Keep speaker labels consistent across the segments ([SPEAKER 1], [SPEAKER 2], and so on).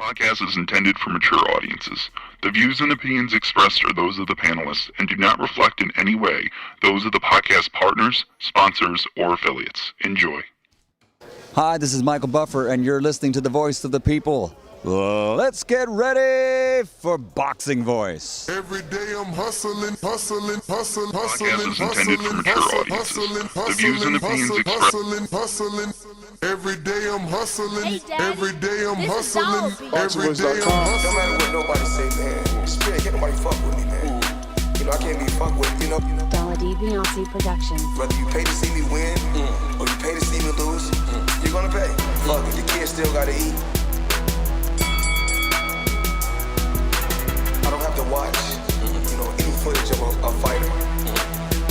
[SPEAKER 1] podcast is intended for mature audiences. The views and opinions expressed are those of the panelists and do not reflect in any way those of the podcast partners, sponsors, or affiliates. Enjoy.
[SPEAKER 2] Hi, this is Michael Buffer, and you're listening to the Voice of the People. Let's get ready for Boxing Voice.
[SPEAKER 3] Every day I'm hustling.
[SPEAKER 1] Podcast is intended for mature audiences. The views and opinions expressed.
[SPEAKER 3] Every day I'm hustling.
[SPEAKER 4] Hey, Daddy,
[SPEAKER 3] Every day I'm
[SPEAKER 4] this is
[SPEAKER 3] hustling.
[SPEAKER 4] Dolphy.
[SPEAKER 3] Every day I'm
[SPEAKER 5] No
[SPEAKER 3] hustling.
[SPEAKER 5] matter what nobody say, man. Spirit, can't nobody fuck with me, man. You know, I can't be fucked with, you know.
[SPEAKER 4] Dollar D Beyonce Productions.
[SPEAKER 5] Whether you pay to see me win, or you pay to see me lose, you're gonna pay. Fuck it, your kids still gotta eat. I don't have to watch, you know, any footage of a fighter.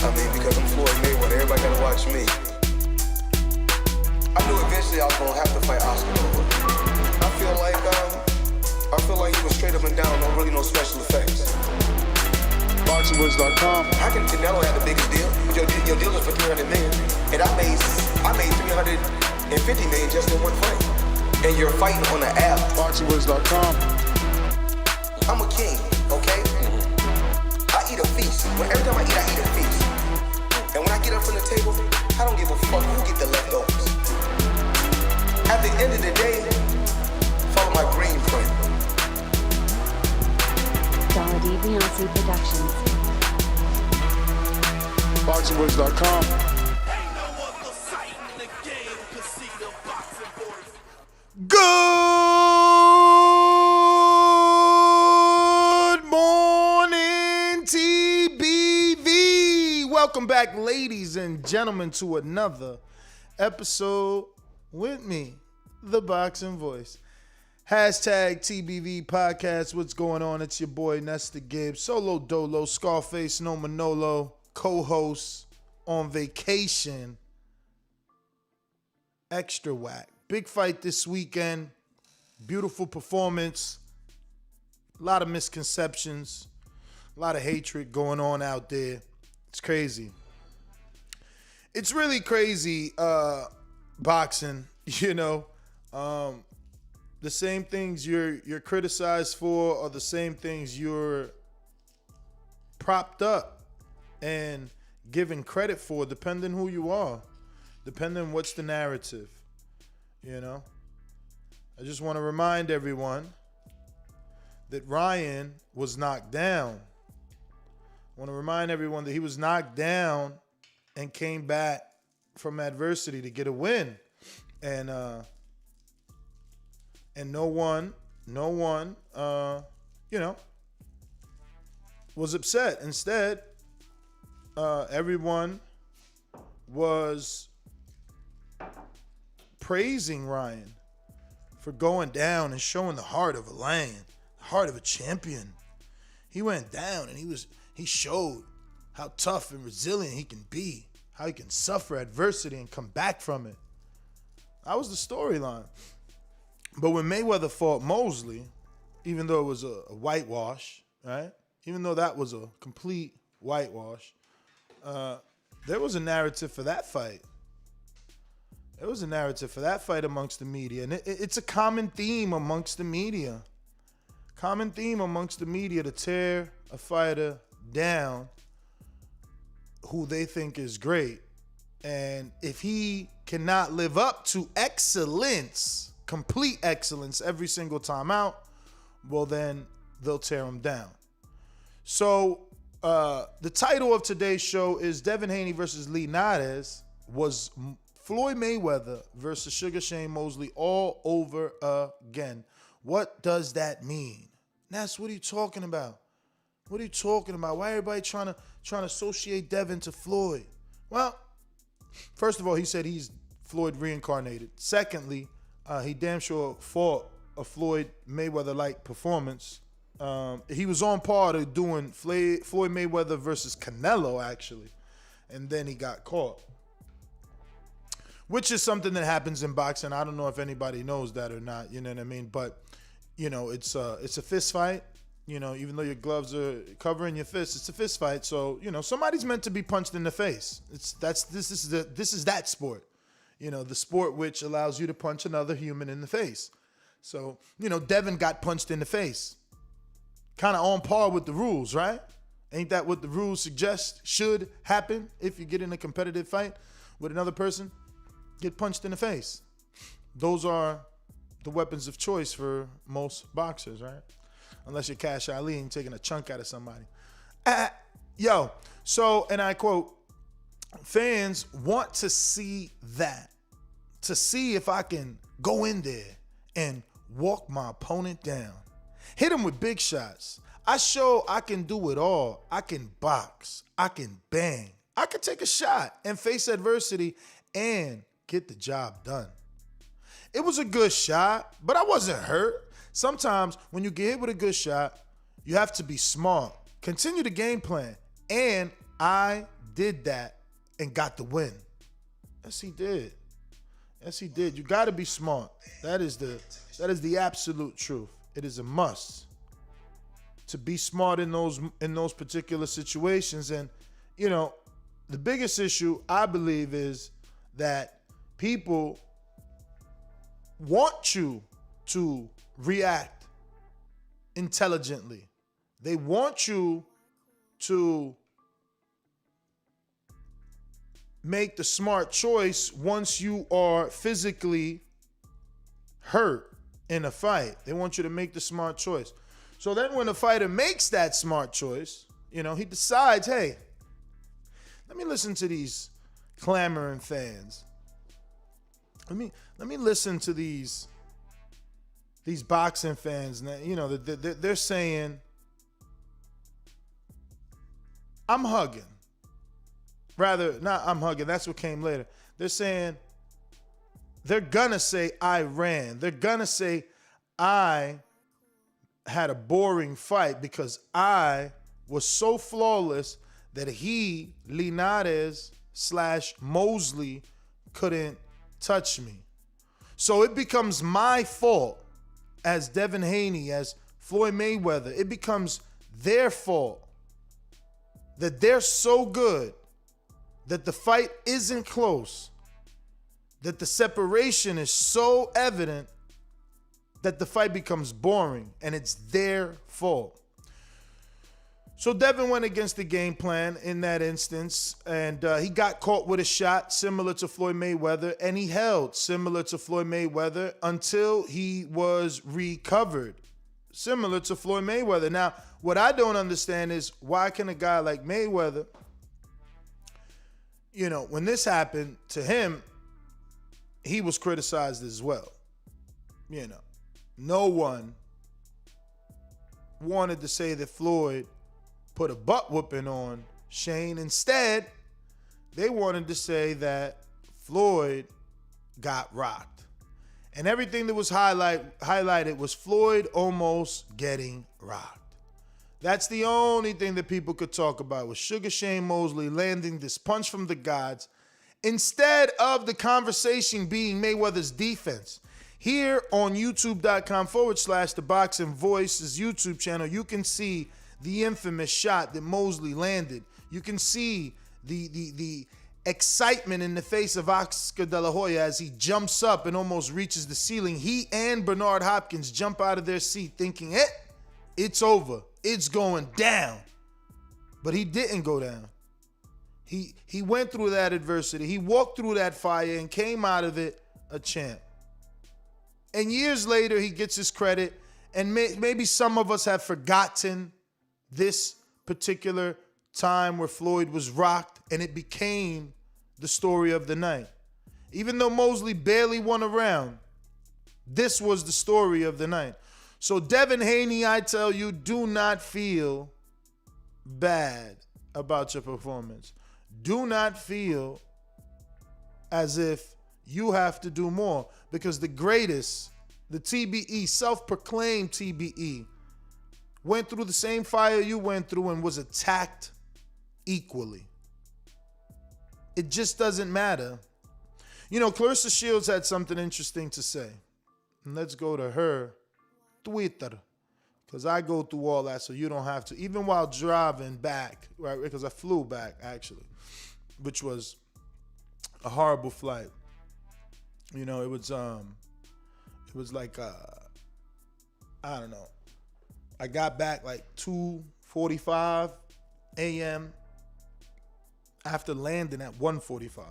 [SPEAKER 5] I mean, because I'm Floyd Mayweather, everybody gotta watch me. I knew eventually I was gonna have to fight Oscar. I feel like he was straight up and down, no special effects.
[SPEAKER 3] BoxingVoice.com.
[SPEAKER 5] How can Canelo have the biggest deal? Your deal is for 300 million, and I made 350 million just in one fight. And you're fighting on the app.
[SPEAKER 3] BoxingVoice.com.
[SPEAKER 5] I'm a king, okay? I eat a feast. Every time I eat a feast. And when I get up from the table, I don't give a fuck who get the leftovers. At the end of the day, follow my green print.
[SPEAKER 4] Dollar D Beyonce Productions.
[SPEAKER 3] BoxingVoice.com.
[SPEAKER 6] Good morning, TBV. Welcome back, ladies and gentlemen, to another episode with me, the Boxing Voice. Hashtag TBV Podcast. What's going on? It's your boy Nesta Gibbs, Solo Dolo, Scarface, No Manolo, co-host on vacation. Extra whack. Big fight this weekend. Beautiful performance. A lot of misconceptions. A lot of hatred going on out there. It's crazy. It's really crazy, boxing, you know. The same things you're criticized for are the same things you're propped up and given credit for, depending who you are, depending what's the narrative, you know. I just want to remind everyone that Ryan was knocked down. I want to remind everyone that he was knocked down and came back from adversity to get a win. And no one, you know, was upset. Instead, everyone was praising Ryan for going down and showing the heart of a lion, the heart of a champion. He went down and he showed how tough and resilient he can be, how he can suffer adversity and come back from it. That was the storyline. But when Mayweather fought Mosley, even though it was a whitewash, right? Even though that was a complete whitewash, there was a narrative for that fight. There was a narrative for that fight amongst the media. And it's a common theme amongst the media. Common theme amongst the media to tear a fighter down who they think is great. And if he cannot live up to excellence, complete excellence every single time out, well, then they'll tear him down. So the title of today's show is Devin Haney versus Lee Nades was Floyd Mayweather versus Sugar Shane Mosley all over again. What does that mean? Ness, what are you talking about? What are you talking about? Why everybody trying to associate Devin to Floyd? Well, first of all, he said he's Floyd reincarnated. Secondly, he damn sure fought a Floyd Mayweather-like performance. He was on par to doing Floyd Mayweather versus Canelo, actually. And then he got caught. Which is something that happens in boxing. I don't know if anybody knows that or not, you know what I mean? But, you know, it's a fist fight. You know, even though your gloves are covering your fists, it's a fist fight. So, you know, somebody's meant to be punched in the face. This is that sport. You know, the sport which allows you to punch another human in the face. So, Devin got punched in the face. Kind of on par with the rules, right? Ain't that what the rules suggest should happen if you get in a competitive fight with another person? Get punched in the face. Those are the weapons of choice for most boxers, right? Unless you're Cash Ali and taking a chunk out of somebody. So, and I quote, fans want to see that. To see if I can go in there and walk my opponent down. Hit him with big shots. I show I can do it all. I can box. I can bang. I can take a shot and face adversity and get the job done. It was a good shot, but I wasn't hurt. Sometimes when you get hit with a good shot, you have to be smart. Continue the game plan. And I did that and got the win. Yes, he did. Yes, he did. You got to be smart. That is the absolute truth. It is a must to be smart in those particular situations. And, the biggest issue, I believe, is that people want you to react intelligently. They want you to make the smart choice once you are physically hurt in a fight. They want you to make the smart choice. So then when a fighter makes that smart choice, he decides, hey, let me listen to these clamoring fans. Let me listen to these boxing fans. They're saying, I'm hugging. Rather, not I'm hugging. That's what came later. They're saying, they're gonna say I ran. They're gonna say I had a boring fight because I was so flawless that he, Linares / Mosley, couldn't touch me. So it becomes my fault as Devin Haney, as Floyd Mayweather. It becomes their fault that they're so good that the fight isn't close, that the separation is so evident that the fight becomes boring, and it's their fault. So Devin went against the game plan in that instance, and he got caught with a shot similar to Floyd Mayweather, and he held similar to Floyd Mayweather until he was recovered, similar to Floyd Mayweather. Now, what I don't understand is why can a guy like Mayweather, when this happened to him, he was criticized as well. No one wanted to say that Floyd put a butt whooping on Shane. Instead, they wanted to say that Floyd got rocked. And everything that was highlighted was Floyd almost getting rocked. That's the only thing that people could talk about, was Sugar Shane Mosley landing this punch from the gods instead of the conversation being Mayweather's defense. Here on youtube.com/The Boxing Voice's YouTube channel, you can see the infamous shot that Mosley landed. You can see the excitement in the face of Oscar De La Hoya as he jumps up and almost reaches the ceiling. He and Bernard Hopkins jump out of their seat thinking, it's over. It's going down. But he didn't go down. He went through that adversity. He walked through that fire and came out of it a champ. And years later, he gets his credit. And maybe some of us have forgotten this particular time where Floyd was rocked and it became the story of the night. Even though Mosley barely won a round, this was the story of the night. So Devin Haney, I tell you, do not feel bad about your performance. Do not feel as if you have to do more, because the greatest, the TBE, self-proclaimed TBE, went through the same fire you went through and was attacked equally. It just doesn't matter. Clarissa Shields had something interesting to say. And let's go to her Twitter, because I go through all that so you don't have to, even while driving back, right? Because I flew back, actually, which was a horrible flight. It was like I don't know. I got back like 2:45 a.m. after landing at 1:45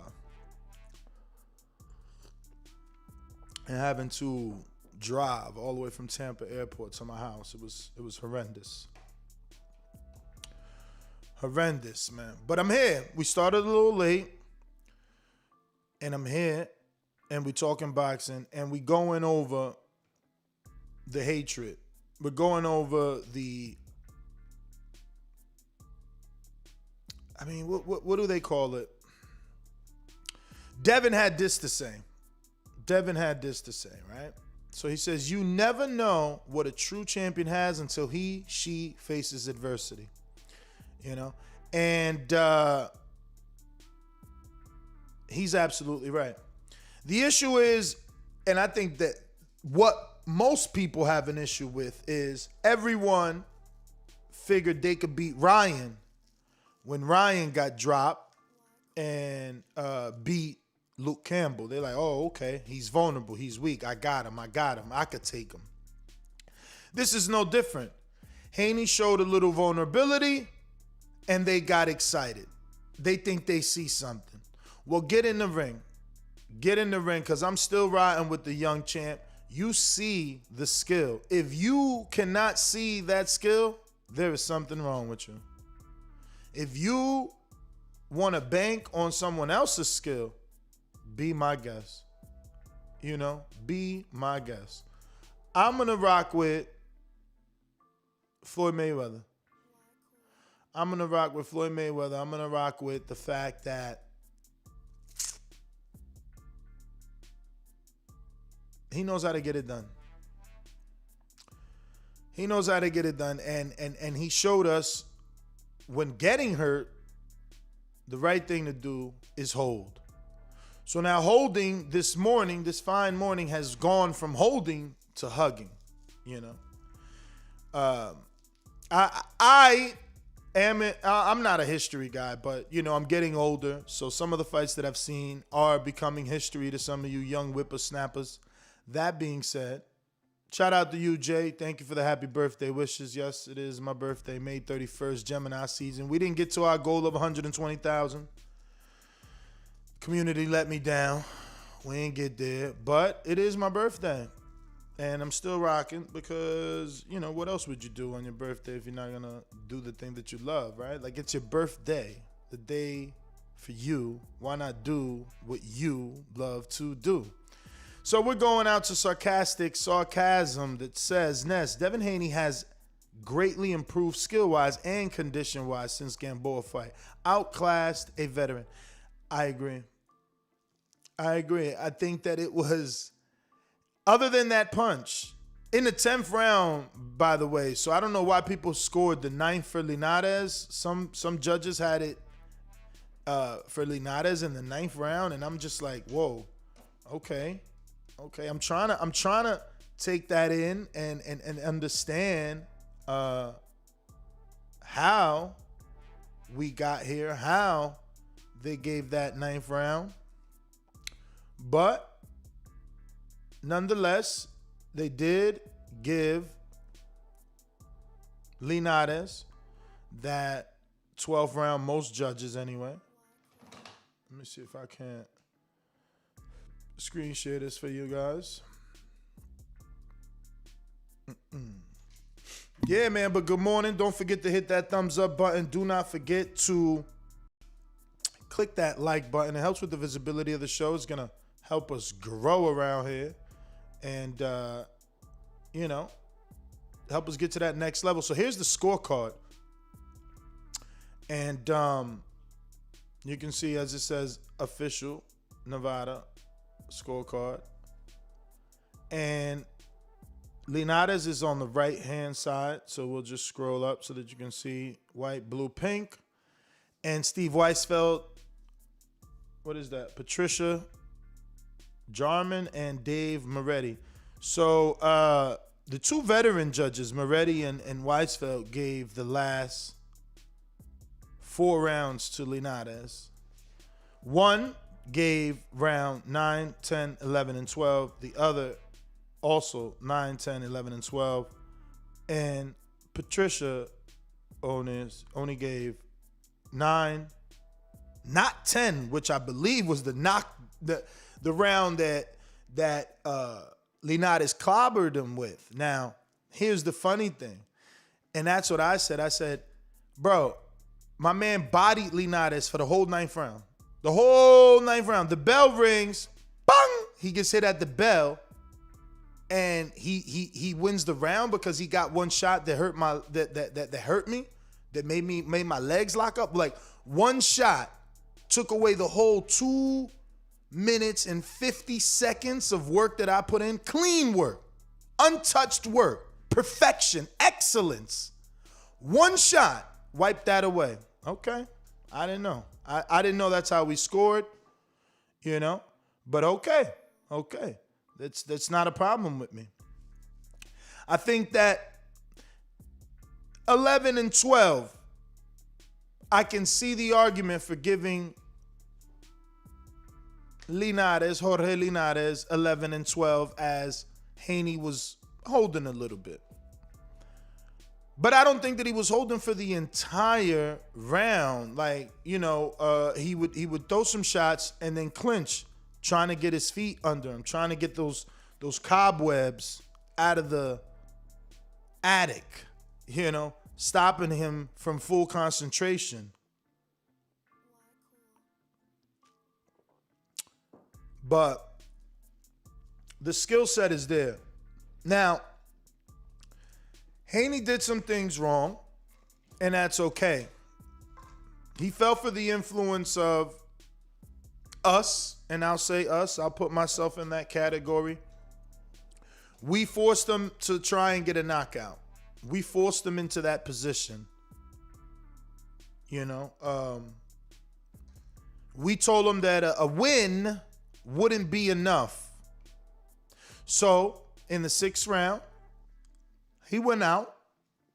[SPEAKER 6] and having to drive all the way from Tampa Airport to my house. It was horrendous. Horrendous, man. But I'm here. We started a little late, and I'm here, and we talking boxing, and we going over the hatred. We're going over the, I mean, what do they call it? Devin had this to say. Right? So he says, you never know what a true champion has until she faces adversity. You know? And he's absolutely right. The issue is, and I think that what most people have an issue with is everyone figured they could beat Ryan when Ryan got dropped and beat Luke Campbell. They're like, oh, okay, he's vulnerable, he's weak. I got him, I could take him. This is no different. Haney showed a little vulnerability and they got excited. They think they see something. Well, get in the ring. Get in the ring, because I'm still riding with the young champ. You see the skill. If you cannot see that skill, there is something wrong with you. If you want to bank on someone else's skill, be my guest. You know, be my guest. I'm going to rock with Floyd Mayweather. I'm going to rock with Floyd Mayweather. I'm going to rock with the fact that he knows how to get it done. He knows how to get it done. And he showed us when getting hurt, the right thing to do is hold. So now holding this morning, this fine morning, has gone from holding to hugging, you know. I'm not a history guy, but, you know, I'm getting older. So some of the fights that I've seen are becoming history to some of you young whippersnappers. That being said, shout out to you, Jay. Thank you for the happy birthday wishes. Yes, it is my birthday, May 31st, Gemini season. We didn't get to our goal of 120,000. Community let me down. We ain't get there, but it is my birthday. And I'm still rocking because, you know, what else would you do on your birthday if you're not going to do the thing that you love, right? Like, it's your birthday, the day for you. Why not do what you love to do? So we're going out to sarcasm that says, Ness, Devin Haney has greatly improved skill-wise and condition-wise since Gamboa fight. Outclassed a veteran. I agree. I think that it was, other than that punch, in the 10th round, by the way, so I don't know why people scored the 9th for Linares. Some judges had it for Linares in the 9th round, and I'm just like, whoa, okay. I'm trying to take that in and understand how we got here, how they gave that 9th round. But nonetheless, they did give Linares that 12th round, most judges anyway. Let me see if I can't screen share this for you guys. Yeah, man, but good morning. Don't forget to hit that thumbs up button. Do not forget to click that like button. It helps with the visibility of the show. It's going to help us grow around here and, you know, help us get to that next level. So here's the scorecard. And you can see, as it says, official Nevada scorecard. And Linares is on the right-hand side, so we'll just scroll up so that you can see white, blue, pink. And Steve Weisfeld, what is that? Patricia Jarman and Dave Moretti. So the two veteran judges, Moretti and Weisfeld, gave the last 4 rounds to Linares. One gave round 9, 10, 11, and 12. The other also 9, 10, 11, and 12 And Patricia only gave 9, not 10, which I believe was the round that Linares clobbered him with. Now, here's the funny thing, and that's what I said. I said, bro, my man bodied Linares for the whole 9th round. The whole 9th round. The bell rings, bang! He gets hit at the bell, and he wins the round because he got one shot that hurt that hurt me, that made my legs lock up. Like, one shot took away the whole 2 minutes and 50 seconds of work that I put in. Clean work, untouched work, perfection, excellence. One shot wiped that away. Okay, I didn't know. I didn't know that's how we scored, you know. But okay. That's not a problem with me. I think that 11 and 12, I can see the argument for giving Jorge Linares 11 and 12 as Haney was holding a little bit. But I don't think that he was holding for the entire round. Like, you know, he would throw some shots and then clinch, trying to get his feet under him, trying to get those cobwebs out of the attic, you know, stopping him from full concentration. But the skill set is there. Now, Haney did some things wrong, and that's okay. He fell for the influence of us, and I'll say us. I'll put myself in that category. We forced him to try and get a knockout. We forced him into that position. You know, we told him that a win wouldn't be enough. So in the 6th round, he went out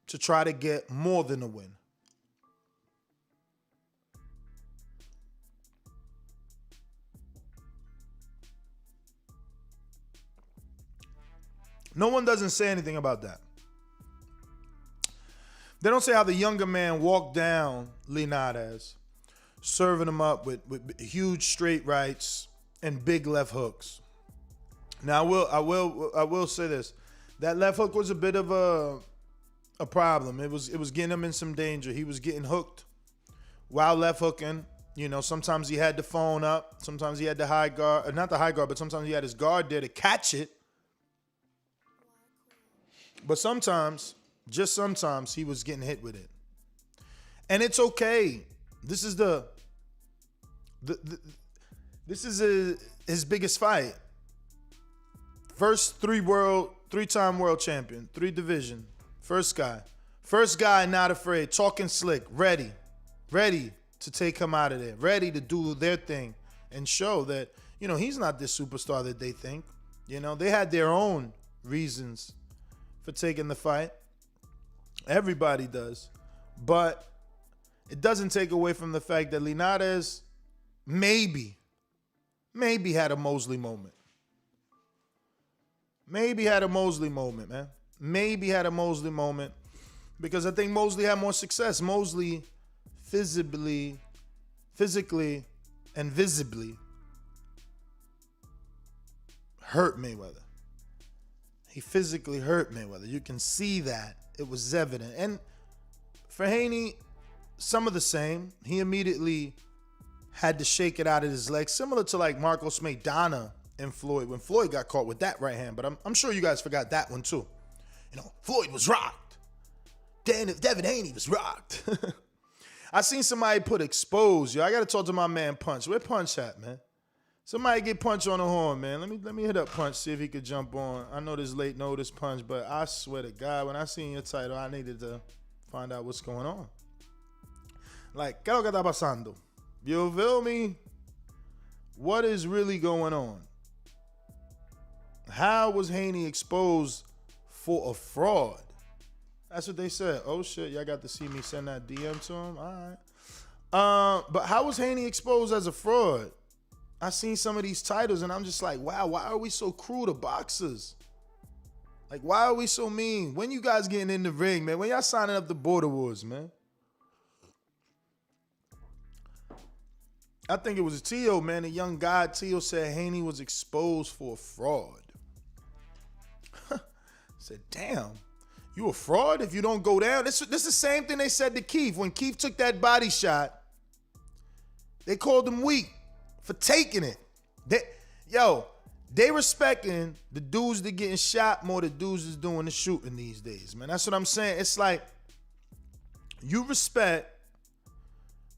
[SPEAKER 6] to try to get more than a win. No one doesn't say anything about that. They don't say how the younger man walked down Linares, serving him up with huge straight rights and big left hooks. Now I will say this. That left hook was a bit of a problem. It was getting him in some danger. He was getting hooked while left hooking. You know, sometimes he had the phone up. Sometimes he had the high guard, not the high guard, but sometimes he had his guard there to catch it. But sometimes, just sometimes, he was getting hit with it. And it's okay. This is his biggest fight. First three-time world champion, 3 division. First guy not afraid, talking slick, ready to take him out of there, ready to do their thing and show that, you know, he's not this superstar that they think. You know, they had their own reasons for taking the fight. Everybody does. But it doesn't take away from the fact that Linares maybe had a Mosley moment. Maybe had a Mosley moment, man. Maybe had a Mosley moment because I think Mosley had more success. Mosley physically and visibly hurt Mayweather. He physically hurt Mayweather. You can see that. It was evident. And for Haney, some of the same. He immediately had to shake it out of his legs, similar to like Marcos Maidana and Floyd, when Floyd got caught with that right hand. But I'm sure you guys forgot that one too. You know, Floyd was rocked. Devin Haney was rocked. I seen somebody put exposed. Yo, I got to talk to my man Punch. Where Punch at, man? Somebody get Punch on the horn, man. Let me hit up Punch, see if he could jump on. I know this late notice, Punch, but I swear to God, when I seen your title, I needed to find out what's going on. Like, ¿qué es lo que está pasando? You feel me? What is really going on? How was Haney exposed for a fraud? That's what they said. Oh, shit, y'all got to see me send that DM to him? All right. But how was Haney exposed as a fraud? I seen some of these titles, and I'm just like, wow, why are we so cruel to boxers? Like, why are we so mean? When you guys getting in the ring, man? When y'all signing up the Border Wars, man? I think it was Tio, man. The young guy, Tio, said Haney was exposed for a fraud. Said, damn, you a fraud if you don't go down? This is the same thing they said to Keith. When Keith took that body shot, they called him weak for taking it. They respecting the dudes that getting shot more than dudes that's doing the shooting these days, man. That's what I'm saying. It's like you respect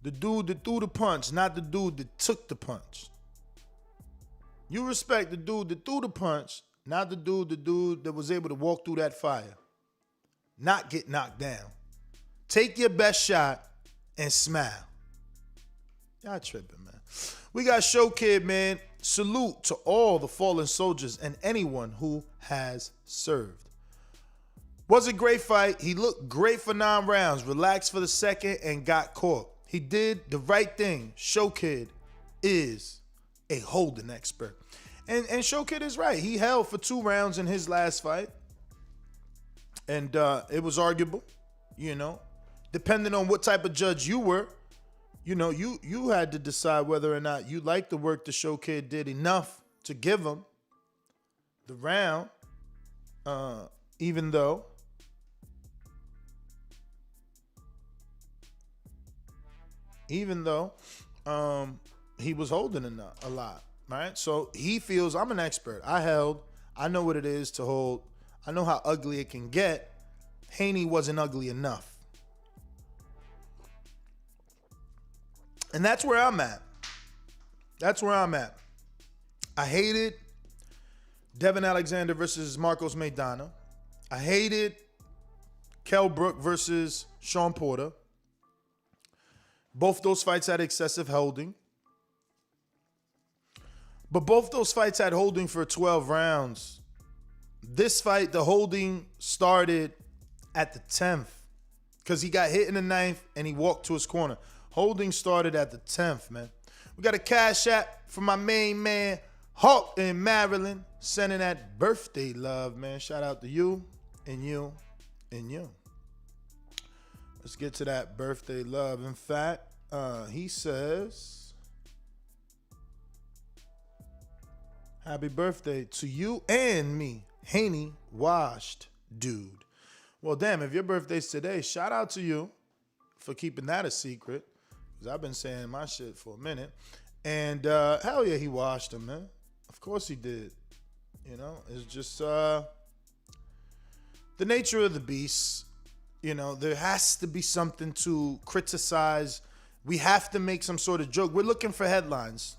[SPEAKER 6] the dude that threw the punch, not the dude that took the punch. You respect the dude that threw the punch, not the dude that was able to walk through that fire, not get knocked down. Take your best shot and smile. Y'all tripping, man. We got Show Kid, man. Salute to all the fallen soldiers and anyone who has served. Was a great fight. He looked great for 9 rounds, relaxed for the second, and got caught. He did the right thing. Show Kid is a holding expert. And Show Kid is right. He held for 2 rounds in his last fight. And it was arguable, depending on what type of judge you were. You had to decide whether or not you liked the work the Show Kid did enough to give him the round, even though he was holding a lot, right? So he feels, I'm an expert. I held. I know what it is to hold. I know how ugly it can get. Haney wasn't ugly enough. And that's where I'm at. I hated Devin Alexander versus Marcos Maidana. I hated Kell Brook versus Sean Porter. Both those fights had excessive holding. But both those fights had holding for 12 rounds. This fight, the holding started at the 10th because he got hit in the 9th and he walked to his corner. Holding started at the 10th, man. We got a cash app from my main man, Hawk in Maryland, sending that birthday love, man. Shout out to you and you and you. Let's get to that birthday love. In fact, he says, happy birthday to you and me, Haney Washed Dude. Well, damn, if your birthday's today, shout out to you for keeping that a secret. I've been saying my shit for a minute. And hell yeah, he washed him, man. Of course he did. It's just the nature of the beast. There has to be something to criticize. We have to make some sort of joke. We're looking for headlines.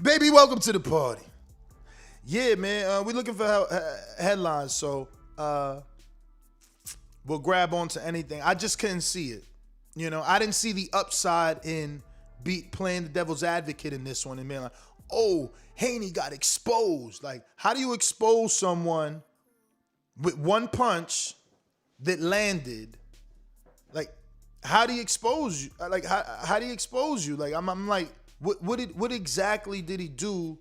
[SPEAKER 6] Baby, welcome to the party. Yeah, man, we're looking for headlines. So we'll grab onto anything. I just couldn't see it. I didn't see the upside in playing the devil's advocate in this one and being like, oh, Haney got exposed. Like, how do you expose someone with one punch that landed? Like, how do you expose you? Like, how do you expose you? Like, I'm like, what exactly did he do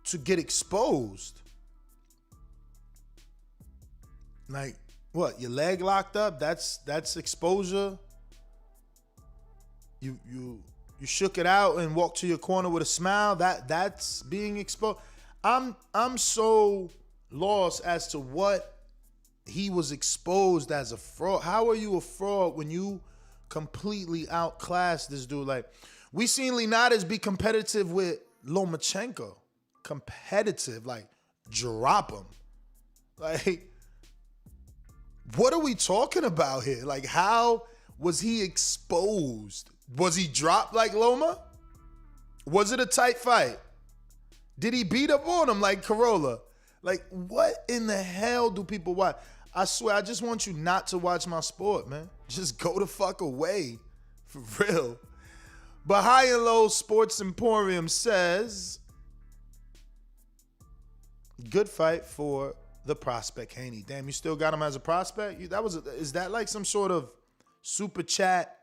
[SPEAKER 6] to get exposed? Like, what, your leg locked up? That's exposure. You shook it out and walked to your corner with a smile. That's being exposed. I'm so lost as to what he was exposed as a fraud. How are you a fraud when you completely outclassed this dude? Like, we seen Linares be competitive with Lomachenko. Competitive, like, drop him. Like, what are we talking about here? Like, how was he exposed? Was he dropped like Loma? Was it a tight fight? Did he beat up on him like Corolla? Like, what in the hell do people watch? I swear, I just want you not to watch my sport, man. Just go the fuck away. For real. But High and Low Sports Emporium says, good fight for the prospect Haney. Damn, you still got him as a prospect? Is that like some sort of super chat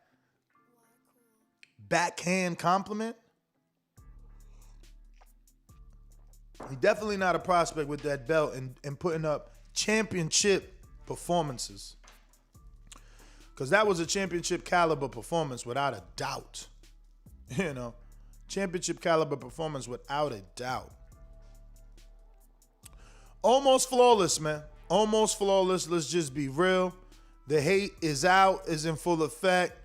[SPEAKER 6] backhand compliment? He's definitely not a prospect with that belt and putting up championship performances. Because that was a championship caliber performance without a doubt. You know, championship caliber performance without a doubt. Almost flawless, man. Almost flawless. Let's just be real. The hate is out, is in full effect.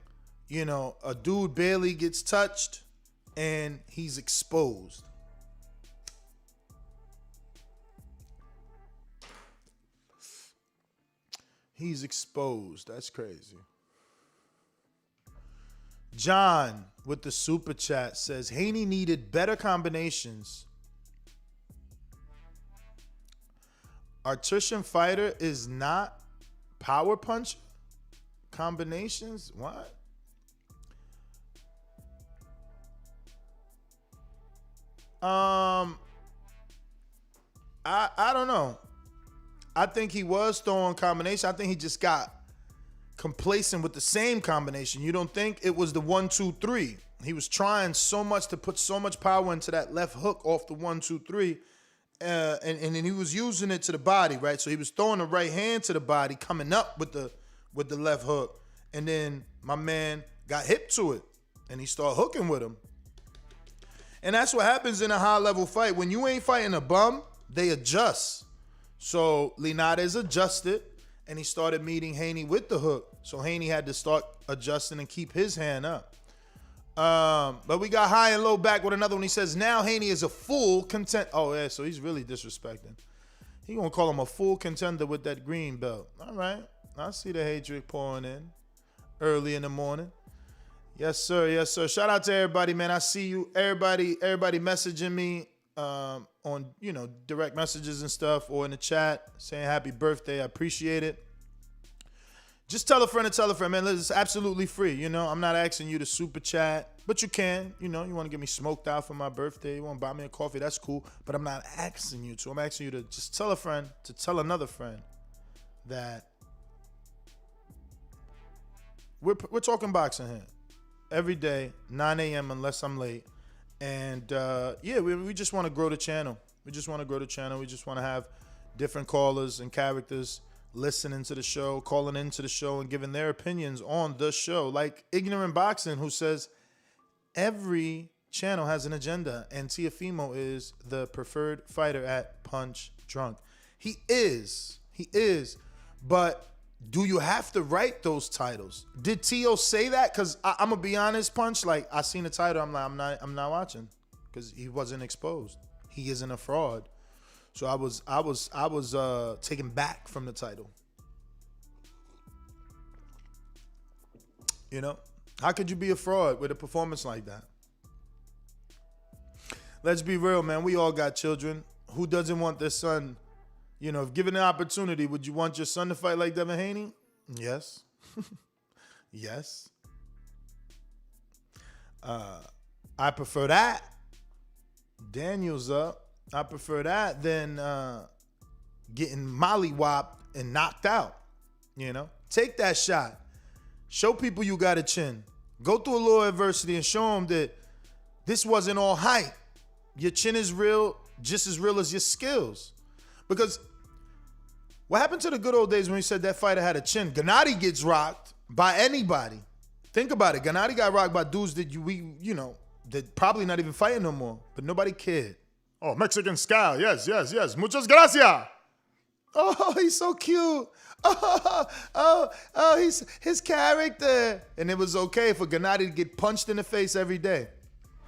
[SPEAKER 6] You know, a dude barely gets touched and he's exposed. He's exposed. That's crazy. John with the super chat says Haney needed better combinations. Artisan fighter is not power puncher combinations. What? I don't know. I think he was throwing combination. I think he just got complacent with the same combination. You don't think it was the 1-2-3? He was trying so much to put so much power into that left hook off the 1-2-3, and he was using it to the body, right? So he was throwing the right hand to the body, coming up with the left hook, and then my man got hip to it, and he started hooking with him. And that's what happens in a high-level fight. When you ain't fighting a bum, they adjust. So Linares adjusted, and he started meeting Haney with the hook. So Haney had to start adjusting and keep his hand up. But we got high and low back with another one. He says, now Haney is a full contender. Oh, yeah, so he's really disrespecting. He gonna call him a full contender with that green belt. All right. I see the hatred pouring in early in the morning. Yes, sir. Yes, sir. Shout out to everybody, man. I see you. Everybody messaging me on, you know, direct messages and stuff or in the chat saying happy birthday. I appreciate it. Just tell a friend, man. It's absolutely free. You know, I'm not asking you to super chat, but you can. You know, you want to get me smoked out for my birthday. You want to buy me a coffee. That's cool. But I'm not asking you to. I'm asking you to just tell a friend to tell another friend that we're talking boxing here. Every day, 9 a.m. unless I'm late. And, yeah, we just want to grow the channel. We just want to grow the channel. We just want to have different callers and characters listening to the show, calling into the show, and giving their opinions on the show. Like Ignorant Boxing, who says every channel has an agenda, and Tiafimo is the preferred fighter at Punch Drunk. He is. But do you have to write those titles? Did Tio say that? Because I'm gonna be honest, Punch. Like I seen the title, I'm like, I'm not watching because he wasn't exposed. He isn't a fraud. So I was taken back from the title. You know, how could you be a fraud with a performance like that? Let's be real, man. We all got children. Who doesn't want their son? You know, if given the opportunity, would you want your son to fight like Devin Haney? Yes. Yes. I prefer that. Daniel's up. I prefer that than getting mollywopped and knocked out. You know, take that shot. Show people you got a chin. Go through a little adversity and show them that this wasn't all hype. Your chin is real, just as real as your skills. Because what happened to the good old days when you said that fighter had a chin? Gennady gets rocked by anybody. Think about it. Gennady got rocked by dudes that that probably not even fighting no more, but nobody cared. Oh, Mexican style. Yes. Muchas gracias. Oh, he's so cute. He's his character. And it was okay for Gennady to get punched in the face every day.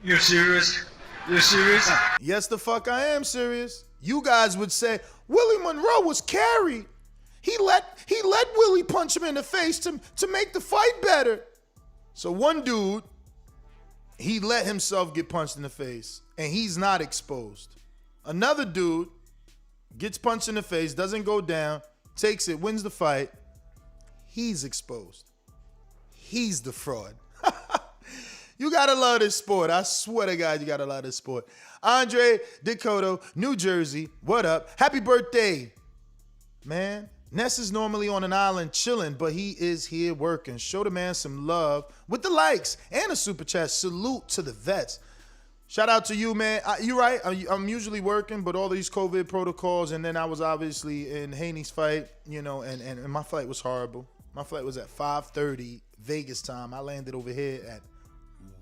[SPEAKER 7] You're serious? You're serious?
[SPEAKER 6] Yes, the fuck I am serious. You guys would say, Willie Monroe was carried. He let Willie punch him in the face to make the fight better. So one dude, he let himself get punched in the face, and he's not exposed. Another dude gets punched in the face, doesn't go down, takes it, wins the fight. He's exposed. He's the fraud. You gotta love this sport. I swear to God, you gotta love this sport. Andre Dakota, New Jersey, what up? Happy birthday, man. Ness is normally on an island chilling, but he is here working. Show the man some love with the likes and a super chat. Salute to the vets. Shout out to you, man. You're right. I'm usually working, but all these COVID protocols, and then I was obviously in Haney's fight, and my flight was horrible. My flight was at 5:30 Vegas time. I landed over here at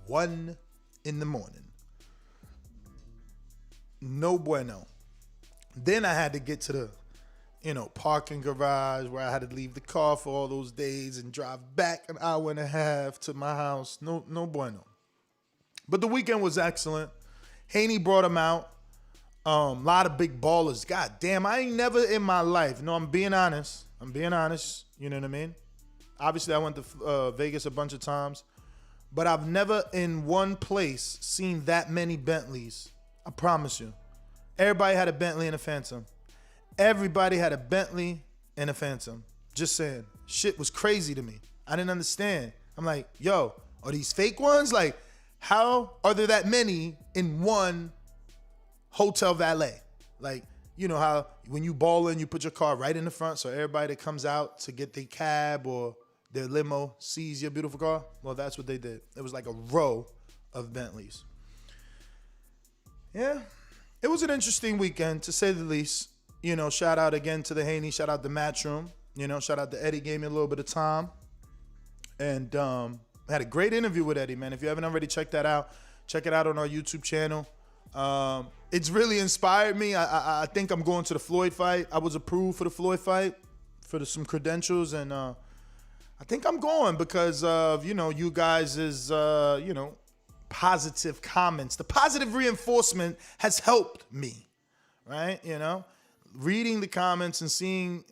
[SPEAKER 6] 1 in the morning. No bueno. Then I had to get to the, parking garage where I had to leave the car for all those days and drive back an hour and a half to my house. No bueno. But the weekend was excellent. Haney brought him out. A lot of big ballers. God damn, I ain't never in my life. No, I'm being honest. You know what I mean? Obviously, I went to Vegas a bunch of times. But I've never in one place seen that many Bentleys. I promise you. Everybody had a Bentley and a Phantom. Everybody had a Bentley and a Phantom. Just saying. Shit was crazy to me. I didn't understand. I'm like, yo, are these fake ones? Like, how are there that many in one hotel valet? Like, you know how when you ball in, you put your car right in the front so everybody that comes out to get their cab or their limo sees your beautiful car? Well, that's what they did. It was like a row of Bentleys. Yeah, it was an interesting weekend, to say the least. Shout out again to the Haney. Shout out to Matchroom. Shout out to Eddie. Gave me a little bit of time. And I had a great interview with Eddie, man. If you haven't already checked that out, check it out on our YouTube channel. It's really inspired me. I think I'm going to the Floyd fight. I was approved for the Floyd fight for some credentials, and I think I'm going because of, you guys' positive comments. The positive reinforcement has helped me, right? Reading the comments and seeing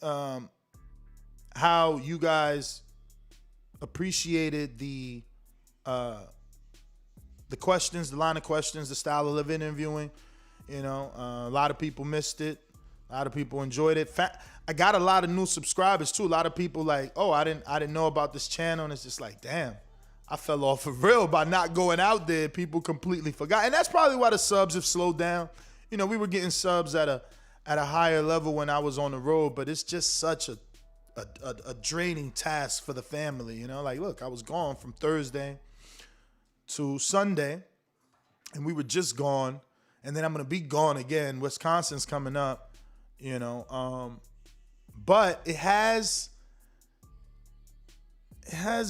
[SPEAKER 6] how you guys appreciated the questions, the line of questions, the style of interviewing. A lot of people missed it. A lot of people enjoyed it. I got a lot of new subscribers too. A lot of people like, oh, I didn't know about this channel, and it's just like, damn, I fell off for real by not going out there. People completely forgot, and that's probably why the subs have slowed down. We were getting subs at a higher level when I was on the road, but it's just such a draining task for the family. Like, look, I was gone from Thursday to Sunday, and we were just gone, and then I'm gonna be gone again. Wisconsin's coming up, but it has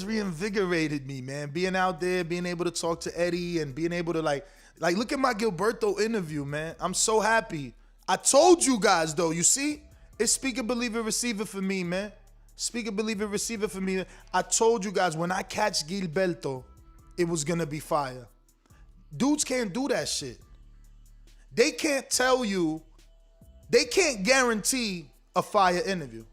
[SPEAKER 6] reinvigorated me, man. Being out there, being able to talk to Eddie, and being able to like look at my Gilberto interview, man. I'm so happy. I told you guys though, you see, it's speaker, believer, receiver for me, man. Speaker, believer, receiver for me. I told you guys when I catch Gilberto, it was gonna be fire. Dudes can't do that shit. They can't tell you, they can't guarantee a fire interview.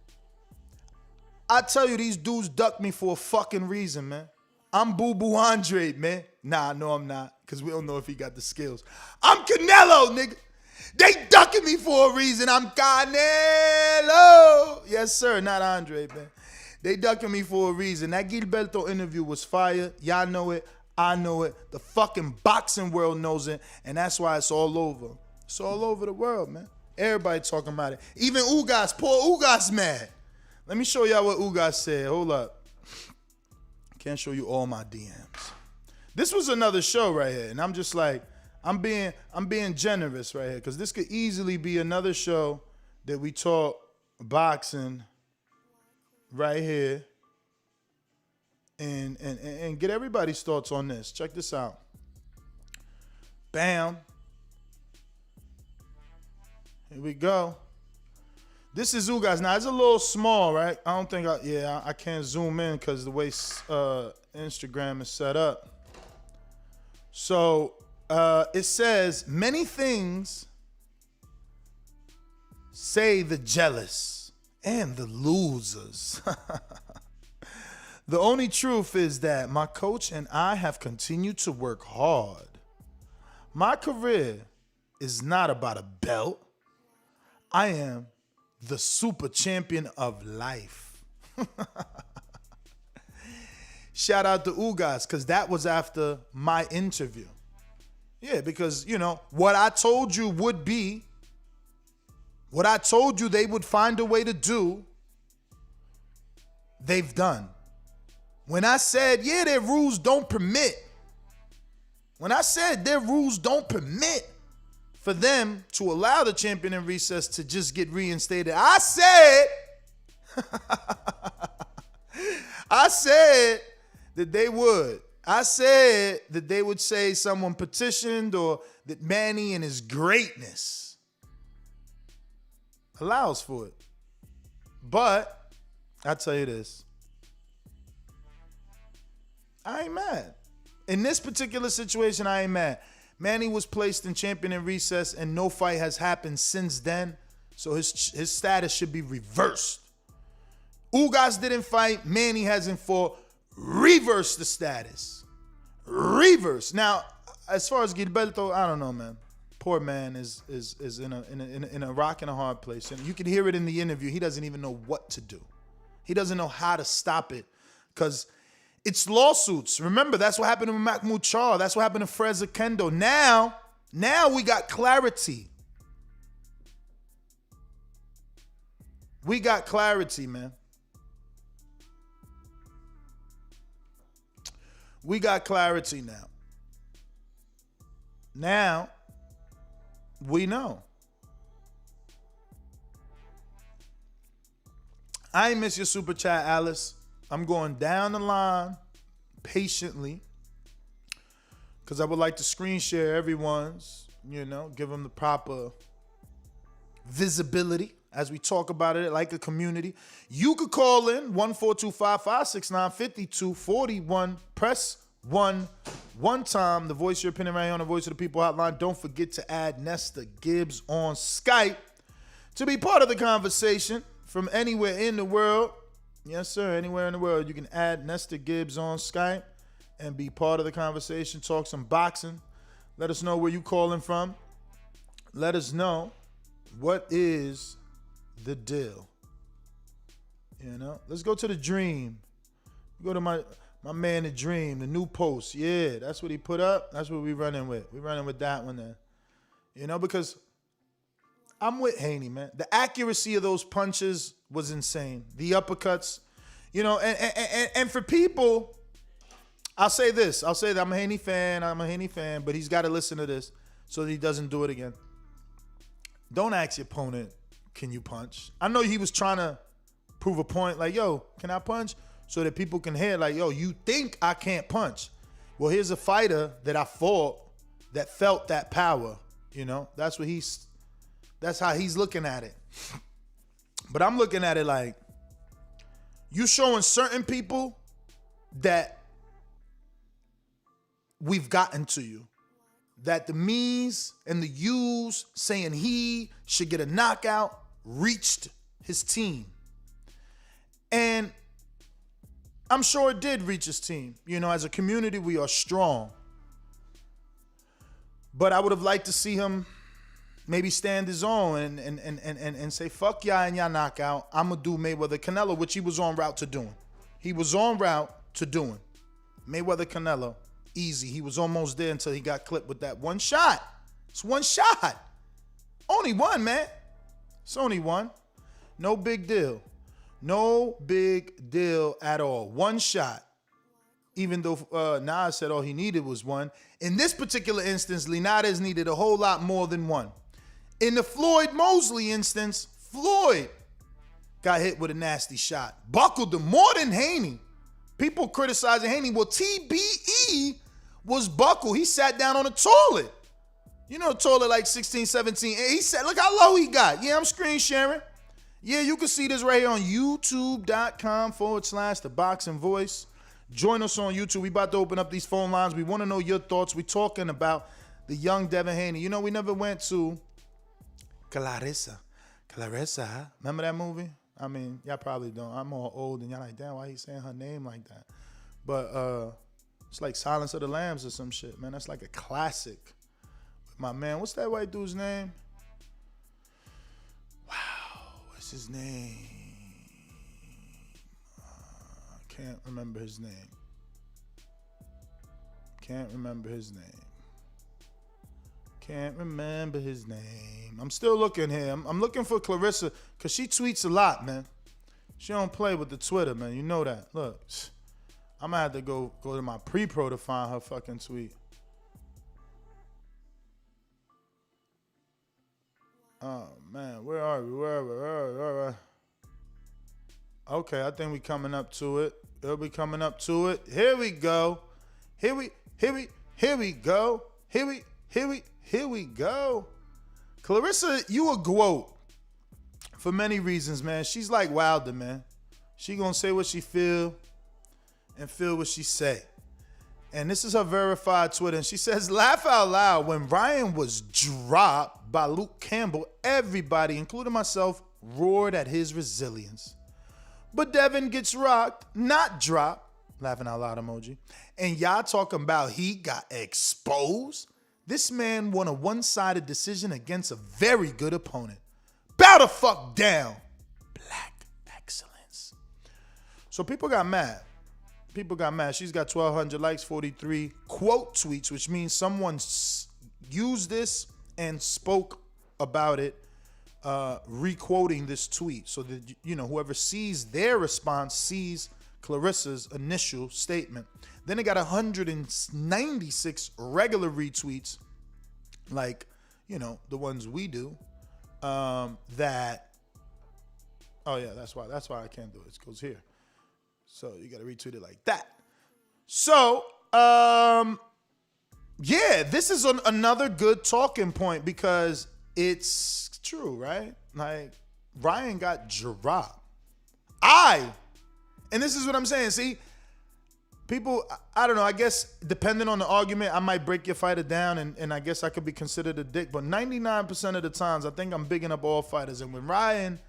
[SPEAKER 6] I tell you, these dudes duck me for a fucking reason, man. I'm Boo Boo Andre, man. Nah, no, I'm not, because we don't know if he got the skills. I'm Canelo, nigga. They ducking me for a reason. I'm Canelo. Yes, sir. Not Andre, man. They ducking me for a reason. That Gilberto interview was fire. Y'all know it. I know it. The fucking boxing world knows it. And that's why it's all over. It's all over the world, man. Everybody talking about it. Even Ugas. Poor Ugas mad. Let me show y'all what Ugas said. Hold up. Can't show you all my DMs. This was another show right here. And I'm just like, I'm being generous right here, because this could easily be another show that we talk boxing right here and get everybody's thoughts on this. Check this out. Bam. Here we go. This is Ugas. Now, it's a little small, right? I don't think I can't zoom in because the way Instagram is set up. So it says, many things say the jealous and the losers. The only truth is that my coach and I have continued to work hard. My career is not about a belt. I am the super champion of life. Shout out to Ugas, because that was after my interview. Yeah, because, what I told you would be, what I told you they would find a way to do, they've done. When I said, yeah, their rules don't permit When I said their rules don't permit for them to allow the champion in recess to just get reinstated, I said that they would. I said that they would say someone petitioned or that Manny in his greatness allows for it. But I tell you this, I ain't mad. In this particular situation, I ain't mad. Manny was placed in champion in recess and no fight has happened since then. So his status should be reversed. Ugas didn't fight. Manny hasn't fought. Reverse the status. Reverse. Now, as far as Gilberto, I don't know, man. Poor man is in a rock and a hard place. And you can hear it in the interview. He doesn't even know what to do. He doesn't know how to stop it because it's lawsuits. Remember, that's what happened to Mahmoud Charr. That's what happened to Freza Kendo. Now we got clarity. We got clarity, man. We got clarity now. Now, we know. I ain't miss your super chat, Alice. I'm going down the line patiently because I would like to screen share everyone's, give them the proper visibility as we talk about it like a community. You could call in 14255695241. Press 1 time. The voice of your opinion right here on the Voice of the People hotline. Don't forget to add Nesta Gibbs on Skype to be part of the conversation from anywhere in the world. Yes, sir. Anywhere in the world. You can add Nesta Gibbs on Skype and be part of the conversation. Talk some boxing. Let us know where you calling from. Let us know what is the deal. Let's go to the Dream. Go to my man, the Dream, the new post. Yeah, that's what he put up. That's what we running with. We running with that one there. Because I'm with Haney, man. The accuracy of those punches was insane. The uppercuts, and for people, I'll say this. I'll say that I'm a Haney fan, but he's got to listen to this so that he doesn't do it again. Don't ask your opponent, can you punch? I know he was trying to prove a point like, yo, can I punch? So that people can hear like, yo, you think I can't punch. Well, here's a fighter that I fought that felt that power. That's how he's looking at it. But I'm looking at it like, you showing certain people that we've gotten to you. That the me's and the you's saying he should get a knockout reached his team. And I'm sure it did reach his team. As a community, we are strong. But I would have liked to see him maybe stand his own and say, fuck y'all and y'all knockout. I'm going to do Mayweather Canelo, which he was on route to doing. Mayweather Canelo, easy. He was almost there until he got clipped with that one shot. It's one shot. Only one, man. It's only one. No big deal. No big deal at all. One shot. Even though Nas said all he needed was one. In this particular instance, Linares needed a whole lot more than one. In the Floyd Mosley instance, Floyd got hit with a nasty shot. Buckled him more than Haney. People criticizing Haney. Well, TBE was buckled. He sat down on the toilet. The toilet like 16, 17. He said, look how low he got. Yeah, I'm screen sharing. Yeah, you can see this right here on youtube.com/The Boxing Voice. Join us on YouTube. We about to open up these phone lines. We want to know your thoughts. We're talking about the young Devin Haney. We never went to Clarissa. Remember that movie? I mean, y'all probably don't. I'm all old and y'all like, damn, why he saying her name like that? But it's like Silence of the Lambs or some shit, man. That's like a classic. My man, what's that white dude's name? Wow, what's his name? Can't remember his name. Can't remember his name. I'm still looking here. I'm looking for Clarissa because she tweets a lot, man. She don't play with the Twitter, man. You know that. Look, I'm going to have to go to my pre-pro to find her fucking tweet. Oh man, where are we? Where are we? Okay, I think we coming up to it. We'll be coming up to it. Here we go. Here we go. Here we go. Clarissa, you a goat for many reasons, man. She's like Wilder, man. She gonna say what she feel and feel what she say. And this is her verified Twitter. And she says, laugh out loud. When Ryan was dropped by Luke Campbell, everybody, including myself, roared at his resilience. But Devin gets rocked, not dropped. Laughing out loud emoji. And y'all talking about he got exposed? This man won a one-sided decision against a very good opponent. Bow the fuck down. Black excellence. So people got mad. She's got 1,200 likes, 43 quote tweets, which means someone used this and spoke about it, re-quoting this tweet. So that, you know, whoever sees their response sees Clarissa's initial statement. Then it got 196 regular retweets, like, you know, the ones we do. Oh yeah, that's why I can't do it. It goes here. So you got to retweet it like that. So, yeah, this is another good talking point because it's true, right? Like, Ryan got dropped. And this is what I'm saying. See, people, I don't know, I guess depending on the argument, I might break your fighter down and I guess I could be considered a dick. But 99% of the times, I think I'm bigging up all fighters. And when Ryan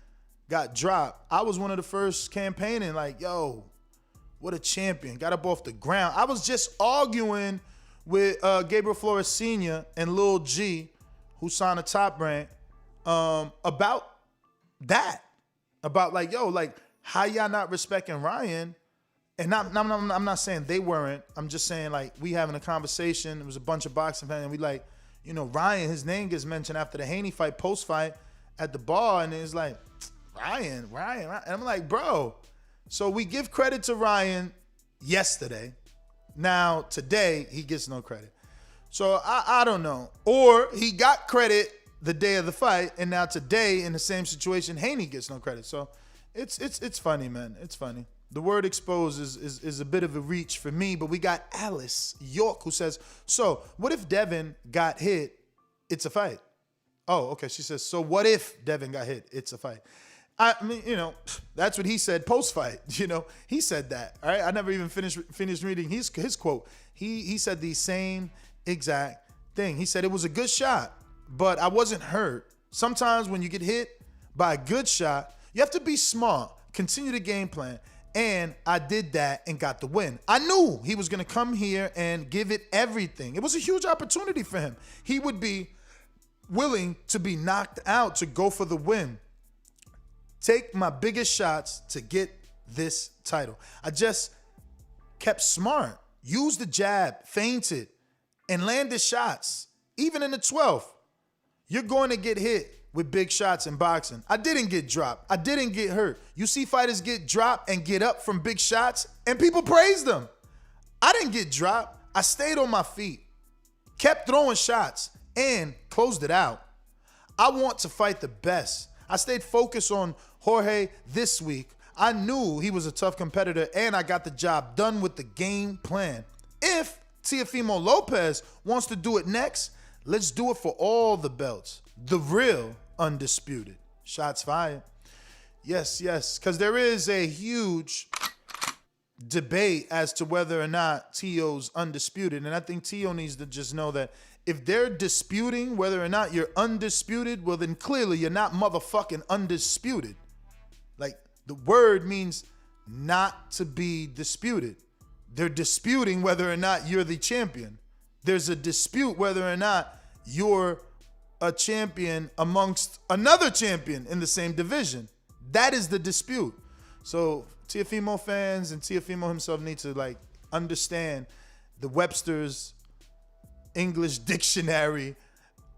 [SPEAKER 6] got dropped, I was one of the first campaigning like, yo, what a champion. Got up off the ground. I was just arguing with Gabriel Flores Sr. and Lil G, who signed a Top Rank, about that. About like, yo, like, how y'all not respecting Ryan? And I'm not saying they weren't. I'm just saying, like, we having a conversation. It was a bunch of boxing fans, and we like, you know, Ryan, his name gets mentioned after the Haney fight, post-fight at the bar, and it's like, Ryan. And I'm like, bro. So we give credit to Ryan yesterday. Now, today, he gets no credit. So I don't know. Or he got credit the day of the fight, and now today, in the same situation, Haney gets no credit. So it's funny, man. It's funny. The word exposed is a bit of a reach for me, but we got Alice York who says, so what if Devin got hit? It's a fight. Oh, okay. She says, so what if Devin got hit? It's a fight. I mean, you know, that's what he said post-fight. You know, he said that. All right. I never even finished reading his quote. He said the same exact thing. He said it was a good shot, but I wasn't hurt. Sometimes when you get hit by a good shot, you have to be smart, continue the game plan. And I did that and got the win. I knew he was going to come here and give it everything. It was a huge opportunity for him. He would be willing to be knocked out to go for the win. Take my biggest shots to get this title. I just kept smart, used the jab, feinted, and landed shots. Even in the 12th, you're going to get hit with big shots in boxing. I didn't get dropped. I didn't get hurt. You see fighters get dropped and get up from big shots, and people praise them. I didn't get dropped. I stayed on my feet, kept throwing shots, and closed it out. I want to fight the best. I stayed focused on Jorge this week. I knew he was a tough competitor, and I got the job done with the game plan. If Teofimo Lopez wants to do it next, let's do it for all the belts. The real undisputed. Shots fired. Yes, because there is a huge debate as to whether or not Tio's undisputed. And I think Tio needs to just know that if they're disputing whether or not you're undisputed, well, then clearly you're not motherfucking undisputed. Like, the word means not to be disputed. They're disputing whether or not you're the champion. There's a dispute whether or not you're a champion amongst another champion in the same division. That is the dispute. So Teofimo fans and Teofimo himself need to like understand the Webster's English dictionary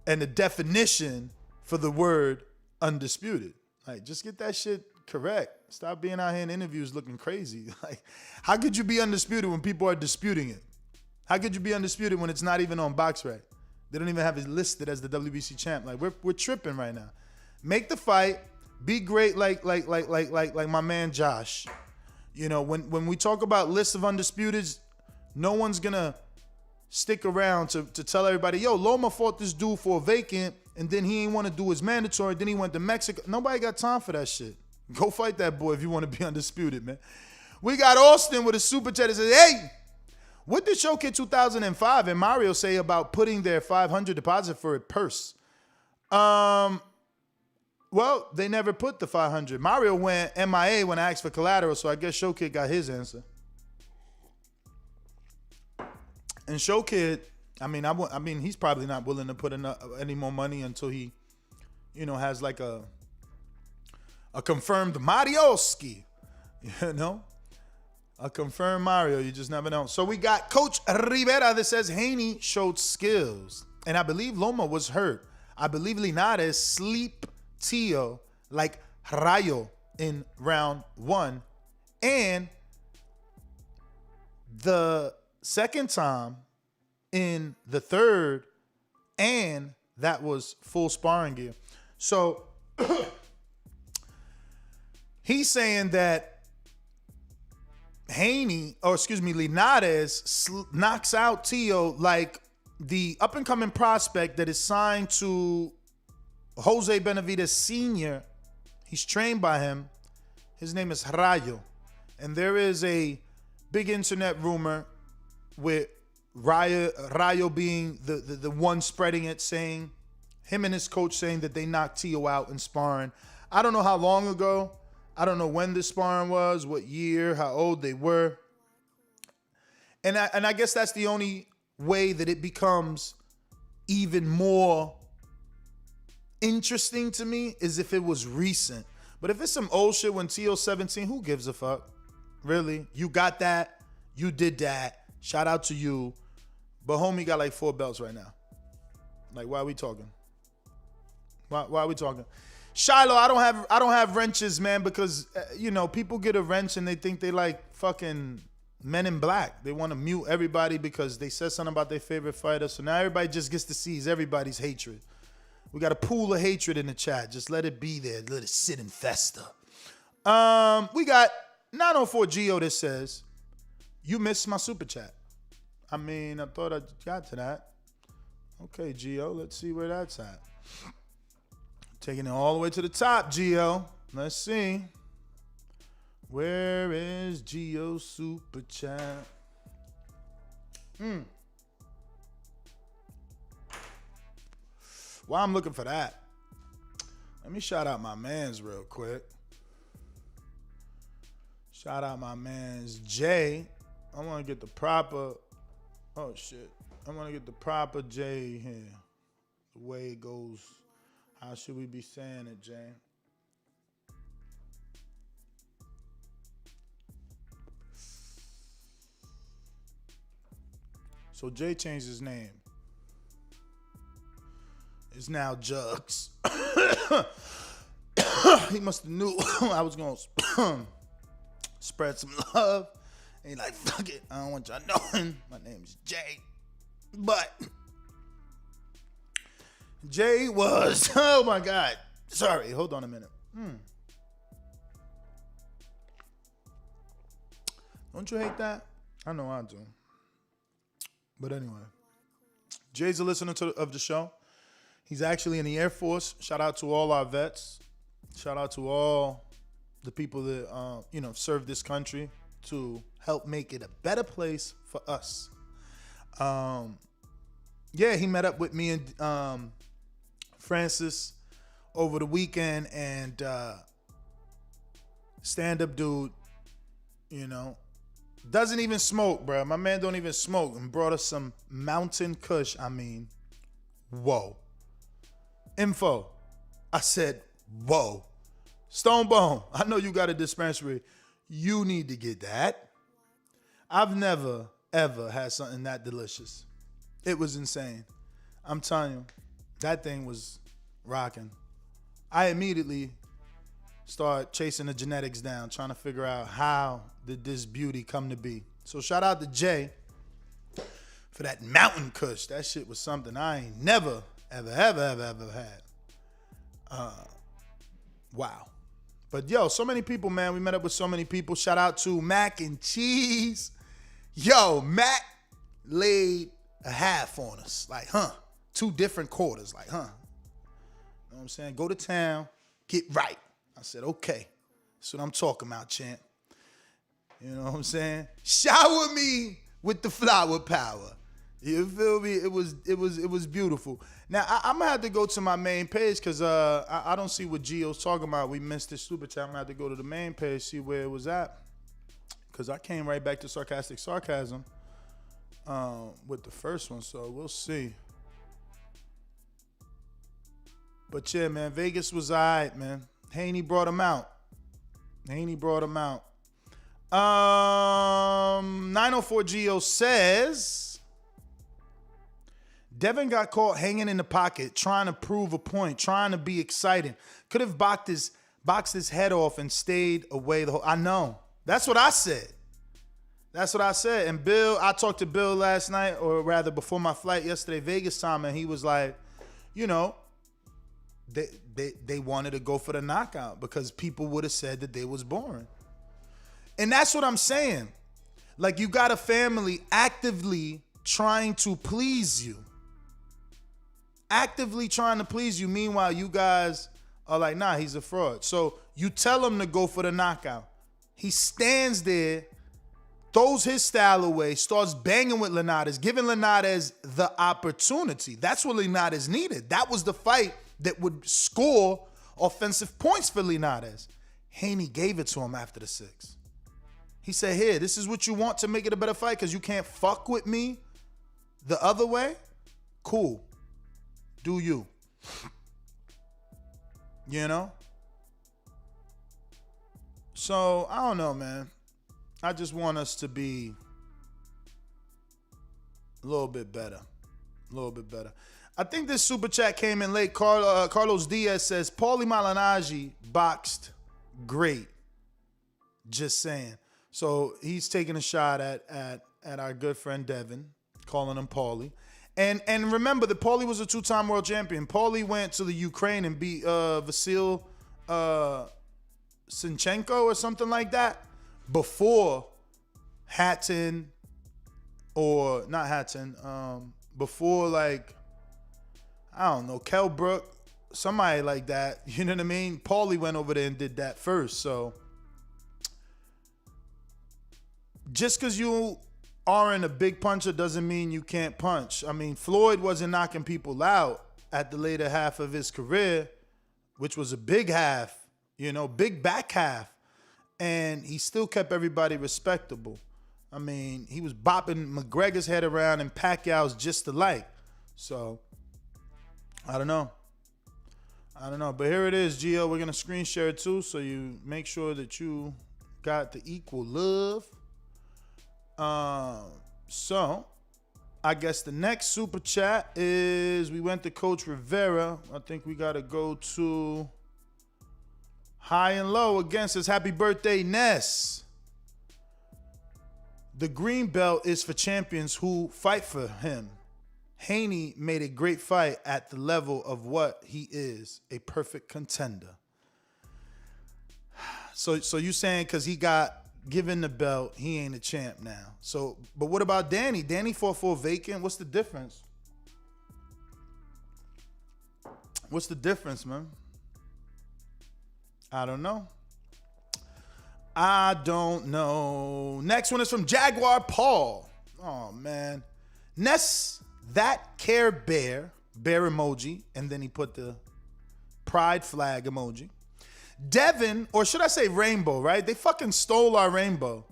[SPEAKER 6] and the definition for the word undisputed. Like, just get that shit correct. Stop being out here in interviews looking crazy. Like, how could you be undisputed when people are disputing it? How could you be undisputed when it's not even on BoxRec? They don't even have it listed as the WBC champ. Like we're tripping right now. Make the fight. Be great like my man Josh. You know, when we talk about lists of undisputeds, no one's gonna stick around to tell everybody, yo, Loma fought this dude for a vacant, and then he ain't want to do his mandatory, then he went to Mexico. Nobody got time for that shit. Go fight that boy if you want to be undisputed, man. We got Austin with a super chat that says, hey, what did Showkid 2005 and Mario say about putting their 500 deposit for a purse? Well, they never put the 500. Mario went MIA when I asked for collateral, so I guess Showkid got his answer. And Showkid, I mean, he's probably not willing to put any more money until he, you know, has like a confirmed Marioski, you know, a confirmed Mario. You just never know. So we got Coach Rivera that says Haney showed skills, and I believe Loma was hurt. I believe Linares sleep Tio like Rayo in round 1, and the second time in the third, and that was full sparring gear. So he's saying that Linares knocks out Tio like the up-and-coming prospect that is signed to Jose Benavidez Sr. He's trained by him. His name is Rayo. And there is a big internet rumor with Rayo being the one spreading it, saying, him and his coach saying that they knocked Tio out in sparring. I don't know how long ago. I don't know when this sparring was, what year, how old they were. And I guess that's the only way that it becomes even more interesting to me is if it was recent. But if it's some old shit when Tio's 17, who gives a fuck? Really? You got that. You did that. Shout out to you. But homie got like 4 belts right now. Like, why are we talking? Why are we talking? Shiloh, I don't have wrenches, man, because you know, people get a wrench and they think they like fucking Men in Black. They want to mute everybody because they said something about their favorite fighter. So now everybody just gets to seize everybody's hatred. We got a pool of hatred in the chat. Just let it be there. Let it sit and fester. We got 904 Geo that says, you missed my super chat. I mean, I thought I got to that. Okay, Geo, let's see where that's at. Taking it all the way to the top, Geo. Let's see. Where is Geo's super chat? While I'm looking for that, let me shout out my mans real quick. Shout out my mans Jay. I want to get the proper, oh shit. I want to get the proper Jay here. The way it goes. How should we be saying it, Jay? So Jay changed his name. It's now Jugs. He must have knew I was going to spread some love. And he like, fuck it. I don't want y'all knowing. My name's Jay. But Jay was, oh my God. Sorry, hold on a minute. Don't you hate that? I know I do. But anyway, Jay's a listener of the show. He's actually in the Air Force. Shout out to all our vets. Shout out to all the people that serve this country to help make it a better place for us. He met up with me and Francis over the weekend, and stand-up dude, doesn't even smoke, bro. My man don't even smoke, and brought us some Mountain Kush. I mean, whoa. Info. I said, whoa. Stone Bone, I know you got a dispensary. You need to get that. I've never, ever had something that delicious. It was insane. I'm telling you, that thing was rocking. I immediately start chasing the genetics down, trying to figure out how did this beauty come to be. So shout out to Jay for that mountain kush. That shit was something I ain't never, ever had. Wow. But yo, so many people, man. We met up with so many people. Shout out to Mac and Cheese. Yo, Mac laid a half on us. Like, 2 different quarters. Like, You know what I'm saying? Go to town, get right. I said, okay. That's what I'm talking about, champ. You know what I'm saying? Shower me with the flower power. You feel me? It was beautiful. Now I'm gonna have to go to my main page because I don't see what Gio's talking about. We missed this super chat. I'm gonna have to go to the main page, see where it was at. Cause I came right back to sarcastic sarcasm with the first one, so we'll see. But yeah, man, Vegas was alright, man. Haney brought him out. 904 Geo says Devin got caught hanging in the pocket, trying to prove a point, trying to be exciting. Could have boxed his head off and stayed away the whole. I know. That's what I said. And Bill, I talked to Bill last night, or rather before my flight yesterday, Vegas time, and he was like, you know, they wanted to go for the knockout because people would have said that they was boring. And that's what I'm saying. Like, you got a family actively trying to please you. Meanwhile, you guys are like, nah, he's a fraud. So you tell him to go for the knockout. He stands there, throws his style away, starts banging with Linares, giving Linares the opportunity. That's what Linares needed. That was the fight that would score offensive points for Linares. Haney gave it to him after the 6. He said, here, this is what you want to make it a better fight because you can't fuck with me the other way? Cool. Do you. You know? So, I don't know, man. I just want us to be a little bit better. I think this super chat came in late. Carlos Diaz says, Paulie Malignaggi boxed great. Just saying. So he's taking a shot at our good friend Devin, calling him Paulie. And remember that Paulie was a 2-time world champion. Paulie went to the Ukraine and beat Vasil Sinchenko or something like that before Hatton, or not Hatton, before, like, I don't know, Kell Brook, somebody like that. You know what I mean? Paulie went over there and did that first. So just because you aren't a big puncher doesn't mean you can't punch. I mean, Floyd wasn't knocking people out at the later half of his career, which was a big half, you know, big back half. And he still kept everybody respectable. I mean, he was bopping McGregor's head around and Pacquiao's just alike. So, I don't know. But here it is, Gio. We're going to screen share it too, so you make sure that you got the equal love. So, I guess the next super chat is, we went to Coach Rivera. I think we got to go to High and Low. Again, says, happy birthday, Ness. The green belt is for champions who fight for him. Haney made a great fight at the level of what he is, a perfect contender. So you saying because he got given the belt, he ain't a champ now. So, but what about Danny? Danny fought for a vacant. What's the difference? What's the difference, man? I don't know. Next one is from Jaguar Paul. Oh, man. Ness, that Care Bear emoji, and then he put the pride flag emoji. Devin, or should I say rainbow, right? They fucking stole our rainbow.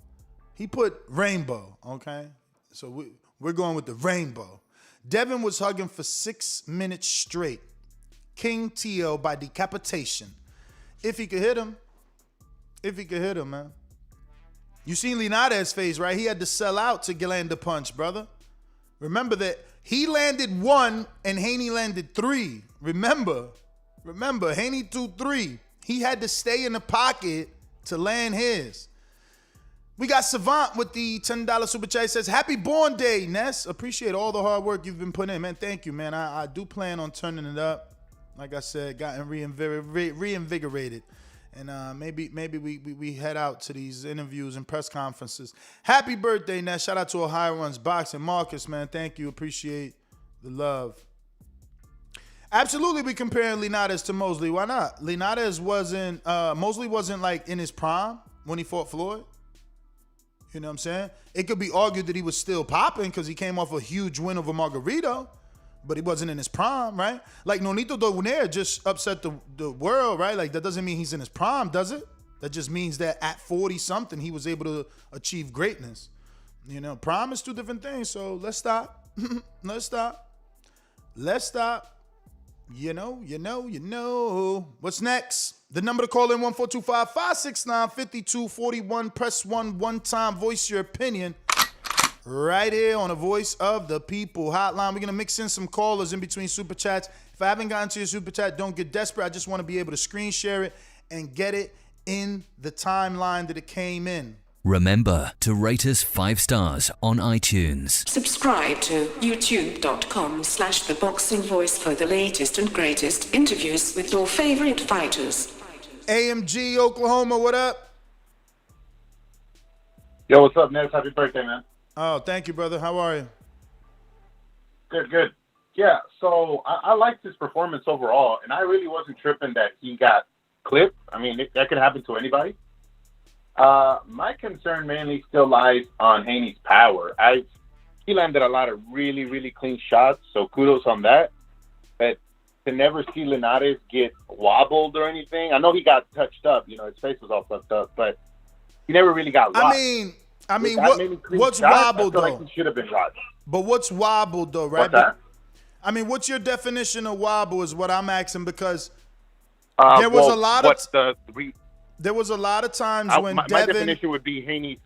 [SPEAKER 6] He put rainbow, okay? So we're going with the rainbow. Devin was hugging for 6 minutes straight. King Tio by decapitation. If he could hit him, man. You seen Linares' face, right? He had to sell out to land the punch, brother. Remember that he landed 1 and Haney landed 3. Remember, Haney threw 3. He had to stay in the pocket to land his. We got Savant with the $10 super chat. He says, happy born day, Ness. Appreciate all the hard work you've been putting in, man. Thank you, man. I do plan on turning it up. Like I said, gotten reinvigorated. And maybe we head out to these interviews and press conferences. Happy birthday, Ness. Shout out to Ohio Runs Boxing. Marcus, man, thank you. Appreciate the love. Absolutely, we comparing Linares to Mosley. Why not? Linares wasn't, Mosley wasn't like in his prime when he fought Floyd. You know what I'm saying? It could be argued that he was still popping because he came off a huge win over Margarito, but he wasn't in his prime, right? Like Nonito Donaire just upset the world, right? Like that doesn't mean he's in his prime, does it? That just means that at 40-something, he was able to achieve greatness. You know, prime is two different things. So let's stop. Let's stop. You know. What's next? The number to call in 1-425-569-5241. Press 1 time. Voice your opinion. Right here on the Voice of the People hotline. We're going to mix in some callers in between super chats. If I haven't gotten to your super chat, don't get desperate. I just want to be able to screen share it and get it in the timeline that it came in.
[SPEAKER 8] Remember to rate us 5 stars on iTunes.
[SPEAKER 9] Subscribe to youtube.com/theboxingvoice for the latest and greatest interviews with your favorite fighters.
[SPEAKER 6] AMG, Oklahoma, what up?
[SPEAKER 10] Yo, what's up, Ness? Happy birthday, man.
[SPEAKER 6] Oh, thank you, brother. How are you?
[SPEAKER 10] Good. Yeah, so I liked his performance overall, and I really wasn't tripping that he got clipped. I mean, that could happen to anybody. My concern mainly still lies on Haney's power. He landed a lot of really, really clean shots, so kudos on that. But to never see Linares get wobbled or anything, I know he got touched up, his face was all fucked up, but he never really got rocked.
[SPEAKER 6] I mean, what's wobbled though?
[SPEAKER 10] Like he should have been rocked.
[SPEAKER 6] But what's wobbled though, right?
[SPEAKER 10] What's that?
[SPEAKER 6] I mean, what's your definition of wobble is what I'm asking because there was a lot of times when
[SPEAKER 10] my definition would be Haney.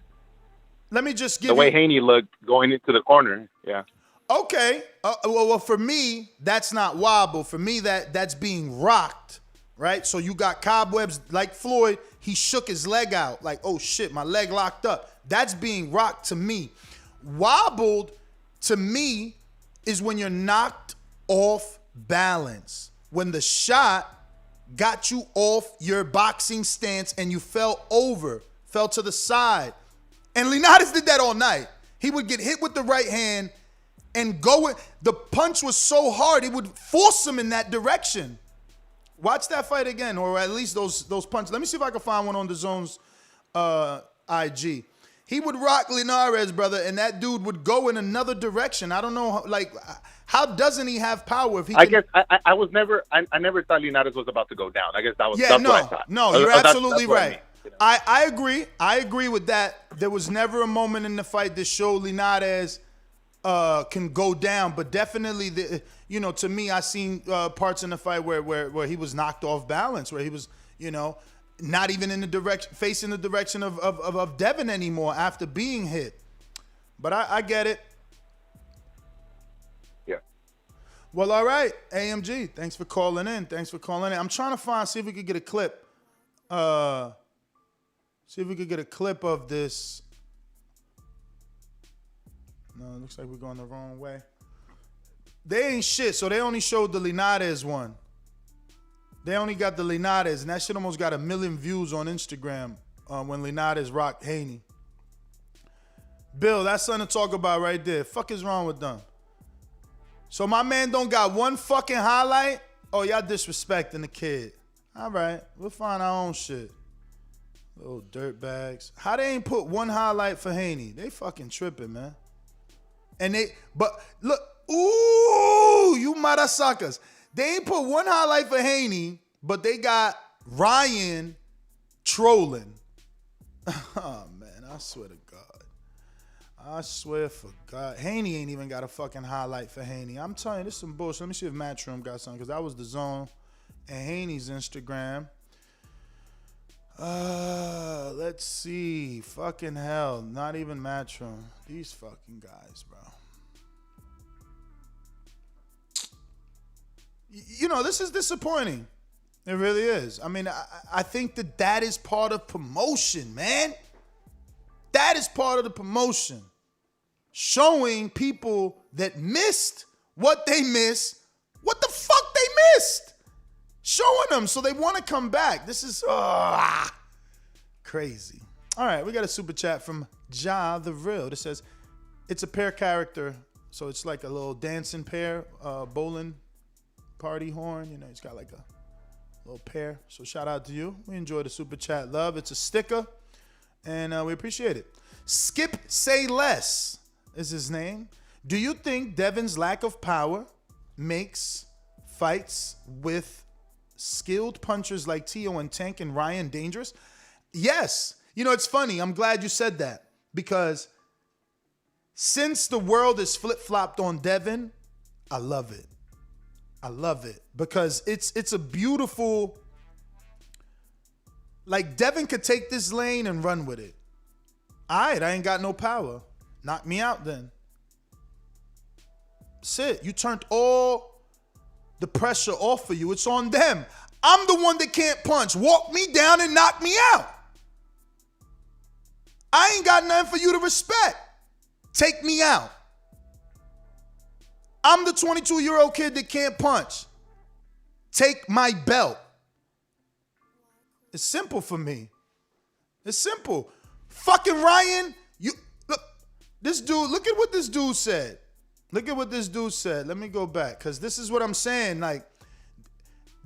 [SPEAKER 6] Let me just give
[SPEAKER 10] the way Haney looked going into the corner. Yeah.
[SPEAKER 6] Okay. Well, for me, that's not wobble. For me, that's being rocked, right? So you got cobwebs like Floyd. He shook his leg out like, oh shit, my leg locked up. That's being rocked to me. Wobbled to me is when you're knocked off balance. When the shot got you off your boxing stance and you fell to the side. And Linares did that all night. He would get hit with the right hand and the punch was so hard, it would force him in that direction. Watch that fight again, or at least those punches. Let me see if I can find one on the Zone's IG. He would rock Linares, brother, and that dude would go in another direction. I don't know, how doesn't he have power? If he
[SPEAKER 10] I guess I never thought Linares was about to go down. I guess that's what I thought.
[SPEAKER 6] No, you're absolutely right. I agree. I agree with that. There was never a moment in the fight that showed Linares can go down, but definitely, to me, I seen parts in the fight where he was knocked off balance, where he was, not even in the direction, facing the direction of Devin anymore after being hit. But I get it.
[SPEAKER 10] Yeah.
[SPEAKER 6] Well, all right, AMG. Thanks for calling in. I'm trying to see if we could get a clip. See if we could get a clip of this. No, it looks like we're going the wrong way. They ain't shit, so they only showed the Linares one. They only got the Linares, and that shit almost got 1 million views on Instagram when Linares rocked Haney. Bill, that's something to talk about right there. Fuck is wrong with them? So my man don't got one fucking highlight? Oh, y'all disrespecting the kid. All right, we'll find our own shit. Little dirtbags. How they ain't put one highlight for Haney? They fucking tripping, man. But look, ooh, you motherfuckers. They ain't put one highlight for Haney, but they got Ryan trolling. Oh, man, I swear to God. I swear for God. Haney ain't even got a fucking highlight for Haney. I'm telling you, this is some bullshit. Let me see if Matchroom got something, because that was the Zone and Haney's Instagram. Let's see. Fucking hell. Not even Matchroom. These fucking guys, bro. This is disappointing. It really is. I mean, I think that is part of promotion, man. That is part of the promotion. Showing people that missed what they missed, what the fuck they missed. Showing them so they want to come back. This is crazy. All right, we got a super chat from Ja the Real that says, it's a pair character, so it's like a little dancing pair, bowling party horn. You know, he's got like a little pair. So shout out to you. We enjoy the super chat love. It's a sticker, and we appreciate it. Skip Say Less is his name. Do you think Devin's lack of power makes fights with skilled punchers like Tio and Tank and Ryan dangerous? Yes. You know, it's funny. I'm glad you said that, because since the world is flip-flopped on Devin, I love it. I love it because it's a beautiful, like, Devin could take this lane and run with it. All right, I ain't got no power. Knock me out then. Sit. You turned all the pressure off of you. It's on them. I'm the one that can't punch. Walk me down and knock me out. I ain't got nothing for you to respect. Take me out. I'm the 22-year-old kid that can't punch. Take my belt. It's simple for me. It's simple. Fucking Ryan, you look, this dude, look at what this dude said. Look at what this dude said. Let me go back, because this is what I'm saying. Like,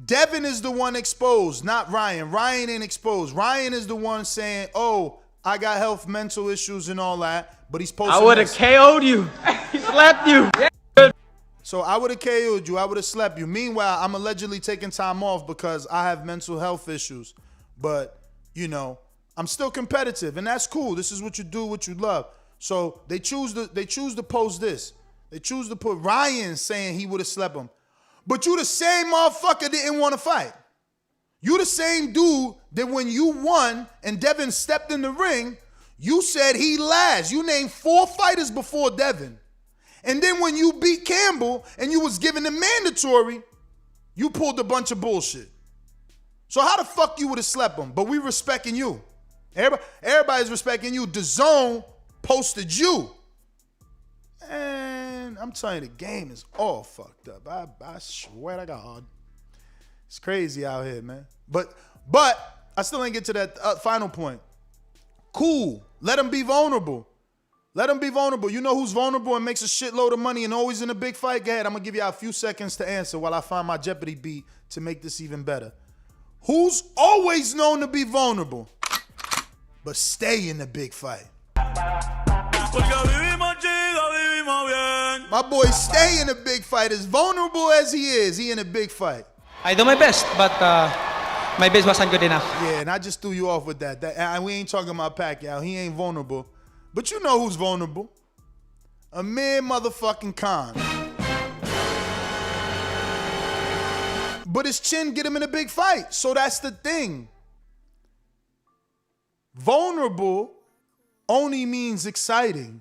[SPEAKER 6] Devin is the one exposed, not Ryan. Ryan ain't exposed. Ryan is the one saying, oh, I got health, mental issues and all that, but he's posting
[SPEAKER 7] I would have KO'd you. He slapped you.
[SPEAKER 6] So I would have KO'd you. I would have slapped you. Meanwhile, I'm allegedly taking time off because I have mental health issues. But, you know, I'm still competitive, and that's cool. This is what you do, what you love. So they choose to post this. They choose to put Ryan saying he would have slept him. But you the same motherfucker that didn't want to fight. You the same dude that when you won and Devin stepped in the ring, you said he last. You named 4 fighters before Devin. And then when you beat Campbell and you was given the mandatory, you pulled a bunch of bullshit. So how the fuck you would have slept him? But we respecting you. Everybody's respecting you. DAZN posted you. And I'm telling you, the game is all fucked up. I swear to God. It's crazy out here, man. But I still ain't get to that final point. Cool. Let them be vulnerable. Let them be vulnerable. You know who's vulnerable and makes a shitload of money and always in a big fight? Go ahead. I'm going to give you a few seconds to answer while I find my Jeopardy beat to make this even better. Who's always known to be vulnerable, but stay in the big fight? My boy stay in the big fight. As vulnerable as he is, he in a big fight.
[SPEAKER 7] I do my best, but my best wasn't good enough.
[SPEAKER 6] Yeah, and I just threw you off with that. And we ain't talking about Pacquiao. He ain't vulnerable. But you know who's vulnerable. Amir motherfucking Khan. But his chin get him in a big fight. So that's the thing. Vulnerable only means exciting.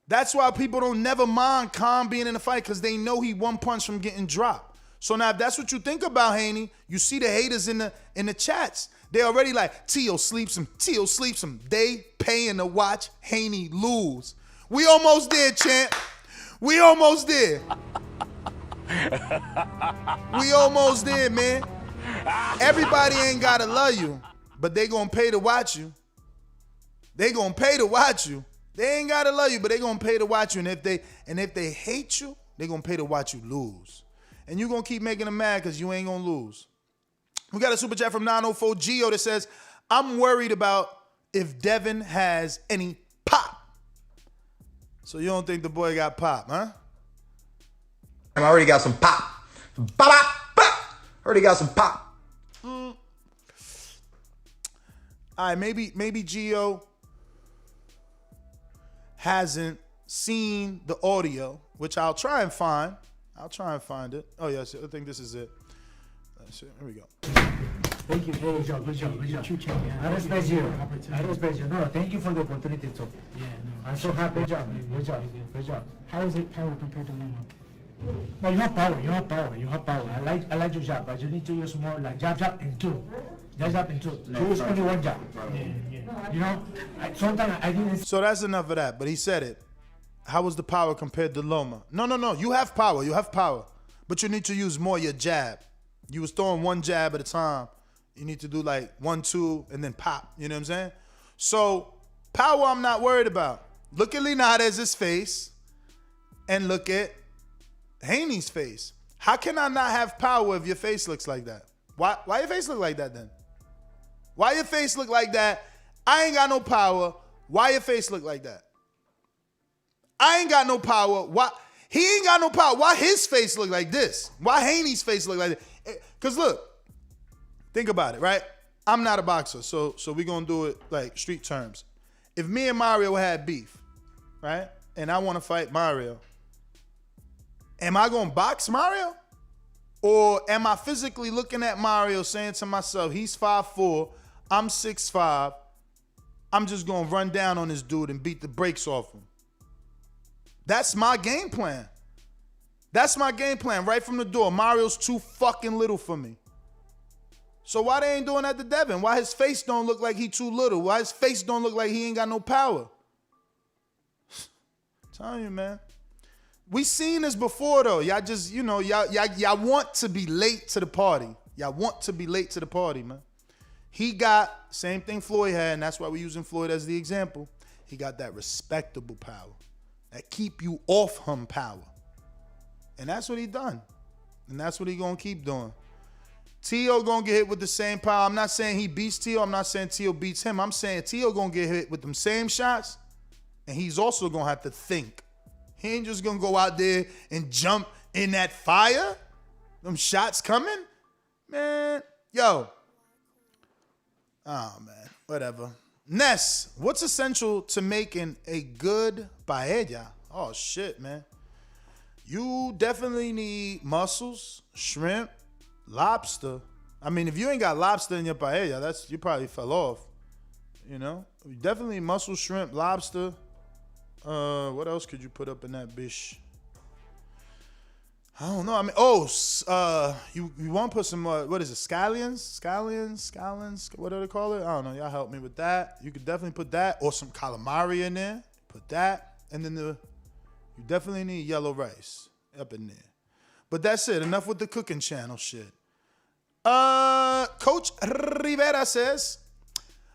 [SPEAKER 6] That's why people don't never mind Khan being in a fight, because they know he one punch from getting dropped. So now if that's what you think about Haney, you see the haters in the chats. They already like, Tio sleeps him, Tio sleeps him. They paying to watch Haney lose. We almost there, champ. We almost there. We almost there, man. Everybody ain't gotta love you, but they gonna pay to watch you. They gonna pay to watch you. They ain't gotta love you, but they gonna pay to watch you. And if they hate you, they gonna pay to watch you lose. And you gonna keep making them mad because you ain't gonna lose. We got a super chat from 904 Gio that says, I'm worried about if Devin has any pop. So you don't think the boy got pop, huh?
[SPEAKER 11] I already got some pop. Ba-ba-ba! Already got some pop.
[SPEAKER 6] All right, maybe Gio hasn't seen the audio, which I'll try and find. I'll try and find it. Oh, yes, I think this is it. That's it. Here we go.
[SPEAKER 12] Thank you. Good job. I respect you. No, thank you for the opportunity to. Yeah, no. I'm so happy. Good job. How is it power compared to normal? No, you have power. I like your jab, but you need to use more like jab and two. That's happened too. He was only one jab. You know, sometimes I didn't.
[SPEAKER 6] So that's enough of that. But he said it. How was the power compared to Loma? No. You have power. You have power. But you need to use more your jab. You was throwing one jab at a time. You need to do like 1, 2, and then pop. You know what I'm saying? So power I'm not worried about. Look at Linares' face and look at Haney's face. How can I not have power if your face looks like that? Why your face look like that then? Why your face look like that? I ain't got no power. Why your face look like that? I ain't got no power. Why he ain't got no power? Why his face look like this? Why Haney's face look like this? Because look, think about it, right? I'm not a boxer, so we gonna do it like street terms. If me and Mario had beef, right, and I want to fight Mario, am I gonna box Mario? Or am I physically looking at Mario saying to myself, he's 5'4", I'm 6'5", I'm just gonna run down on this dude and beat the brakes off him? That's my game plan. That's my game plan right from the door. Mario's too fucking little for me. So why they ain't doing that to Devin? Why his face don't look like he too little? Why his face don't look like he ain't got no power? I'm telling you, man. We seen this before though. Y'all just, you know, y'all want to be late to the party. Y'all want to be late to the party, man. He got, same thing Floyd had, and that's why we're using Floyd as the example. He got that respectable power. That keep you off him power. And that's what he done. And that's what he gonna keep doing. Tio gonna get hit with the same power. I'm not saying he beats Tio. I'm not saying Tio beats him. I'm saying Tio gonna get hit with them same shots. And he's also gonna have to think. He ain't just gonna go out there and jump in that fire. Them shots coming. Man, yo. Oh, man. Whatever. Ness, what's essential to making a good paella? Oh, shit, man. You definitely need mussels, shrimp, lobster. I mean, if you ain't got lobster in your paella, you probably fell off. You know? You definitely need mussels, shrimp, lobster. What else could you put up in that bitch? I don't know. I mean, you want to put some, what is it, scallions? What do they call it? I don't know. Y'all help me with that. You could definitely put that, or some calamari in there. Put that, and then you definitely need yellow rice up in there. But that's it. Enough with the cooking channel shit. Coach Rivera says,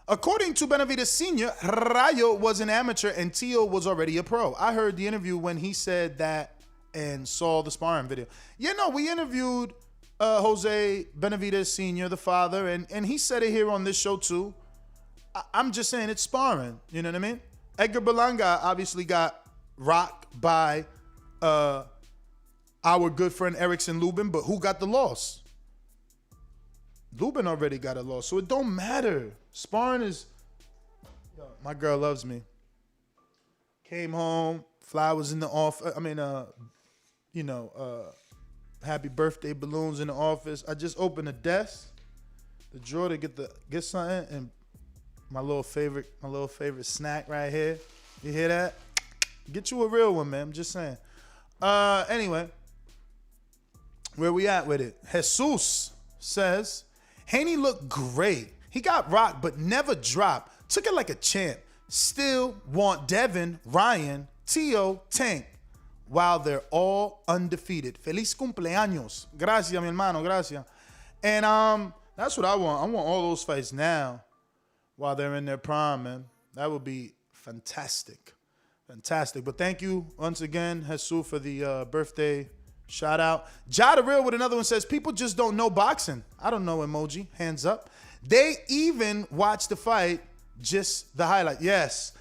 [SPEAKER 6] according to Benavidez Sr., Rayo was an amateur and Tio was already a pro. I heard the interview when he said that and saw the sparring video. Yeah, no, we interviewed Jose Benavidez Sr., the father, and he said it here on this show too. I'm just saying it's sparring. You know what I mean? Edgar Berlanga obviously got rocked by our good friend Erickson Lubin, but who got the loss? Lubin already got a loss, so it don't matter. Sparring is... Yo, my girl loves me. Came home, flowers in the office. I mean, happy birthday balloons in the office. I just opened the desk, the drawer to get something, and my little favorite snack right here. You hear that? Get you a real one, man. I'm just saying. Anyway, where we at with it? Jesus says, Haney looked great. He got rocked, but never dropped. Took it like a champ. Still want Devin, Ryan, Tio, Tank, while they're all undefeated. Feliz cumpleaños. Gracias, mi hermano. Gracias. And that's what I want. I want all those fights now while they're in their prime, man. That would be fantastic. Fantastic. But thank you once again, Jesus, for the birthday shout out. Jada Real with another one says, people just don't know boxing. I don't know emoji. Hands up. They even watch the fight, just the highlight. Yes,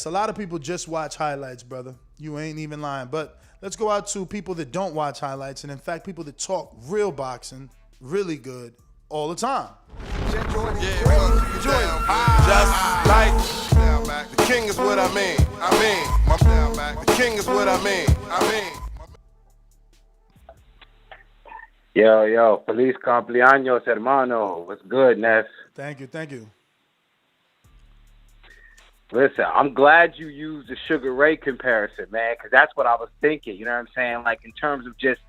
[SPEAKER 6] a lot of people just watch highlights, brother. You ain't even lying. But let's go out to people that don't watch highlights, and in fact, people that talk real boxing, really good, all the time.
[SPEAKER 13] Just like the king is what I mean. The king is what I mean.
[SPEAKER 14] Yo, feliz cumpleaños, hermano. What's good, Ness?
[SPEAKER 6] Thank you.
[SPEAKER 14] Listen, I'm glad you used the Sugar Ray comparison, man, because that's what I was thinking. You know what I'm saying? Like, in terms of just,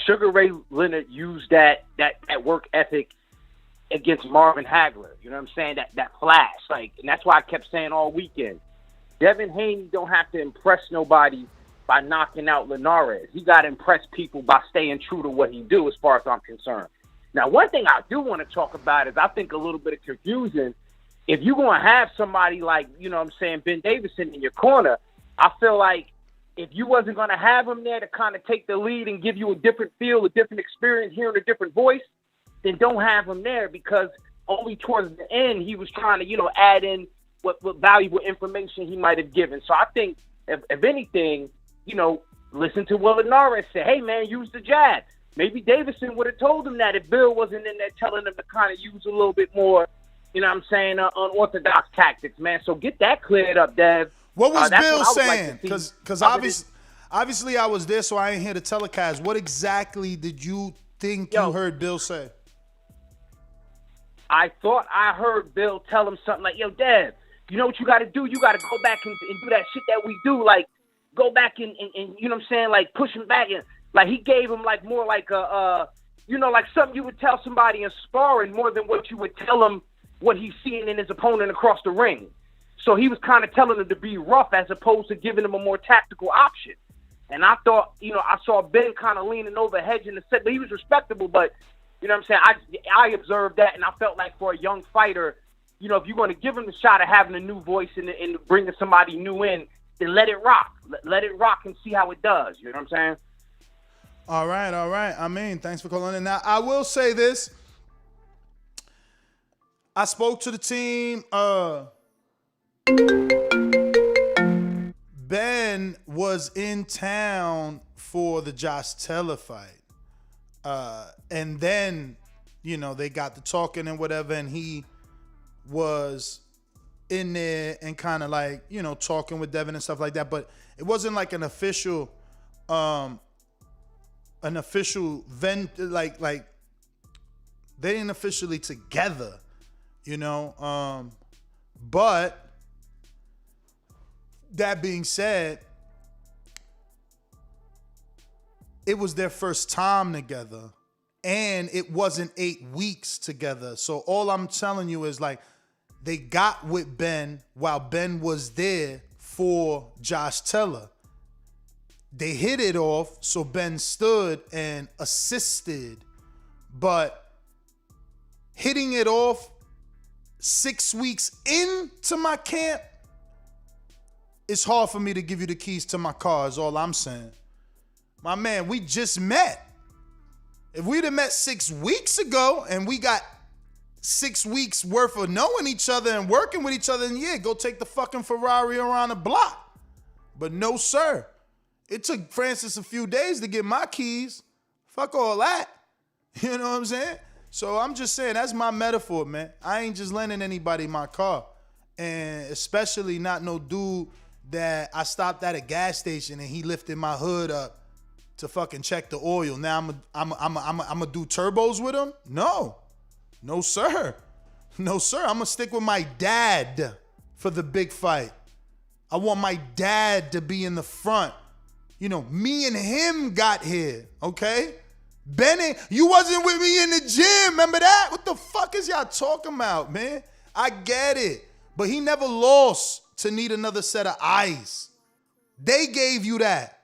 [SPEAKER 14] Sugar Ray Leonard used that work ethic against Marvin Hagler. You know what I'm saying? That flash, like, and that's why I kept saying all weekend, Devin Haney don't have to impress nobody by knocking out Linares. He got to impress people by staying true to what he do, as far as I'm concerned. Now, one thing I do want to talk about is I think a little bit of confusion. If you're going to have somebody like, you know what I'm saying, Ben Davison in your corner, I feel like if you wasn't going to have him there to kind of take the lead and give you a different feel, a different experience, hearing a different voice, then don't have him there, because only towards the end he was trying to, you know, add in what valuable information he might have given. So I think, if anything, you know, listen to what Linares said. Hey, man, use the jab. Maybe Davison would have told him that if Bill wasn't in there telling him to kind of use a little bit more, you know what I'm saying, unorthodox tactics, man. So get that cleared up, Dev.
[SPEAKER 6] What was Bill
[SPEAKER 14] what
[SPEAKER 6] saying? Because obviously I was there, so I ain't hear the telecast. What exactly did you think you heard Bill say?
[SPEAKER 14] I thought I heard Bill tell him something like, yo, Dev, you know what you got to do? You got to go back and do that shit that we do. Like, go back and you know what I'm saying? Like, push him back. And, like, he gave him, like, more like a, you know, like something you would tell somebody in sparring more than what you would tell him what he's seeing in his opponent across the ring. So he was kind of telling him to be rough as opposed to giving him a more tactical option. And I thought, you know, I saw Ben kind of leaning over, hedging the set, but he was respectable. But, you know what I'm saying, I observed that, and I felt like for a young fighter, you know, if you're going to give him the shot of having a new voice and bringing somebody new in, then let it rock. Let it rock and see how it does. You know what I'm saying?
[SPEAKER 6] All right. I mean, thanks for calling in. Now, I will say this. I spoke to the team. Ben was in town for the Josh Taylor fight. And then, you know, they got to talking and whatever, and he was in there and kind of like, you know, talking with Devin and stuff like that. But it wasn't like an official vent, like they didn't officially together, you know. But that being said, it was their first time together, and it wasn't 8 weeks together. So all I'm telling you is, like, they got with Ben while Ben was there for Josh Taylor. They hit it off, so Ben stood and assisted. But hitting it off 6 weeks into my camp, it's hard for me to give you the keys to my car, is all I'm saying. My man, we just met. If we'd have met 6 weeks ago and we got 6 weeks worth of knowing each other and working with each other, then yeah, go take the fucking Ferrari around the block. But no, sir. It took Francis a few days to get my keys. Fuck all that. You know what I'm saying? So I'm just saying, that's my metaphor, man. I ain't just lending anybody my car. And especially not no dude that I stopped at a gas station and he lifted my hood up to fucking check the oil. Now I'm gonna do turbos with him? No, sir. I'm gonna stick with my dad for the big fight. I want my dad to be in the front. You know, me and him got here, okay? Benny, you wasn't with me in the gym, remember that? What the fuck is y'all talking about, man? I get it, but he never lost to need another set of eyes. They gave you that.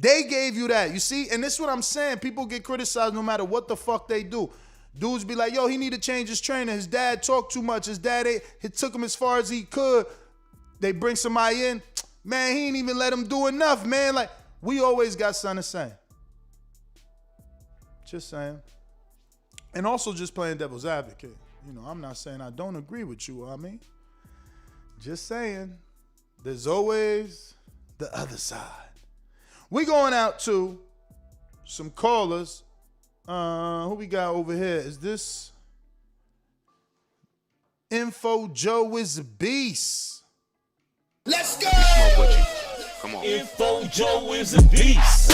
[SPEAKER 6] You see? And this is what I'm saying. People get criticized no matter what the fuck they do. Dudes be like, yo, he need to change his trainer. His dad talked too much. His dad, it took him as far as he could. They bring somebody in. Man, he ain't even let him do enough, man. Like, we always got something to say. Just saying. And also just playing devil's advocate. You know, I'm not saying I don't agree with you, I mean. Just saying. There's always the other side. We going out to some callers. Who we got over here? Is this Info Joe is a beast?
[SPEAKER 15] Let's go! Smoke with you. Come on. Info Joe is a beast.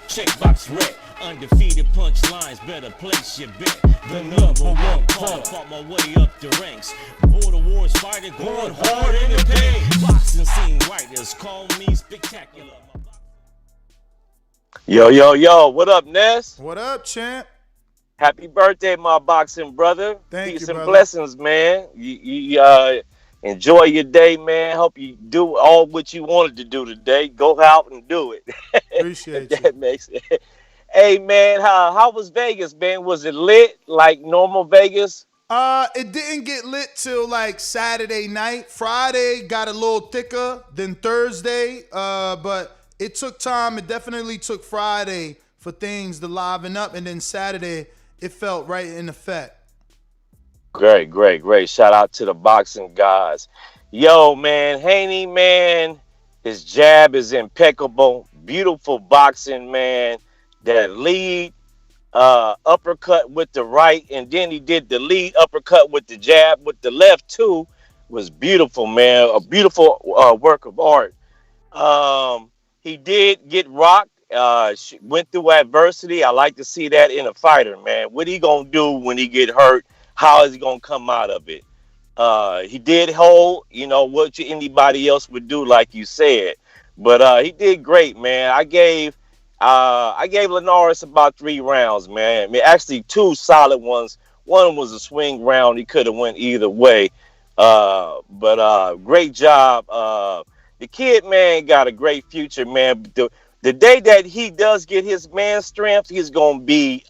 [SPEAKER 15] Checkbox red. Undefeated punchlines. Better place your bet. The number one call. Fought my way up the ranks. Border wars fighter going hard in the pain. Boxing scene writers call me spectacular.
[SPEAKER 16] Yo, what up, Ness?
[SPEAKER 6] What up, champ?
[SPEAKER 16] Happy birthday, my boxing brother.
[SPEAKER 6] Thank
[SPEAKER 16] Peace
[SPEAKER 6] you,
[SPEAKER 16] and
[SPEAKER 6] brother.
[SPEAKER 16] blessings, man. You enjoy your day, man. Hope you do all what you wanted to do today. Go out and do it. If
[SPEAKER 6] Appreciate you.
[SPEAKER 16] that makes it. Hey, man, how was Vegas, man? Was it lit like normal Vegas?
[SPEAKER 6] It didn't get lit till like Saturday night. Friday got a little thicker than Thursday. But it took time. It definitely took Friday for things to liven up, and then Saturday it felt right in effect.
[SPEAKER 16] Great, great, great. Shout out to the boxing guys. Yo, man, Haney, man, his jab is impeccable. Beautiful boxing, man. That lead uppercut with the right, and then he did the lead uppercut with the jab with the left too. Was beautiful, man. A beautiful work of art. He did get rocked. Went through adversity. I like to see that in a fighter, man. What he gonna do when he get hurt? How is he gonna come out of it? He did hold, what anybody else would do, like you said. But he did great, man. I gave Linares about 3 rounds, man. I mean, actually 2 solid ones. One was a swing round. He could have went either way. But great job. The kid, man, got a great future, man. The day that he does get his man strength, he's gonna be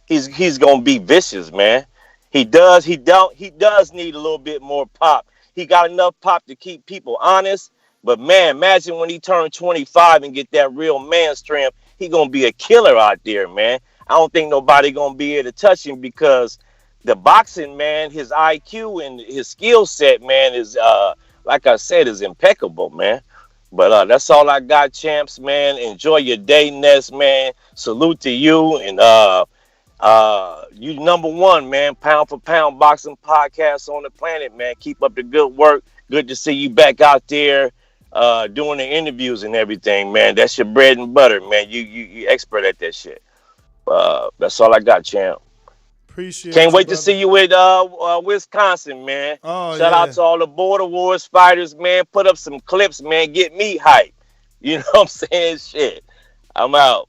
[SPEAKER 16] he's gonna be vicious, man. He does need a little bit more pop. He got enough pop to keep people honest. But man, imagine when he turned 25 and get that real man strength, he gonna be a killer out there, man. I don't think nobody gonna be able to touch him because the boxing, man, his IQ and his skill set, man, is like I said, is impeccable, man. But that's all I got, champs, man. Enjoy your day, Ness, man. Salute to you, and you #1, man. Pound for pound boxing podcast on the planet, man. Keep up the good work. Good to see you back out there doing the interviews and everything, man. That's your bread and butter, man. You expert at that shit. That's all I got, champ.
[SPEAKER 6] Appreciate
[SPEAKER 16] Can't
[SPEAKER 6] you,
[SPEAKER 16] wait to
[SPEAKER 6] brother.
[SPEAKER 16] see you with Wisconsin, man.
[SPEAKER 6] Oh,
[SPEAKER 16] Shout out to all the Border Wars fighters, man. Put up some clips, man. Get me hype. You know what I'm saying? Shit. I'm out.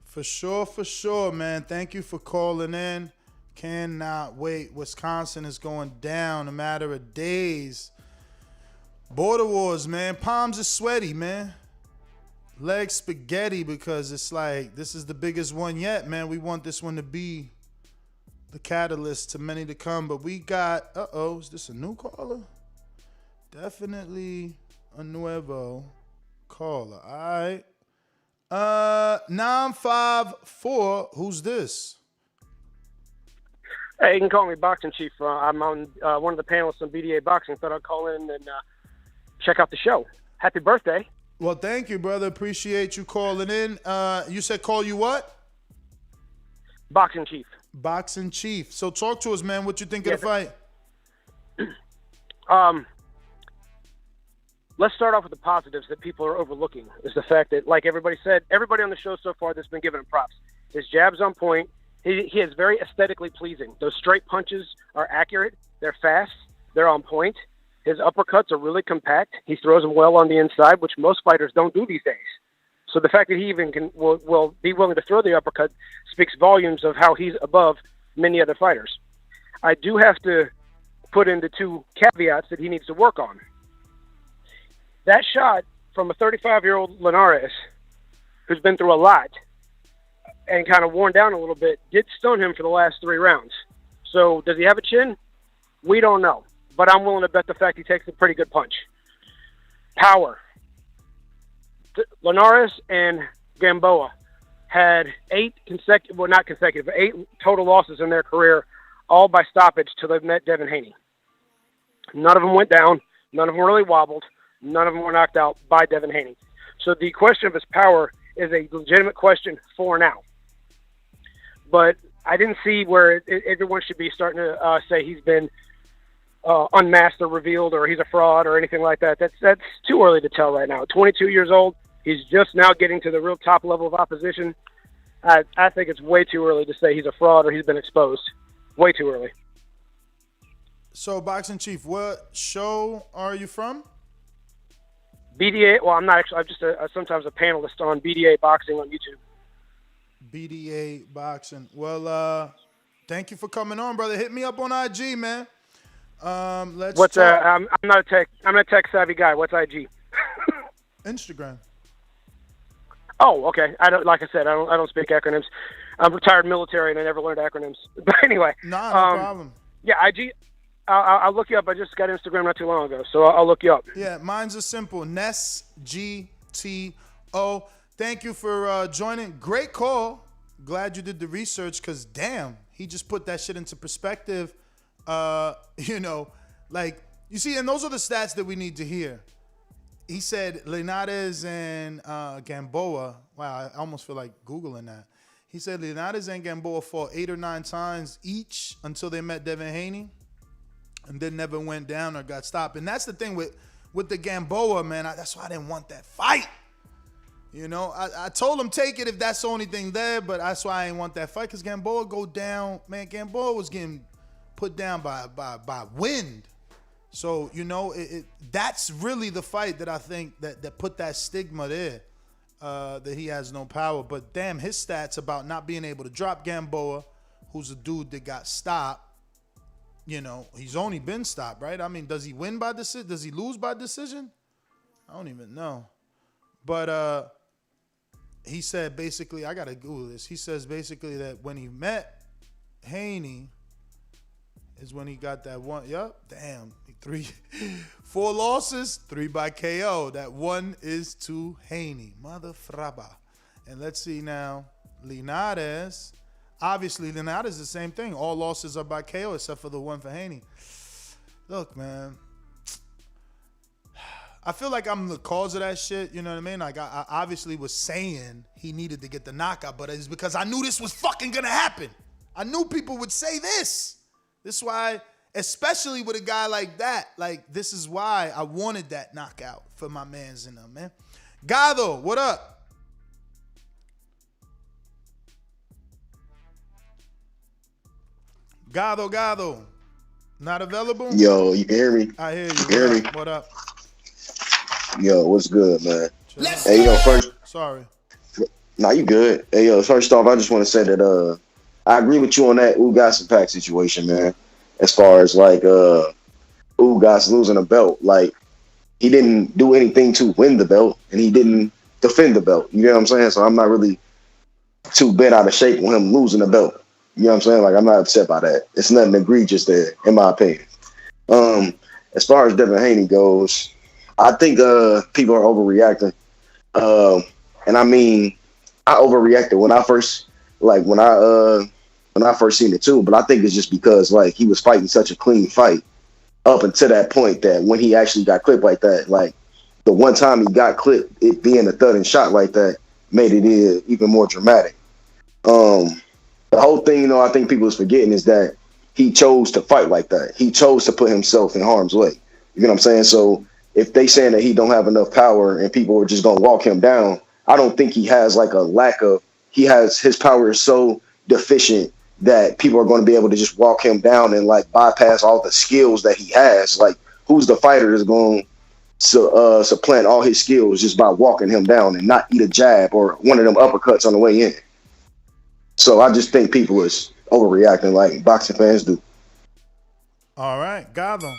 [SPEAKER 6] For sure, man. Thank you for calling in. Cannot wait. Wisconsin is going down in a matter of days. Border Wars, man. Palms are sweaty, man. Legs spaghetti, because it's like, this is the biggest one yet, man. We want this one to be the catalyst to many to come. But we got, is this a new caller? Definitely a nuevo caller. All right. 954, who's this?
[SPEAKER 17] Hey, you can call me Boxing Chief. I'm on one of the panelists on BDA Boxing. Thought I'd call in and check out the show. Happy birthday.
[SPEAKER 6] Well, thank you, brother. Appreciate you calling in. You said call you what?
[SPEAKER 17] Boxing Chief.
[SPEAKER 6] Boxing Chief. So talk to us, man. What you think of the fight?
[SPEAKER 17] Let's start off with the positives that people are overlooking. Is the fact that, like everybody said, everybody on the show so far that's been given him props. His jab's on point. He is very aesthetically pleasing. Those straight punches are accurate. They're fast. They're on point. His uppercuts are really compact. He throws them well on the inside, which most fighters don't do these days. So the fact that he even will be willing to throw the uppercut speaks volumes of how he's above many other fighters. I do have to put in the 2 caveats that he needs to work on. That shot from a 35-year-old Linares, who's been through a lot and kind of worn down a little bit, did stun him for the last 3 rounds. So does he have a chin? We don't know. But I'm willing to bet the fact he takes a pretty good punch. Power. Linares and Gamboa had 8 total losses in their career, all by stoppage till they've met Devin Haney. None of them went down. None of them really wobbled. None of them were knocked out by Devin Haney. So the question of his power is a legitimate question for now. But I didn't see where everyone should be starting to say he's been unmasked or revealed or he's a fraud or anything like that. That's too early to tell right now. 22 years old. He's just now getting to the real top level of opposition. I think it's way too early to say he's a fraud or he's been exposed. Way too early.
[SPEAKER 6] So, Boxing Chief, what show are you from?
[SPEAKER 17] BDA. Well, I'm not actually. I'm just sometimes a panelist on BDA Boxing on YouTube.
[SPEAKER 6] BDA Boxing. Well, thank you for coming on, brother. Hit me up on IG, man. Let's
[SPEAKER 17] What's
[SPEAKER 6] talk.
[SPEAKER 17] I'm not a tech. I'm not a tech savvy guy. What's IG?
[SPEAKER 6] Instagram.
[SPEAKER 17] Oh, okay. I don't. Like I said, I don't speak acronyms. I'm retired military and I never learned acronyms. But anyway.
[SPEAKER 6] Nah, no problem.
[SPEAKER 17] Yeah, IG. I'll look you up. I just got Instagram not too long ago, so I'll look you up.
[SPEAKER 6] Yeah, mine's a simple Ness GTO. Thank you for joining. Great call. Glad you did the research, because damn, he just put that shit into perspective. You know, like, you see, and those are the stats that we need to hear. He said Linares and Gamboa. Wow, I almost feel like Googling that. He said Linares and Gamboa fought 8 or 9 times each until they met Devin Haney, and then never went down or got stopped. And that's the thing with the Gamboa, man. That's why I didn't want that fight. You know, I told him take it if that's the only thing there, but that's why I didn't want that fight, because Gamboa go down. Man, Gamboa was getting put down by wind. So, you know, that's really the fight that I think that put that stigma there, that he has no power. But damn, his stats about not being able to drop Gamboa, who's a dude that got stopped. You know, he's only been stopped, right? I mean, does he win by decision? Does he lose by decision? I don't even know. But he said basically, I got to Google this. He says basically that when he met Haney is when he got that one. Yup, damn. 4 losses, 3 by KO. That one is to Haney. Mother fraba. And let's see now. Linares. Obviously, Linares is the same thing. All losses are by KO except for the one for Haney. Look, man. I feel like I'm the cause of that shit. You know what I mean? Like, I obviously was saying he needed to get the knockout, but it's because I knew this was fucking going to happen. I knew people would say this. This is why, especially with a guy like that, like, this is why I wanted that knockout for my mans in them, man. Gado, what up? Gado. Not available?
[SPEAKER 18] Yo, you can hear me?
[SPEAKER 6] I hear you.
[SPEAKER 18] You hear me?
[SPEAKER 6] What up?
[SPEAKER 18] Yo, what's good, man? Hey, yo, first.
[SPEAKER 6] Sorry.
[SPEAKER 18] Nah, you good. Hey, yo, first off, I just want to say that I agree with you on that Ugas and Pac situation, man. As far as like Ugas losing a belt, like, he didn't do anything to win the belt, and he didn't defend the belt. You know what I'm saying? So I'm not really too bent out of shape with him losing the belt. You know what I'm saying? Like, I'm not upset by that. It's nothing egregious there, in my opinion. As far as Devin Haney goes, I think people are overreacting. And I mean, I overreacted when I first seen it too. But I think it's just because, like, he was fighting such a clean fight up until that point that when he actually got clipped like that, like, the one time he got clipped, it being a thud and shot like that made it even more dramatic. The whole thing, you know, I think people is forgetting is that he chose to fight like that. He chose to put himself in harm's way. You know what I'm saying? So if they saying that he don't have enough power and people are just going to walk him down, I don't think he has like a lack of, his power is so deficient that people are going to be able to just walk him down and like bypass all the skills that he has. Like, who's the fighter that's going to supplant all his skills just by walking him down and not eat a jab or one of them uppercuts on the way in? So I just think people is overreacting like boxing fans do.
[SPEAKER 6] All right, got them.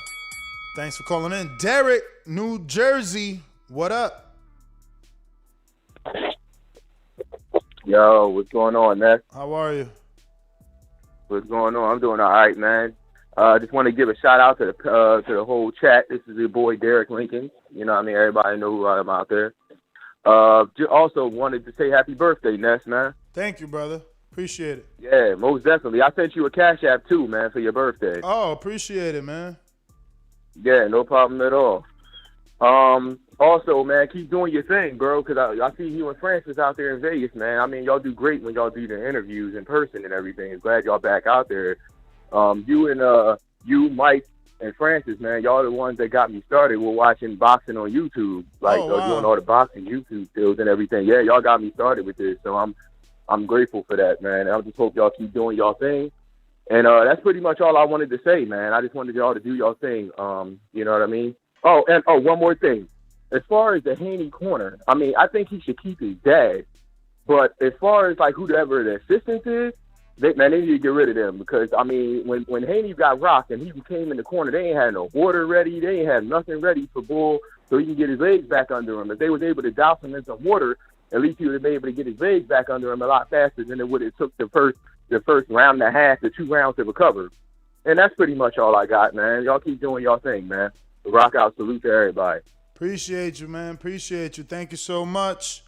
[SPEAKER 6] Thanks for calling in. Derek, New Jersey, what up?
[SPEAKER 19] Yo, what's going on, Ness?
[SPEAKER 6] How are you?
[SPEAKER 19] What's going on? I'm doing all right, man. Just want to give a shout out to the whole chat. This is your boy Derek Lincoln. You know what I mean? Everybody know who I am out there. Also wanted to say happy birthday, Ness, man.
[SPEAKER 6] Thank you, brother. Appreciate it.
[SPEAKER 19] Yeah, most definitely. I sent you a Cash App too, man, for your birthday.
[SPEAKER 6] Oh, appreciate it, man.
[SPEAKER 19] Yeah, no problem at all. Also, man, keep doing your thing, bro, because I see you and Francis out there in Vegas, man. I mean, y'all do great when y'all do the interviews in person and everything. I'm glad y'all back out there. You, Mike, and Francis, man, y'all the ones that got me started with watching boxing on YouTube, like doing all the boxing YouTube deals and everything. Yeah, y'all got me started with this, so I'm grateful for that, man. I just hope y'all keep doing y'all thing. And that's pretty much all I wanted to say, man. I just wanted y'all to do y'all thing. You know what I mean? Oh, and one more thing. as far as the Haney corner, I mean, I think he should keep his dad. But as far as like whoever the assistant is, they need to get rid of them because I mean, when Haney got rocked and he came in the corner, they ain't had no water ready, they ain't had nothing ready for Bull so he can get his legs back under him. If they was able to douse him in some water, at least he would have been able to get his legs back under him a lot faster than it would have took the first round and a half to 2 rounds to recover. And that's pretty much all I got, man. Y'all keep doing y'all thing, man. Rock out, salute to everybody.
[SPEAKER 6] Appreciate you, man. Appreciate you. Thank you so much.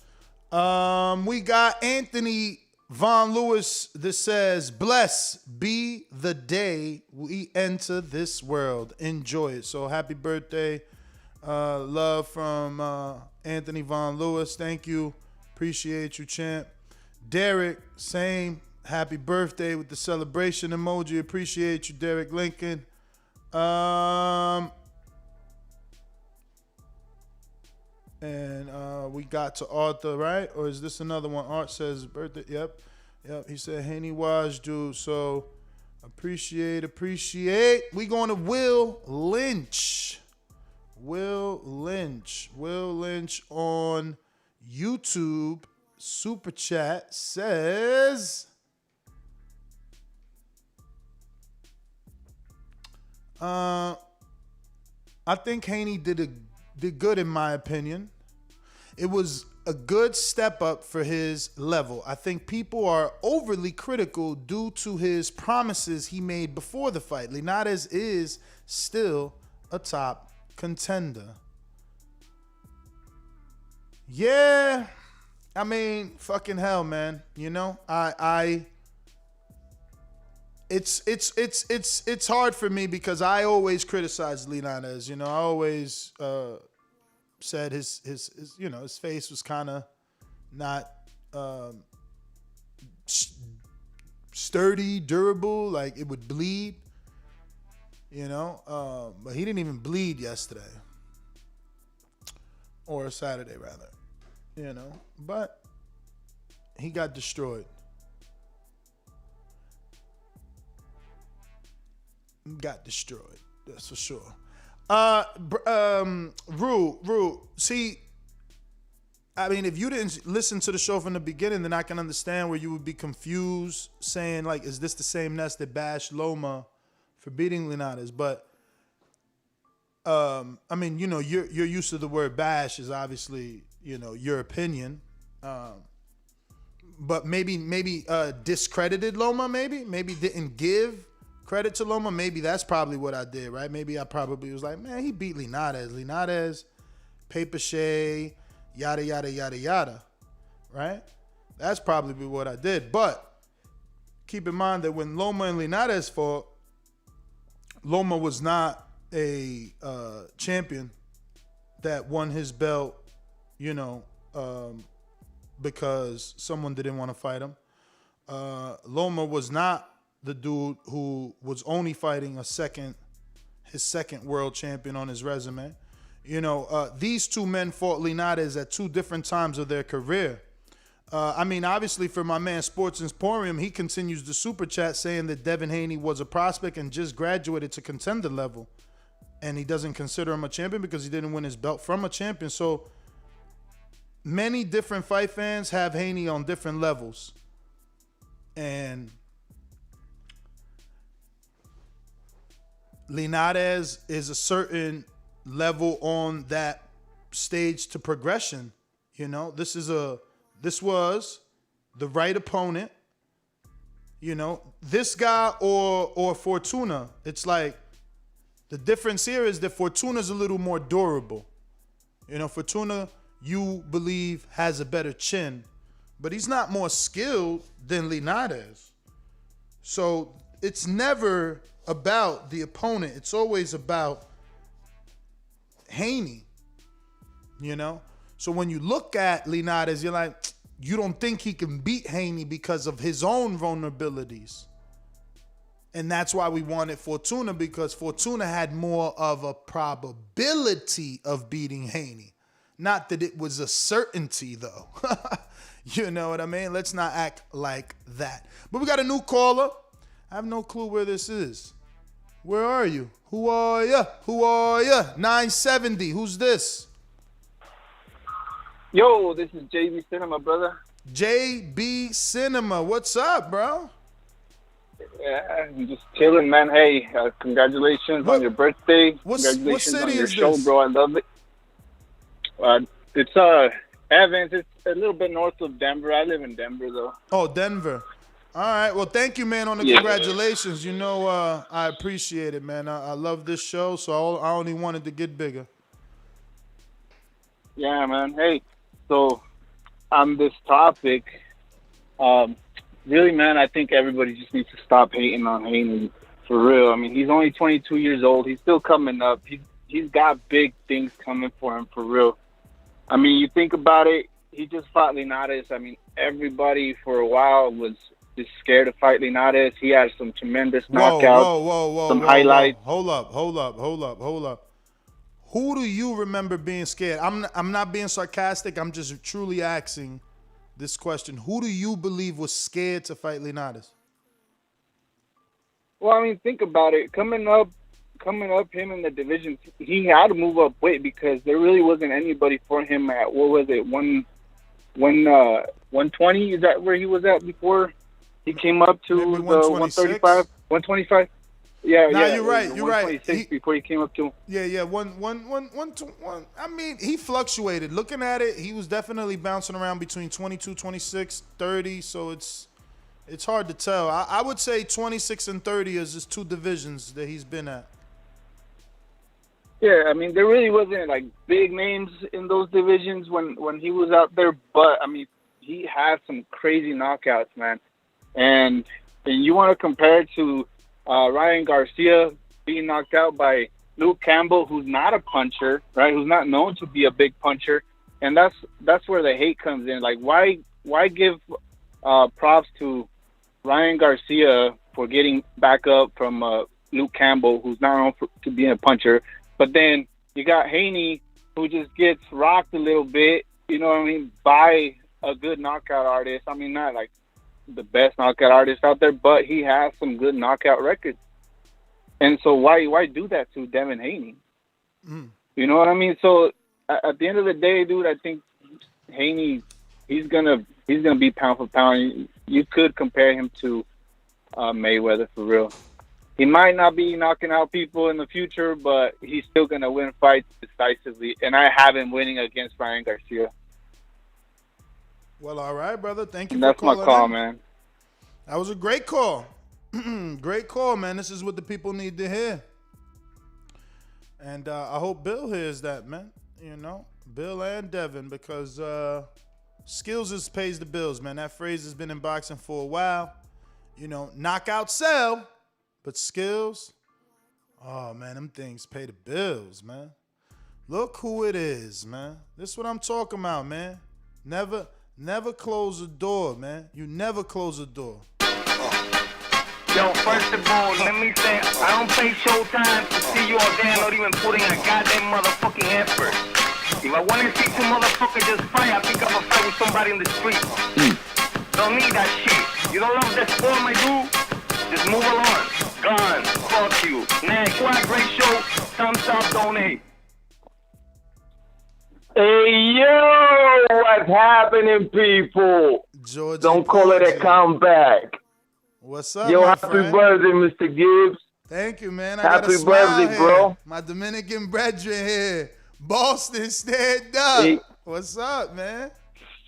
[SPEAKER 6] We got Anthony Von Lewis that says, bless be the day we enter this world. Enjoy it. So happy birthday. Love from Anthony Von Lewis. Thank you. Appreciate you, champ. Derek, same. Happy birthday with the celebration emoji. Appreciate you, Derek Lincoln. And we got to Arthur, right? Or is this another one? Art says birthday. Yep. He said Haney Waj, dude. So appreciate. We going to Will Lynch. Will Lynch on YouTube. Super chat says, I think Haney did good in my opinion. It was a good step up for his level. I think people are overly critical due to his promises he made before the fight. Linares is still a top contender. Yeah, I mean, fucking hell, man. You know, it's hard for me because I always criticize Linares. You know, I always said his face was kind of not sturdy, durable, like it would bleed. You know, but he didn't even bleed yesterday or Saturday rather. You know, but he got destroyed. That's for sure. Rue, see, I mean, if you didn't listen to the show from the beginning, then I can understand where you would be confused, saying like, is this the same Ness that bashed Loma for beating Linares? But I mean, you know, you're used to the word bash is obviously, you know, your opinion. But maybe discredited Loma, maybe didn't give credit to Loma. Maybe that's probably what I did, right? Maybe I probably was like, man, he beat Linares, papier-mâché, yada, yada, yada, yada, right? That's probably what I did. But keep in mind that when Loma and Linares fought, Loma was not a champion that won his belt, you know, because someone didn't want to fight him. Loma was not the dude who was only fighting his second world champion on his resume. You know, these two men fought Linares at two different times of their career. I mean, obviously for my man Sports Emporium, he continues the super chat saying that Devin Haney was a prospect and just graduated to contender level. And he doesn't consider him a champion because he didn't win his belt from a champion. So many different fight fans have Haney on different levels. And Linares is a certain level on that stage to progression. You know, this was the right opponent. You know, this guy or Fortuna. It's like the difference here is that Fortuna's a little more durable. You know, Fortuna, you believe, has a better chin, but he's not more skilled than Linares. So it's never about the opponent. It's always about Haney, you know? So when you look at Linares, you're like, you don't think he can beat Haney because of his own vulnerabilities. And that's why we wanted Fortuna, because Fortuna had more of a probability of beating Haney. Not that it was a certainty, though. You know what I mean? Let's not act like that. But we got a new caller. I have no clue where this is. Where are you? Who are you? 970. Who's this?
[SPEAKER 20] Yo, this is JB Cinema, brother.
[SPEAKER 6] JB Cinema, what's up, bro?
[SPEAKER 20] Yeah, I'm just chilling, man. Hey, congratulations on your birthday. Congratulations
[SPEAKER 6] what city
[SPEAKER 20] on your
[SPEAKER 6] is
[SPEAKER 20] show,
[SPEAKER 6] this?
[SPEAKER 20] bro. I love it. It's Evans. It's a little bit north of Denver. I live in Denver, though.
[SPEAKER 6] Oh, Denver. All right. Well, thank you, man, on the
[SPEAKER 20] Yeah.
[SPEAKER 6] congratulations. You know, I appreciate it, man. I love this show, so I only wanted to get bigger.
[SPEAKER 20] Yeah, man. Hey, so on this topic, really, man, I think everybody just needs to stop hating on Haney for real. I mean, he's only 22 years old. He's still coming up. He's got big things coming for him for real. I mean, you think about it, he just fought Linares. I mean, everybody for a while was just scared to fight Linares. He had some tremendous knockouts, some highlights.
[SPEAKER 6] Hold up. Who do you remember being scared? I'm not being sarcastic. I'm just truly asking this question. Who do you believe was scared to fight Linares?
[SPEAKER 20] Well, I mean, think about it. Coming up, him in the division, he had to move up weight because there really wasn't anybody for him at, what was it, 120? Is that where he was at before he came up to the 135? 125? Yeah,
[SPEAKER 6] Nah,
[SPEAKER 20] yeah.
[SPEAKER 6] you're right.
[SPEAKER 20] 126 before he came up to him.
[SPEAKER 6] Yeah. One. I mean, he fluctuated. Looking at it, he was definitely bouncing around between 22, 26, 30. So it's hard to tell. I would say 26 and 30 is his two divisions that he's been at.
[SPEAKER 20] Yeah, I mean, there really wasn't like big names in those divisions when he was out there, but I mean, he had some crazy knockouts, man. And you want to compare it to Ryan Garcia being knocked out by Luke Campbell, who's not a puncher, right? Who's not known to be a big puncher, and that's where the hate comes in. Like, why give props to Ryan Garcia for getting back up from Luke Campbell, who's not known to being a puncher? But then you got Haney, who just gets rocked a little bit, you know what I mean, by a good knockout artist. I mean, not like the best knockout artist out there, but he has some good knockout records. And so why do that to Devin Haney? You know what I mean? So at the end of the day, dude, I think Haney, he's gonna be pound for pound. You could compare him to Mayweather for real. He might not be knocking out people in the future, but he's still going to win fights decisively. And I have him winning against Ryan Garcia.
[SPEAKER 6] Well, all right, brother. Thank you
[SPEAKER 20] That's
[SPEAKER 6] for calling
[SPEAKER 20] my call,
[SPEAKER 6] in.
[SPEAKER 20] man.
[SPEAKER 6] That was a great call. Great call, man. This is what the people need to hear. And I hope Bill hears that, man. You know, Bill and Devin, because skills pays the bills, man. That phrase has been in boxing for a while. You know, knockout sell. But skills, oh, man, them things pay the bills, man. Look who it is, man. This is what I'm talking about, man. Never close a door, man. You never close a door.
[SPEAKER 21] Yo, first of all, let me say, I don't pay showtime to see you all there, not even putting a goddamn motherfucking effort. If I want to see two motherfuckers just fight, I pick up a fight with somebody in the street. Don't need that shit. You don't love that sport, my dude? Just move along. Gone. Fuck you. Next. What a great show. Thumbs up, donate.
[SPEAKER 22] Hey, yo, what's happening, people?
[SPEAKER 6] Georgie
[SPEAKER 22] Don't call it a comeback.
[SPEAKER 6] What's up,
[SPEAKER 22] Yo,
[SPEAKER 6] my
[SPEAKER 22] happy
[SPEAKER 6] friend?
[SPEAKER 22] birthday, Mr. Gibbs.
[SPEAKER 6] Thank you, man. I
[SPEAKER 22] Happy
[SPEAKER 6] got a smile
[SPEAKER 22] birthday,
[SPEAKER 6] here.
[SPEAKER 22] bro.
[SPEAKER 6] My Dominican brethren here. Boston, stand up.
[SPEAKER 22] Hey.
[SPEAKER 6] What's up, man?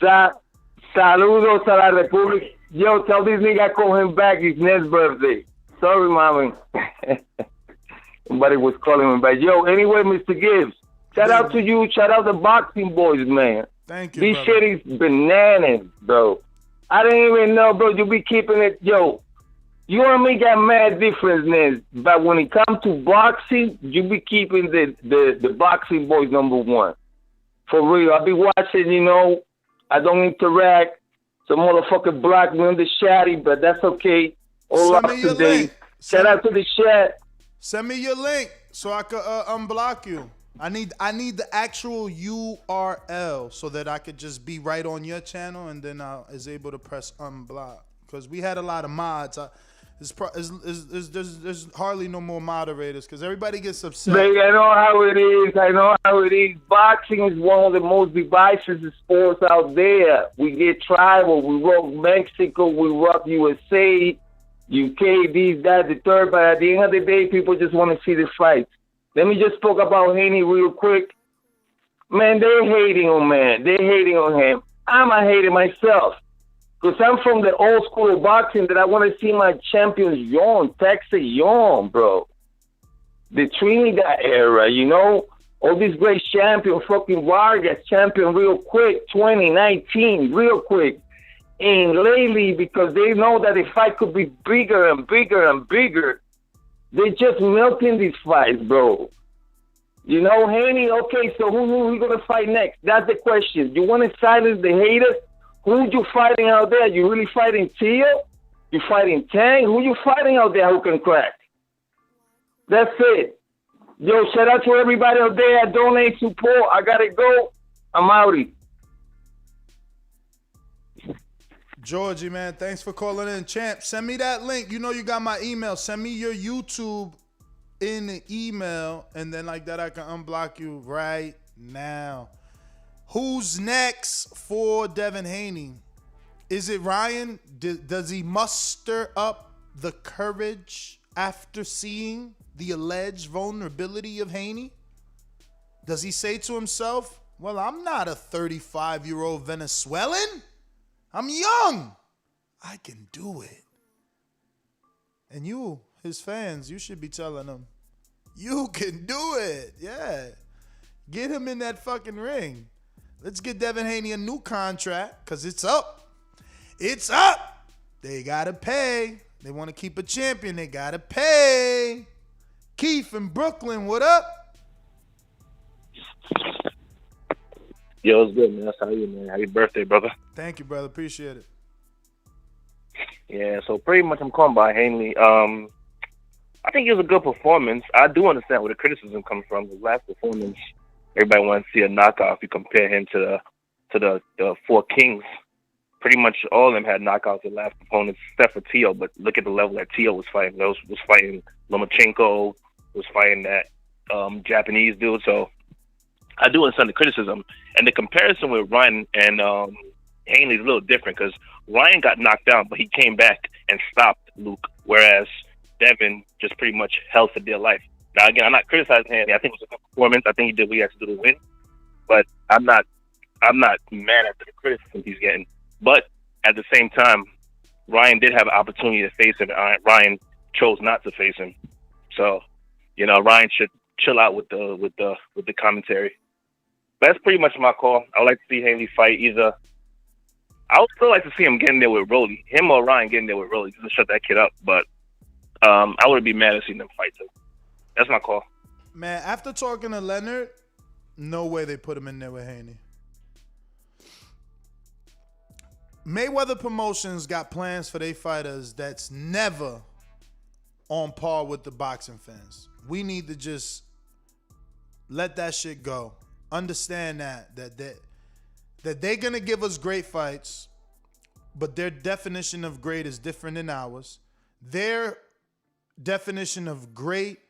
[SPEAKER 22] Saludos a la República. Yo, tell this nigga I call him back. It's Ned's birthday. Sorry, mommy. Somebody was calling him back. Yo, anyway, Mr. Gibbs, shout out to you. Shout out the boxing boys, man.
[SPEAKER 6] Thank you,
[SPEAKER 22] This
[SPEAKER 6] brother.
[SPEAKER 22] shit is bananas, bro. I didn't even know, bro. You be keeping it. Yo, you and me got mad differences, but when it comes to boxing, you be keeping the boxing boys number one. For real. I be watching, you know. I don't interact. Some motherfucker blocked me on the shawty, but that's okay. All
[SPEAKER 6] Send
[SPEAKER 22] up
[SPEAKER 6] me your
[SPEAKER 22] today.
[SPEAKER 6] link.
[SPEAKER 22] Shout out to the chat.
[SPEAKER 6] Send me your link so I could unblock you. I need the actual URL so that I could just be right on your channel, and then I is able to press unblock. Because we had a lot of mods. There's hardly no more moderators because everybody gets upset.
[SPEAKER 22] Baby, I know how it is. Boxing is one of the most divisive sports out there. We get tribal. We rock Mexico. We rock USA, UK, these, that, the third. But at the end of the day, people just want to see the fights. Let me just talk about Haney real quick. Man, they're hating on man. They're hating on him. I'm a hater myself. Because I'm from the old school of boxing that I want to see my champions young, Texas young, bro. The Trinidad era, you know? All these great champions, fucking Vargas champion real quick, 2019, real quick. And lately, because they know that the fight could be bigger and bigger and bigger, they just milking these fights, bro. You know, Haney, okay, so who are we going to fight next? That's the question. You want to silence the haters? Who you fighting out there? You really fighting Tio? You fighting Tang? Who you fighting out there who can crack? That's it. Yo, shout out to everybody out there. Donate, support. I gotta go. I'm outie.
[SPEAKER 6] Georgie, man, thanks for calling in. Champ, send me that link. You know you got my email. Send me your YouTube in the email, and then like that I can unblock you right now. Who's next for Devin Haney? Is it Ryan? Does he muster up the courage after seeing the alleged vulnerability of Haney? Does he say to himself, well, I'm not a 35-year-old Venezuelan. I'm young. I can do it. And you, his fans, you should be telling him, you can do it. Yeah. Get him in that fucking ring. Let's get Devin Haney a new contract because it's up. It's up. They got to pay. They want to keep a champion. They got to pay. Keith in Brooklyn, what up?
[SPEAKER 1] Yo, it's good, man. That's how you, man. Happy birthday, brother.
[SPEAKER 6] Thank you, brother. Appreciate it.
[SPEAKER 1] Yeah, so pretty much I'm calling by Haney. I think it was a good performance. I do understand where the criticism comes from. His last performance, everybody wants to see a knockout. If you compare him to the four kings, pretty much all of them had knockouts in last opponents, except for Tio. But look at the level that Tio was fighting. Was fighting Lomachenko, was fighting that Japanese dude. So I do understand the criticism. And the comparison with Ryan and Haney is a little different because Ryan got knocked down, but he came back and stopped Luke, whereas Devin just pretty much held for dear life. Now, again, I'm not criticizing Haney. I think it was a good performance. I think he did what he had to do to win. But I'm not mad at the criticism he's getting. But at the same time, Ryan did have an opportunity to face him. Ryan chose not to face him. So, you know, Ryan should chill out with the commentary. But that's pretty much my call. I would like to see Haney fight either. I would still like to see him getting there with Rolly. Him or Ryan getting there with Rolly just to shut that kid up. But I wouldn't be mad at seeing them fight too. That's my call.
[SPEAKER 6] Man, after talking to Leonard, no way they put him in there with Haney. Mayweather Promotions got plans for their fighters that's never on par with the boxing fans. We need to just let that shit go. Understand that they're gonna give us great fights, but their definition of great is different than ours. Their definition of great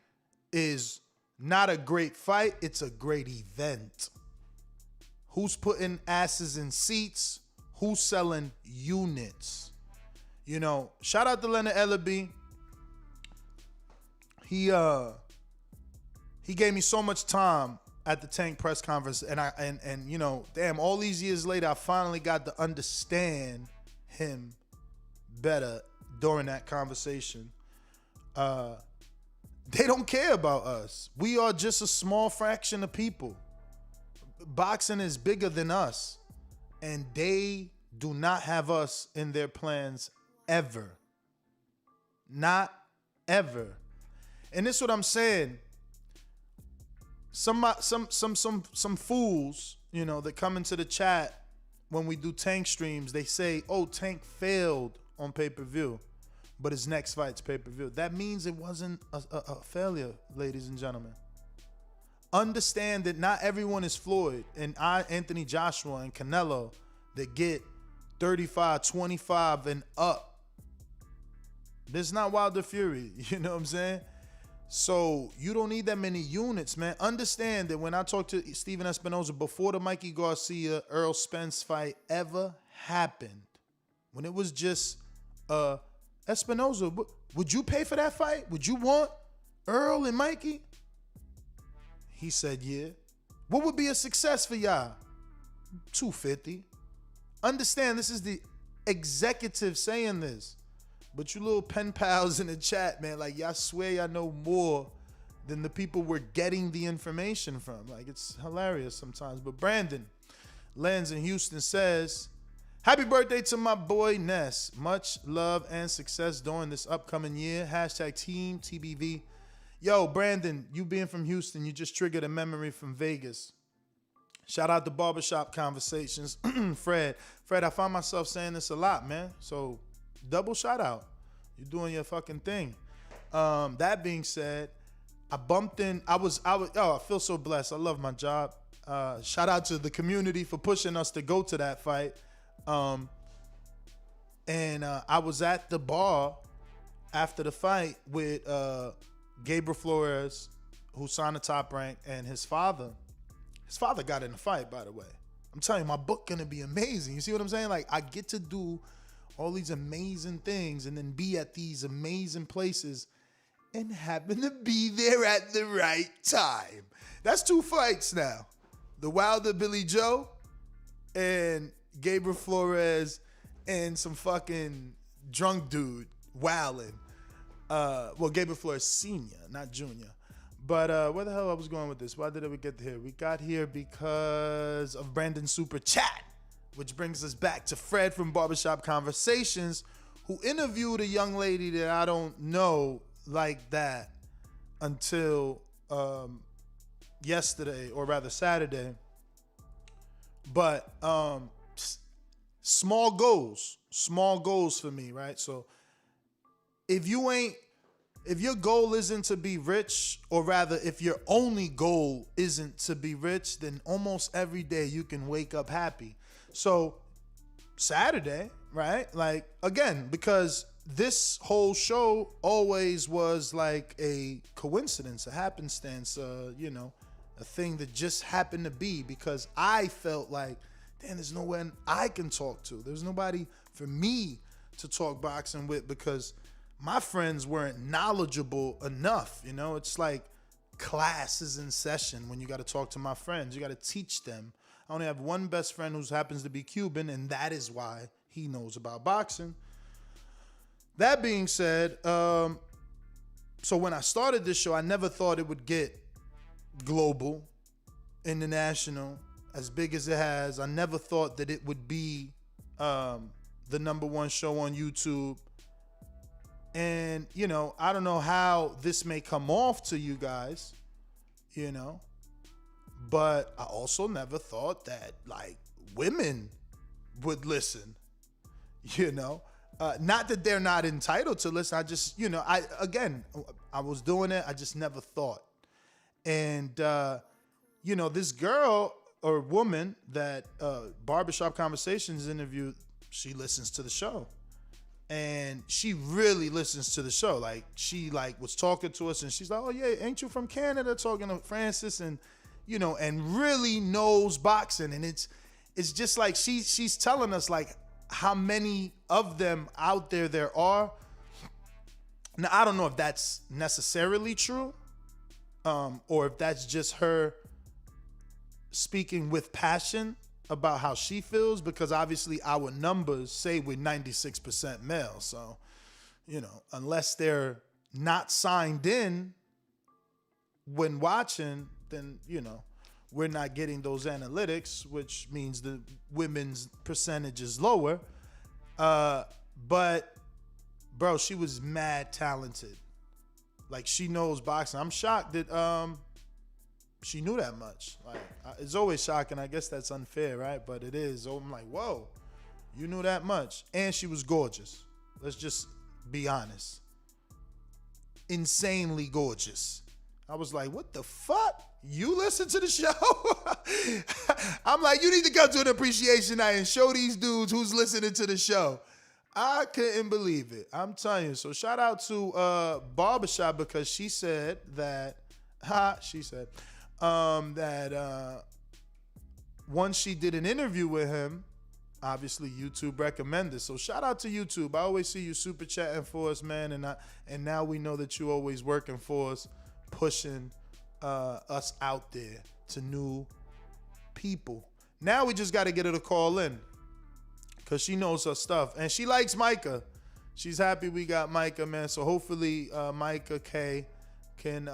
[SPEAKER 6] is not a great fight, it's a great event. Who's putting asses in seats? Who's selling units? You know, shout out to Leonard Ellaby. He gave me so much time at the Tank press conference, and you know, damn, all these years later, I finally got to understand him better during that conversation. They don't care about us. We are just a small fraction of people. Boxing is bigger than us, and they do not have us in their plans ever. Not ever. And this is what I'm saying. Some fools, you know, that come into the chat when we do Tank streams, they say, oh, Tank failed on pay-per-view, but his next fight's pay-per-view. That means it wasn't a failure, ladies and gentlemen. Understand that not everyone is Floyd and Anthony Joshua and Canelo that get 35, 25 and up. There's not Wilder Fury. You know what I'm saying? So you don't need that many units, man. Understand that when I talked to Steven Espinoza before the Mikey Garcia Earl Spence fight ever happened, when it was just Espinoza, would you pay for that fight? Would you want Earl and Mikey? He said, yeah. What would be a success for y'all? $250. Understand, this is the executive saying this. But you little pen pals in the chat, man, like y'all swear y'all know more than the people we're getting the information from. Like, it's hilarious sometimes. But Brandon Lenz in Houston says, happy birthday to my boy Ness. Much love and success during this upcoming year. Hashtag Team TBV. Yo, Brandon, you being from Houston, you just triggered a memory from Vegas. Shout out to Barbershop Conversations. Fred, I find myself saying this a lot, man. So double shout out. You're doing your fucking thing. That being said, I bumped in. I feel so blessed. I love my job. Shout out to the community for pushing us to go to that fight. I was at the bar after the fight with Gabriel Flores, who signed the Top Rank, and his father. His father got in the fight, by the way. I'm telling you, my book gonna be amazing. You see what I'm saying? Like, I get to do all these amazing things and then be at these amazing places and happen to be there at the right time. That's 2 fights now. The Wilder Billy Joe and Gabriel Flores and some fucking drunk dude wilding. Well, Gabriel Flores Sr., not Junior. But where the hell I was going with this? Why did we get here? We got here because of Brandon's Super Chat, which brings us back to Fred from Barbershop Conversations, who interviewed a young lady that I don't know like that until yesterday, or rather Saturday. But small goals for me, right? So if your goal isn't to be rich, or rather if your only goal isn't to be rich, then almost every day you can wake up happy. So Saturday, right? Like, again, because this whole show always was like a coincidence, a happenstance, a thing that just happened to be, because I felt like, damn, there's no one I can talk to. There's nobody for me to talk boxing with, because my friends weren't knowledgeable enough. It's like classes in session when you got to talk to my friends. You got to teach them. I only have one best friend who happens to be Cuban, and that is why he knows about boxing. That being said, so when I started this show, I never thought it would get global, international, as big as it has. I never thought that it would be the #1 show on YouTube. And, I don't know how this may come off to you guys, but I also never thought that, like, women would listen, not that they're not entitled to listen. I just, I was doing it. I just never thought. And, this girl or woman that Barbershop Conversations interviewed, she listens to the show. And she really listens to the show. Like, she was talking to us, and she's like, oh yeah, ain't you from Canada? Talking to Francis, and and really knows boxing. And it's just like she's telling us like how many of them out there are. Now, I don't know if that's necessarily true, or if that's just her speaking with passion about how she feels, because obviously our numbers say we're 96% male. So, unless they're not signed in when watching, then, we're not getting those analytics, which means the women's percentage is lower. But, bro, she was mad talented. Like, she knows boxing. I'm shocked that she knew that much. Like, it's always shocking. I guess that's unfair, right? But it is. So I'm like, whoa, you knew that much. And she was gorgeous. Let's just be honest. Insanely gorgeous. I was like, what the fuck? You listen to the show? I'm like, you need to come to an appreciation night and show these dudes who's listening to the show. I couldn't believe it. I'm telling you. So shout out to Barbershop because she said that once she did an interview with him, obviously YouTube recommended. So shout out to YouTube. I always see you super chatting for us, man, and now we know that you always working for us, pushing us out there to new people. Now we just got to get her to call in because she knows her stuff. And she likes Micah. She's happy we got Micah, man. So hopefully Micah K can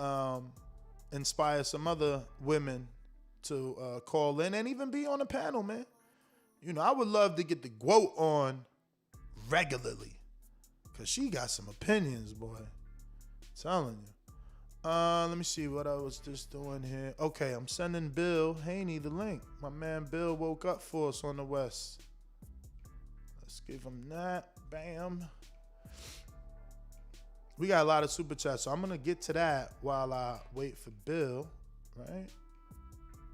[SPEAKER 6] inspire some other women to call in and even be on the panel, man. You know, I would love to get the GWOAT on regularly because she got some opinions, boy. I'm telling you. Let me see what I was just doing here. Okay, I'm sending Bill Haney the link. My man Bill woke up for us on the West. Let's give him that. Bam. We got a lot of super chats, so I'm going to get to that while I wait for Bill, right?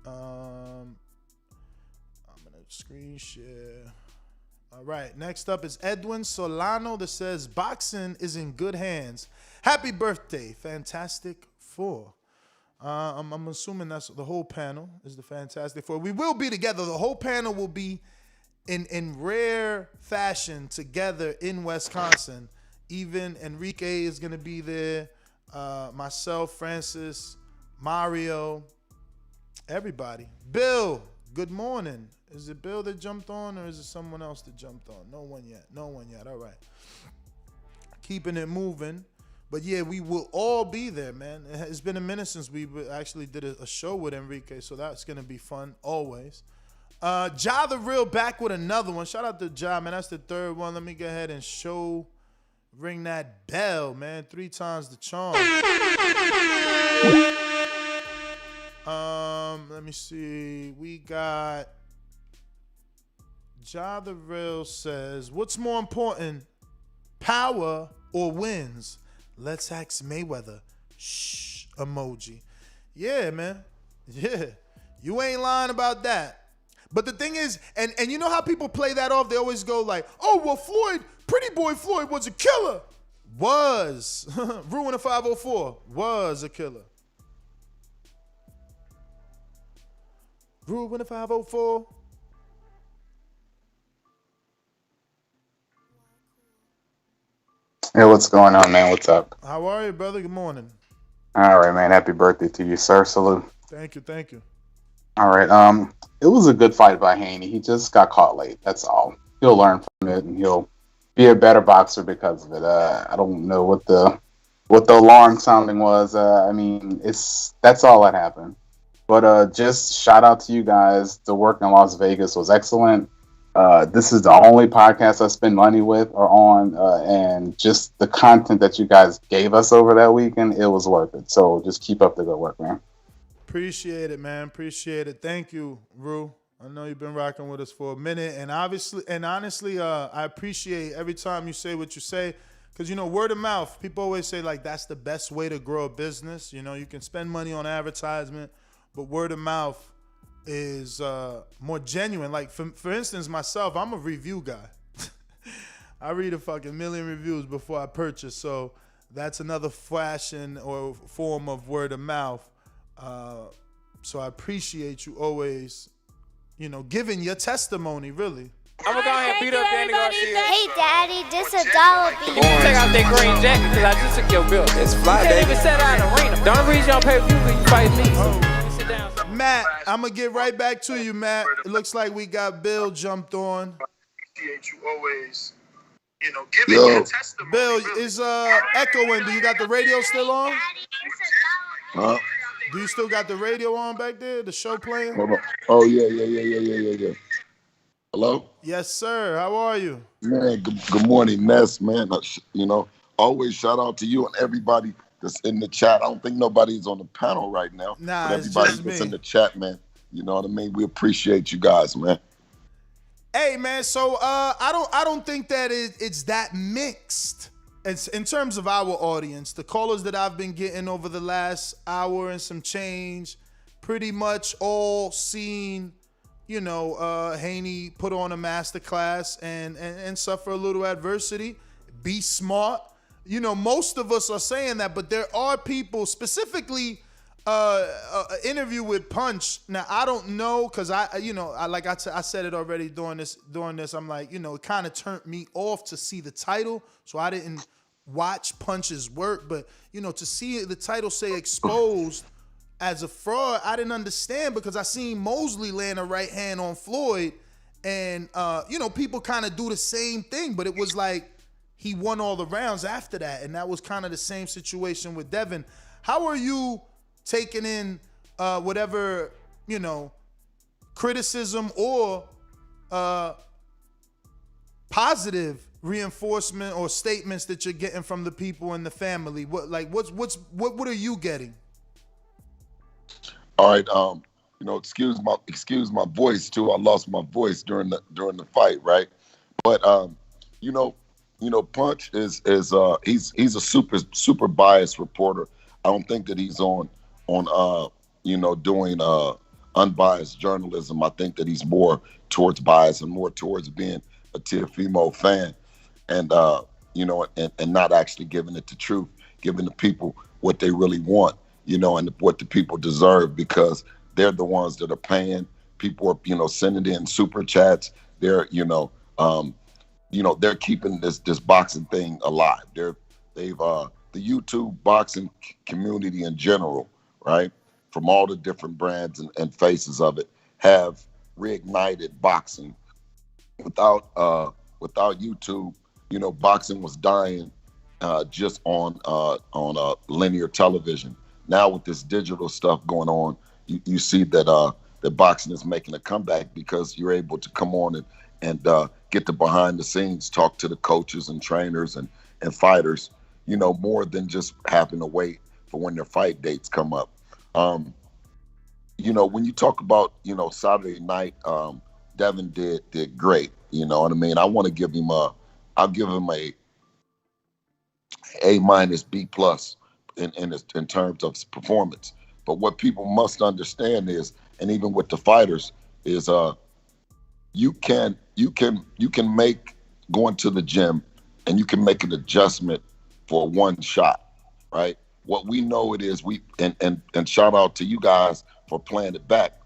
[SPEAKER 6] I'm going to screen share. All right, next up is Edwin Solano that says, boxing is in good hands. Happy birthday, Fantastic Four. I'm assuming that's the whole panel is the Fantastic Four. We will be together. The whole panel will be in rare fashion together in Wisconsin. Even Enrique is going to be there. Myself, Francis, Mario, everybody. Bill, good morning. Is it Bill that jumped on or is it someone else that jumped on? No one yet. All right. Keeping it moving. But yeah, we will all be there, man. It's been a minute since we actually did a show with Enrique, so that's going to be fun always. Ja the Real back with another one. Shout out to Ja, man. That's the third one. Let me go ahead and ring that bell, man. 3 times the charm. Let me see. We got Ja the Real says, what's more important, power or wins? Let's ask Mayweather. Shh, emoji. Yeah, man. Yeah. You ain't lying about that. But the thing is, and you know how people play that off? They always go like, oh, well, Floyd, Pretty Boy Floyd was a killer. Was. Ruin a 504. Was a killer. Ruin a 504.
[SPEAKER 2] Hey, what's going on, man? What's up?
[SPEAKER 6] How are you, brother? Good morning.
[SPEAKER 2] All right, man. Happy birthday to you, sir. Salute.
[SPEAKER 6] Thank you.
[SPEAKER 2] All right. It was a good fight by Haney. He just got caught late. That's all. He'll learn from it, and he'll be a better boxer because of it. I don't know what the alarm sounding was. I mean, that's all that happened. But just shout out to you guys. The work in Las Vegas was excellent. This is the only podcast I spend money with or on, and just the content that you guys gave us over that weekend, it was worth it. So just keep up the good work, man.
[SPEAKER 6] Appreciate it, man. Appreciate it. Thank you, Rue. I know you've been rocking with us for a minute, and honestly, I appreciate every time you say what you say, because you know, word of mouth. People always say like that's the best way to grow a business. You know, you can spend money on advertisement, but word of mouth is more genuine. Like for instance, myself, I'm a review guy. I read a fucking million reviews before I purchase, so that's another fashion or form of word of mouth. So I appreciate you always, you know, giving your testimony, really.
[SPEAKER 5] I'm gonna go ahead and beat up Danny Garcia.
[SPEAKER 23] Hey, Daddy, this $1 bill.
[SPEAKER 5] You can take out that green jacket because I just took your bill. It's fly, baby. You can't even set out an arena. The only reason you don't pay per view because you fight me. So sit down.
[SPEAKER 6] Matt, I'm gonna get right back to you, Matt. It looks like we got Bill jumped on.
[SPEAKER 24] Appreciate you always, you know, giving your testimony.
[SPEAKER 6] Bill, is echoing. Do you got the radio still on?
[SPEAKER 24] Huh?
[SPEAKER 6] Do you still got the radio on back there? The show playing?
[SPEAKER 24] Hold on. Oh yeah. Hello?
[SPEAKER 6] Yes, sir. How are you?
[SPEAKER 24] Man, good morning, Ness, man. You know, always shout out to you and everybody that's in the chat. I don't think nobody's on the panel right now.
[SPEAKER 6] Nah,
[SPEAKER 24] but
[SPEAKER 6] it's
[SPEAKER 24] everybody
[SPEAKER 6] just
[SPEAKER 24] that's
[SPEAKER 6] me.
[SPEAKER 24] in the chat, man. You know what I mean? We appreciate you guys, man.
[SPEAKER 6] Hey, man. So I don't think that it's that mixed. It's in terms of our audience. The callers that I've been getting over the last hour and some change, pretty much all seen, Haney put on a masterclass and suffer a little adversity. Be smart. Most of us are saying that, but there are people, specifically interview with Punch. Now I don't know, because I said it already during this. I'm like, it kind of turned me off to see the title, so I didn't watch Punch's work. But to see the title say exposed as a fraud, I didn't understand, because I seen Mosley land a right hand on Floyd, and people kind of do the same thing, but it was like he won all the rounds after that, and that was kind of the same situation with Devin. How are you taking in whatever criticism or positive reinforcement or statements that you're getting from the people in the family? What are you getting?
[SPEAKER 24] All right, excuse my voice too. I lost my voice during the fight, right? But Punch is he's a super biased reporter. I don't think that he's on doing unbiased journalism. I think that he's more towards bias and more towards being a Teofimo fan, and and not actually giving it the truth, giving the people what they really want, and what the people deserve, because they're the ones that are paying. People are sending in super chats. They're they're keeping this boxing thing alive. They've the YouTube boxing community in general, right, from all the different brands and faces of it, have reignited boxing. Without YouTube, boxing was dying just on linear television. Now with this digital stuff going on, you see that that boxing is making a comeback, because you're able to come on and get the behind the scenes, talk to the coaches and trainers and fighters, more than just having to wait for when their fight dates come up. When you talk about, Saturday night, Devin did great. You know what I mean? I want to give him I'll give him a A- B+ in terms of his performance. But what people must understand is, and even with the fighters, is you can make going to the gym, and you can make an adjustment for one shot, right? What we know it is, and shout out to you guys for playing it back.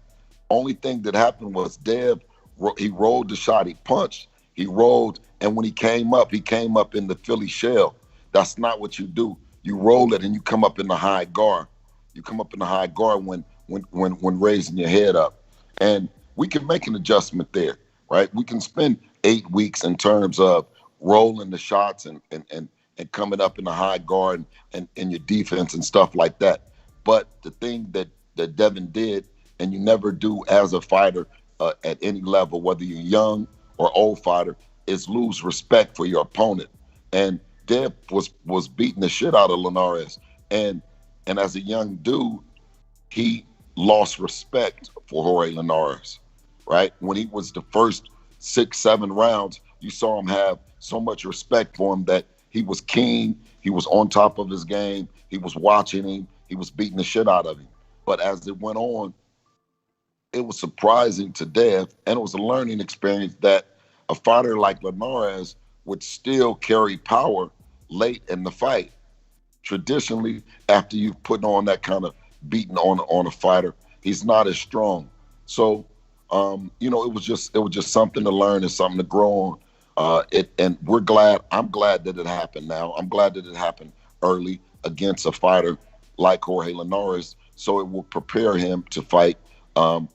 [SPEAKER 24] Only thing that happened was Dev, he rolled the shot, he punched, he rolled, and when he came up in the Philly shell. That's not what you do. You roll it and you come up in the high guard. You come up in the high guard when raising your head up. And we can make an adjustment there, right? We can spend 8 weeks in terms of rolling the shots and coming up in the high guard and your defense and stuff like that. But the thing that Devin did, and you never do as a fighter at any level, whether you're young or old fighter, is lose respect for your opponent. And Dev was beating the shit out of Linares. And as a young dude, he lost respect for Jorge Linares, right? When he was the first 6-7 rounds, you saw him have so much respect for him that he was keen, he was on top of his game, he was watching him, he was beating the shit out of him. But as it went on, it was surprising to Dev, and it was a learning experience that a fighter like Linares would still carry power late in the fight. Traditionally, after you've put on that kind of beating on a fighter, he's not as strong. So, it was just something to learn and something to grow on. And I'm glad that it happened now. I'm glad that it happened early against a fighter like Jorge Linares, so it will prepare him to fight, even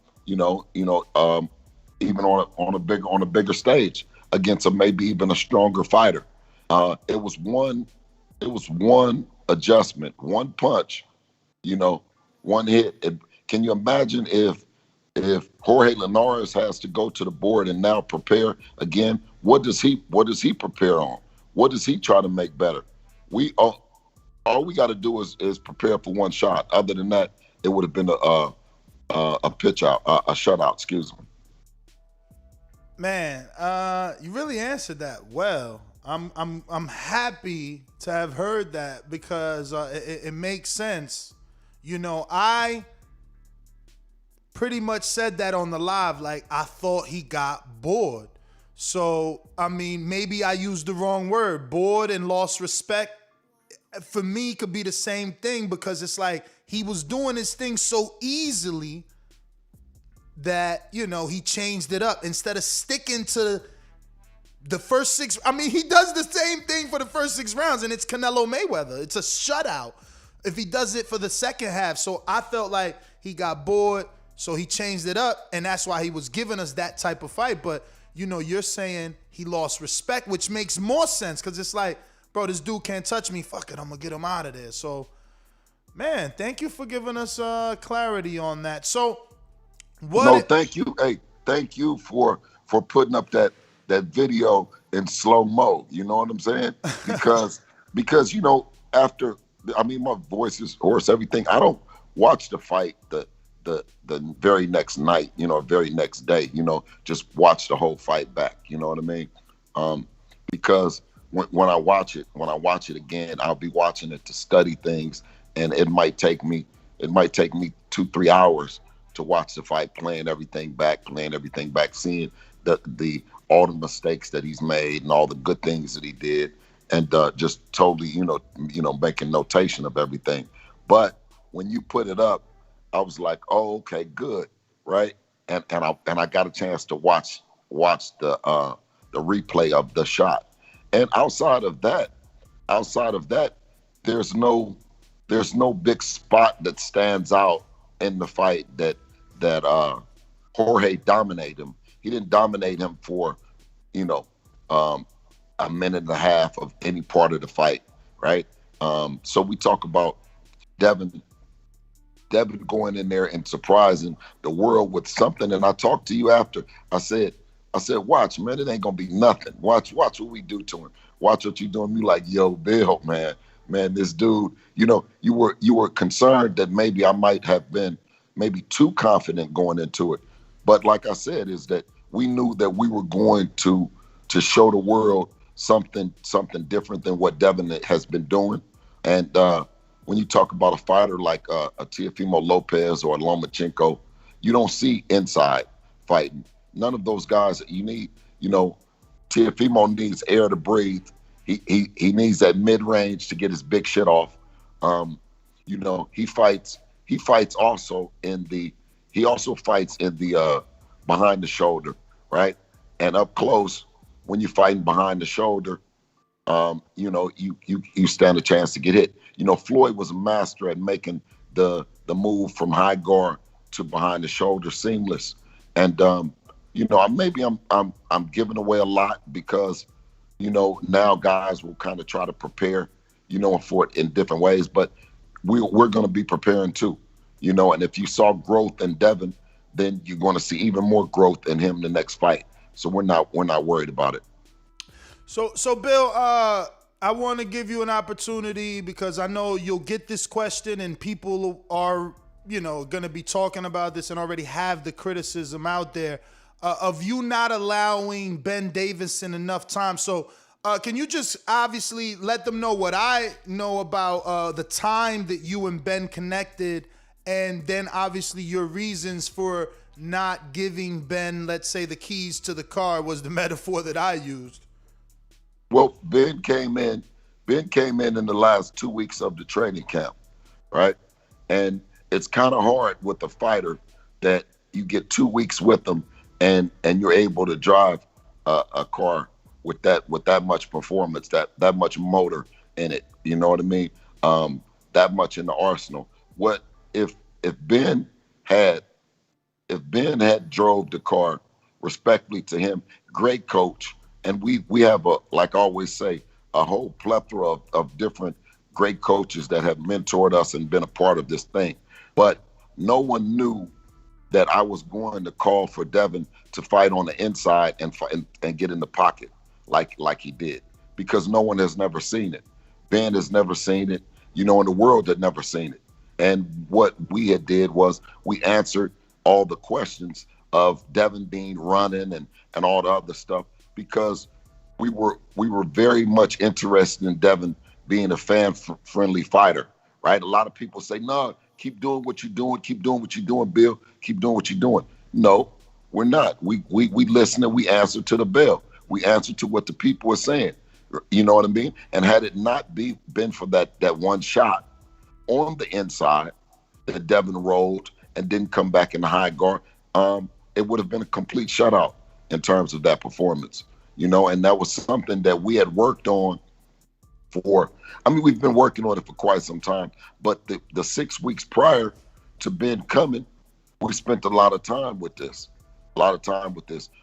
[SPEAKER 24] on a bigger stage against maybe even a stronger fighter. It was one adjustment, one punch, one hit. Can you imagine if Jorge Linares has to go to the board and now prepare again? What does he prepare on? What does he try to make better? All we got to do is prepare for one shot. Other than that, it would have been a pitch out, a shutout. Excuse me.
[SPEAKER 6] Man, you really answered that well. I'm happy to have heard that, because it makes sense. pretty much said that on the live, like, I thought he got bored. So, I mean, maybe I used the wrong word. Bored and lost respect, for me, could be the same thing, because it's like he was doing his thing so easily that, you know, he changed it up. Instead of sticking to the first 6, I mean, he does the same thing for the first 6 rounds, and it's Canelo Mayweather. It's a shutout if he does it for the second half. So I felt like he got bored, so he changed it up, and that's why he was giving us that type of fight. But, you know, you're saying he lost respect, which makes more sense, because it's like, bro, this dude can't touch me. Fuck it, I'm going to get him out of there. So, man, thank you for giving us clarity on that. So,
[SPEAKER 24] thank you. Hey, thank you for putting up that video in slow mo. You know what I'm saying? Because you know, after, I mean, my voice is hoarse, everything. I don't watch the fight the very next night, you know, very next day, you know, just watch the whole fight back. You know what I mean? Because when I watch it again, I'll be watching it to study things, and it might take me 2-3 hours to watch the fight, playing everything back, seeing all the mistakes that he's made and all the good things that he did, and just totally, you know, making notation of everything. But when you put it up, I was like, oh, okay, good, right? And I got a chance to watch the replay of the shot. And outside of that, there's no big spot that stands out in the fight that Jorge dominated him. He didn't dominate him for, you know, a minute and a half of any part of the fight, right? So we talk about Devin going in there and surprising the world with something. And I talked to you after. I said, watch, man, it ain't gonna be nothing. Watch what we do to him. Watch what you doing. You like, yo, Bill, man, this dude, you know, you were concerned that maybe I might have been maybe too confident going into it. But like I said, is that we knew that we were going to show the world something different than what Devin has been doing. And when you talk about a fighter like a Teofimo Lopez or a Lomachenko, you don't see inside fighting. None of those guys that you need. You know, Teofimo needs air to breathe. He needs that mid-range to get his big shit off. You know, he also fights in the behind the shoulder, right? And up close, when you're fighting behind the shoulder, you know, you stand a chance to get hit. You know, Floyd was a master at making the move from high guard to behind the shoulder seamless. And you know, maybe I'm giving away a lot because, you know, now guys will kind of try to prepare, you know, for it in different ways. But we're going to be preparing too, you know. And if you saw growth in Devin, then you're going to see even more growth in him in the next fight. So we're not worried about it.
[SPEAKER 6] So Bill, I want to give you an opportunity because I know you'll get this question and people are, you know, going to be talking about this and already have the criticism out there of you not allowing Ben Davison enough time. So can you just obviously let them know what I know about the time that you and Ben connected, and then obviously your reasons for not giving Ben, let's say, the keys to the car was the metaphor that I used.
[SPEAKER 24] Well, Ben came in the last 2 weeks of the training camp, right? And it's kind of hard with a fighter that you get 2 weeks with them and you're able to drive a car with that much performance, that much motor in it. You know what I mean? That much in the arsenal. What if Ben had drove the car, respectfully to him, great coach, and we have like I always say, a whole plethora of different great coaches that have mentored us and been a part of this thing. But no one knew that I was going to call for Devin to fight on the inside and get in the pocket like he did, because no one has never seen it. Ben has never seen it, you know, in the world had never seen it. And what we had did was we answered all the questions of Devin being running and all the other stuff, because we were very much interested in Devin being a fan-friendly fighter, right? A lot of people say, no, keep doing what you're doing, keep doing what you're doing, Bill, keep doing what you're doing. No, we're not. We listen and we answer to the bell. We answer to what the people are saying. You know what I mean? And had it not been for that one shot on the inside that Devin rolled and didn't come back in the high guard, it would have been a complete shutout in terms of that performance. You know, and that was something that we had worked on we've been working on it for quite some time, but the 6 weeks prior to Ben coming, we spent a lot of time with this.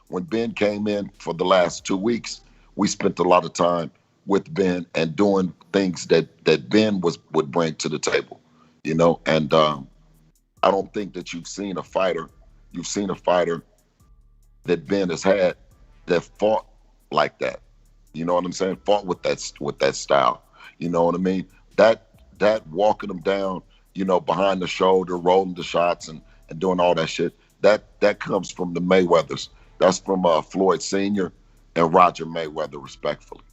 [SPEAKER 24] When Ben came in for the last 2 weeks, we spent a lot of time with Ben and doing things that Ben would bring to the table, you know, and I don't think that you've seen a fighter that Ben has had that fought like that. You know what I'm saying? Fought with that style. You know what I mean? That walking them down, you know, behind the shoulder, rolling the shots and doing all that shit, that comes from the Mayweathers. That's from Floyd Sr. and Roger Mayweather, respectfully.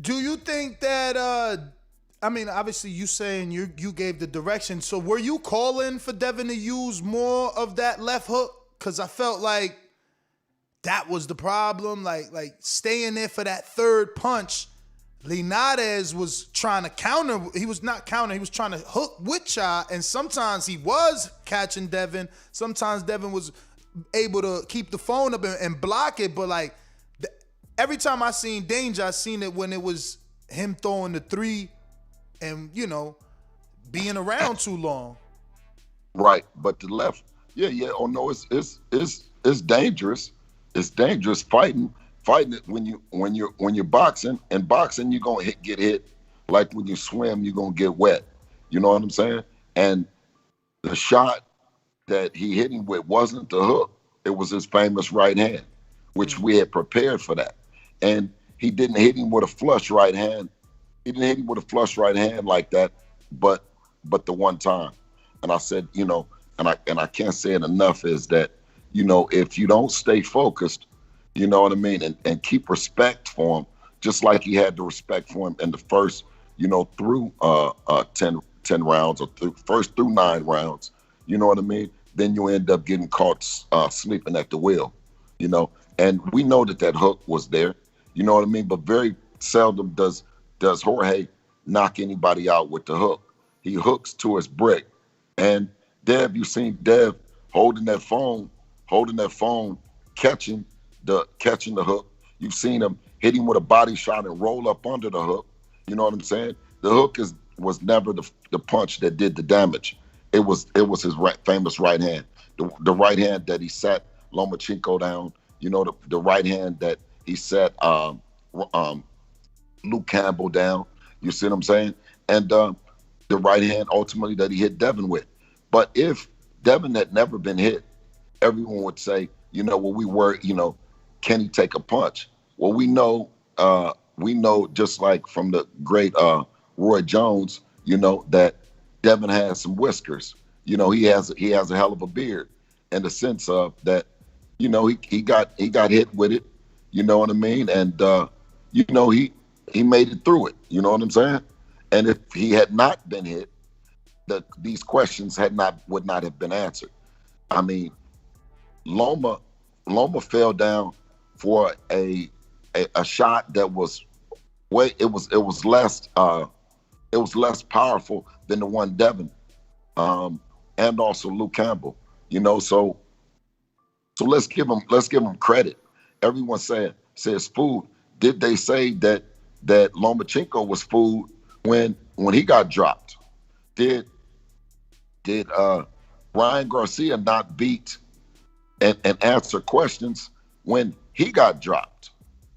[SPEAKER 6] Do you think that obviously you saying you gave the direction, so were you calling for Devin to use more of that left hook? Because I felt like that was the problem, like staying there for that third punch. Linares was trying to counter. He was not countering. He was trying to hook with Cha, and sometimes he was catching Devin. Sometimes Devin was able to keep the phone up and block it. But like every time I seen danger, I seen it when it was him throwing the three and, you know, being around too long.
[SPEAKER 24] Right, but the left, yeah. Oh no, it's dangerous. It's dangerous fighting it when you're boxing. And boxing, you're gonna get hit. Like when you swim, you're gonna get wet. You know what I'm saying? And the shot that he hit him with wasn't the hook. It was his famous right hand, which we had prepared for that. And he didn't hit him with a flush right hand. He didn't hit him with a flush right hand like that, but the one time. And I said, you know, and I can't say it enough, is that, you know, if you don't stay focused, you know what I mean, and keep respect for him, just like he had the respect for him in the first, you know, through 10 rounds or through 9 rounds, you know what I mean, then you end up getting caught sleeping at the wheel, you know. And we know that hook was there, you know what I mean, but very seldom does Jorge knock anybody out with the hook. He hooks to his brick. And Dev, you seen Dev holding that phone, catching the hook. You've seen him hit him with a body shot and roll up under the hook. You know what I'm saying? The hook was never the punch that did the damage. It was his famous right hand, the right hand that he sat Lomachenko down. You know, the right hand that he set Luke Campbell down. You see what I'm saying? And the right hand ultimately that he hit Devin with. But if Devin had never been hit, everyone would say, you know, well, we were, you know, can he take a punch? Well, we know just like from the great Roy Jones, you know, that Devin has some whiskers. You know, he has a hell of a beard, in the sense of that, you know, he got hit with it. You know what I mean? And you know, he made it through it. You know what I'm saying? And if he had not been hit, these questions would not have been answered. I mean, Loma fell down for a shot that was less powerful than the one Devin and also Luke Campbell. You know, so let's give him credit. Everyone says food. Did they say that Lomachenko was food when he got dropped? Did Ryan Garcia not beat and answer questions when he got dropped,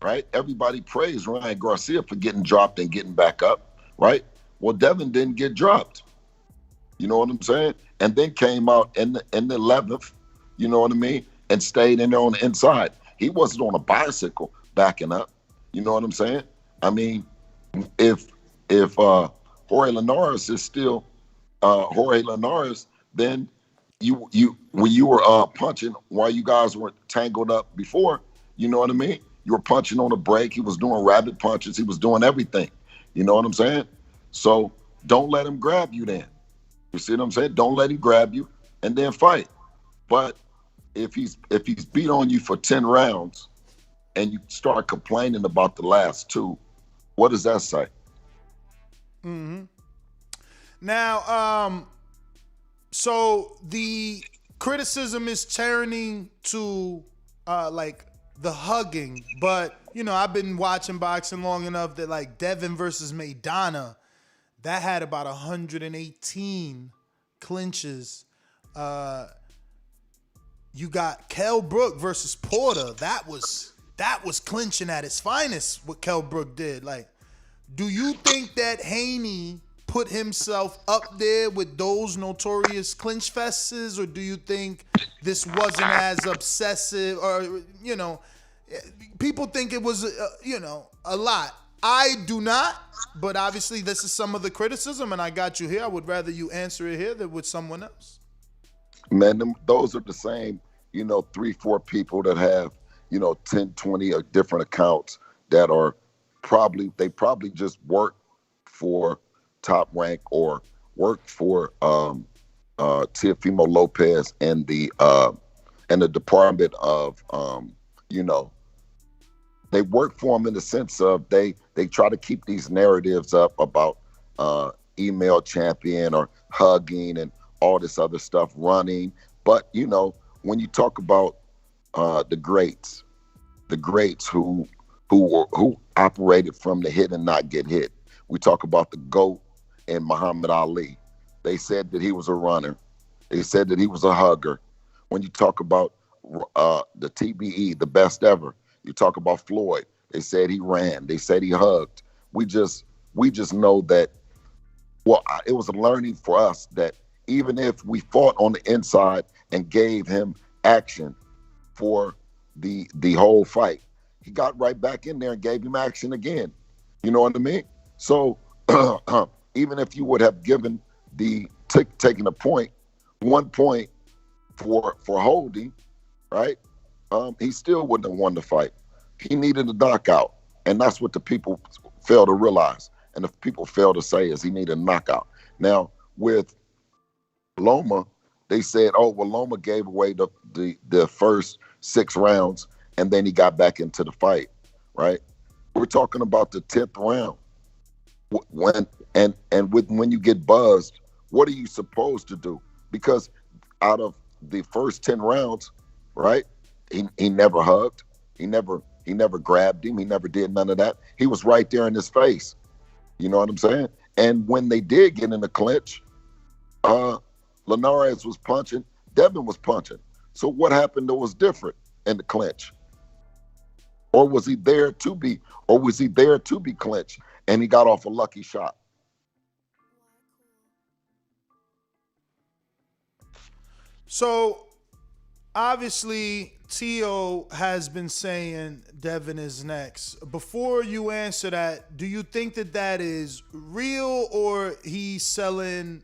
[SPEAKER 24] right? Everybody praised Ryan Garcia for getting dropped and getting back up, right? Well, Devin didn't get dropped. You know what I'm saying? And then came out in the 11th, you know what I mean? And stayed in there on the inside. He wasn't on a bicycle backing up. You know what I'm saying? I mean, if Jorge Linares is still Jorge Linares, then you when you were punching while you guys were tangled up before, you know what I mean? You were punching on a break. He was doing rabbit punches. He was doing everything. You know what I'm saying? So don't let him grab you then. You see what I'm saying? Don't let him grab you and then fight. But if he's beat on you for 10 rounds and you start complaining about the last 2, what does that say?
[SPEAKER 6] Mm-hmm. Now, so the criticism is turning to like the hugging, but you know, I've been watching boxing long enough that like Devin versus Maidana, that had about 118 clinches. You got Kell Brook versus Porter. That was clinching at its finest, what Kell Brook did. Like, do you think that Haney put himself up there with those notorious clinch fests, or do you think this wasn't as obsessive? Or, you know, people think it was, you know, a lot. I do not, but obviously this is some of the criticism, and I got you here. I would rather you answer it here than with someone else.
[SPEAKER 24] Man, those are the same, you know, 3-4 people that have, you know, 10, 20 different accounts that are probably just work for Top Rank or work for Teofimo Lopez and the Department of, you know, they work for him in the sense of they try to keep these narratives up about email champion or hugging and all this other stuff running. But, you know, when you talk about the greats who operated from the hit and not get hit, we talk about the GOAT and Muhammad Ali. They said that he was a runner. They said that he was a hugger. When you talk about the TBE, the best ever, you talk about Floyd. They said he ran. They said he hugged. We just know that. Well, it was a learning for us that even if we fought on the inside and gave him action for the whole fight, he got right back in there and gave him action again. You know what I mean? So even if you would have given taking a point, 1 point for holding, right? He still wouldn't have won the fight. He needed a knockout, and that's what the people fail to realize. And the people fail to say is he needed a knockout. Now with Loma, they said, oh, well, Loma gave away the first 6 rounds, and then he got back into the fight, right? We're talking about the 10th round. When you get buzzed, what are you supposed to do? Because out of the first 10 rounds, right, he never hugged, he never grabbed him, he never did none of that. He was right there in his face. You know what I'm saying? And when they did get in the clinch, Linares was punching, Devin was punching. So what happened that was different in the clinch? Or was he there to be clinched and he got off a lucky shot?
[SPEAKER 6] So obviously Tio has been saying Devin is next. Before you answer that, do you think that is real, or he's selling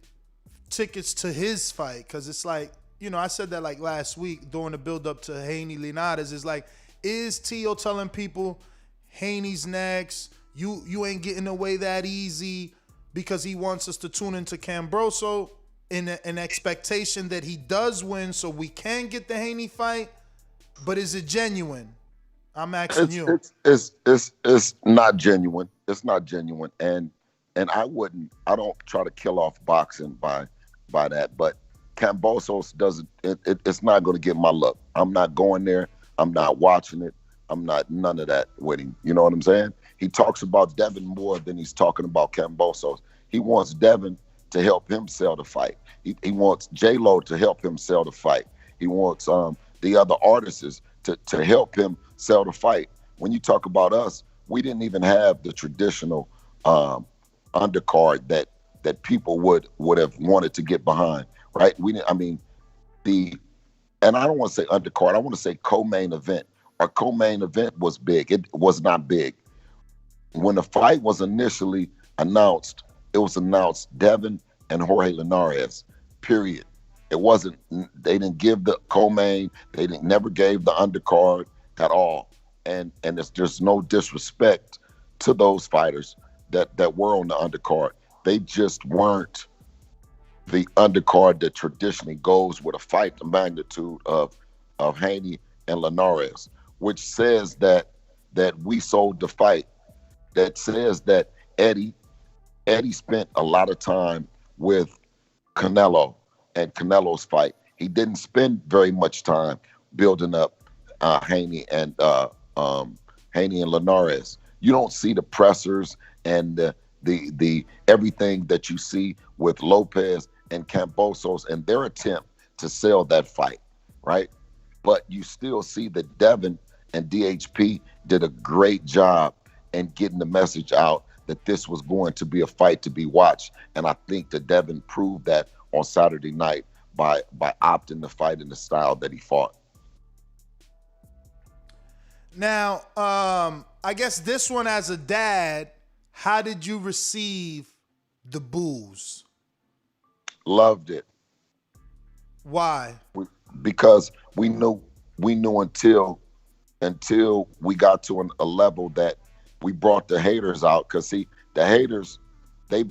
[SPEAKER 6] tickets to his fight? Because it's like, you know, I said that like last week during the build up to Haney Linares. It's like, is Tio telling people Haney's next? You ain't getting away that easy because he wants us to tune into Cambroso in an expectation that he does win so we can get the Haney fight? But is it genuine? I'm asking you.
[SPEAKER 24] It's not genuine. It's not genuine. And I don't try to kill off boxing by that, but Kambosos doesn't, it's not going to get my look. I'm not going there. I'm not watching it. I'm not none of that with him. You know what I'm saying? He talks about Devin more than he's talking about Kambosos. He wants Devin to help him sell the fight. He wants J-Lo to help him sell the fight. He wants the other artists to help him sell the fight. When you talk about us, we didn't even have the traditional undercard that people would have wanted to get behind, right? We didn't. I mean, and I don't want to say undercard. I want to say co-main event. Our co-main event was big. It was not big. When the fight was initially announced, it was announced Devin and Jorge Linares, period. It wasn't, they didn't give the co-main, never gave the undercard at all. And there's no disrespect to those fighters that were on the undercard. they just weren't the undercard that traditionally goes with a fight the magnitude of Haney and Linares, which says that we sold the fight. That says that Eddie spent a lot of time with Canelo and Canelo's fight. He didn't spend very much time building up Haney and Linares. You don't see the pressers and the everything that you see with Lopez and Kambosos and their attempt to sell that fight, right? But you still see that Devin and DHP did a great job in getting the message out that this was going to be a fight to be watched. And I think that Devin proved that on Saturday night by opting to fight in the style that he fought.
[SPEAKER 6] Now, I guess this one as a dad, how did you receive the boos?
[SPEAKER 24] Loved it.
[SPEAKER 6] Why?
[SPEAKER 24] Because we knew until we got to a level that we brought the haters out. Because see, the haters, they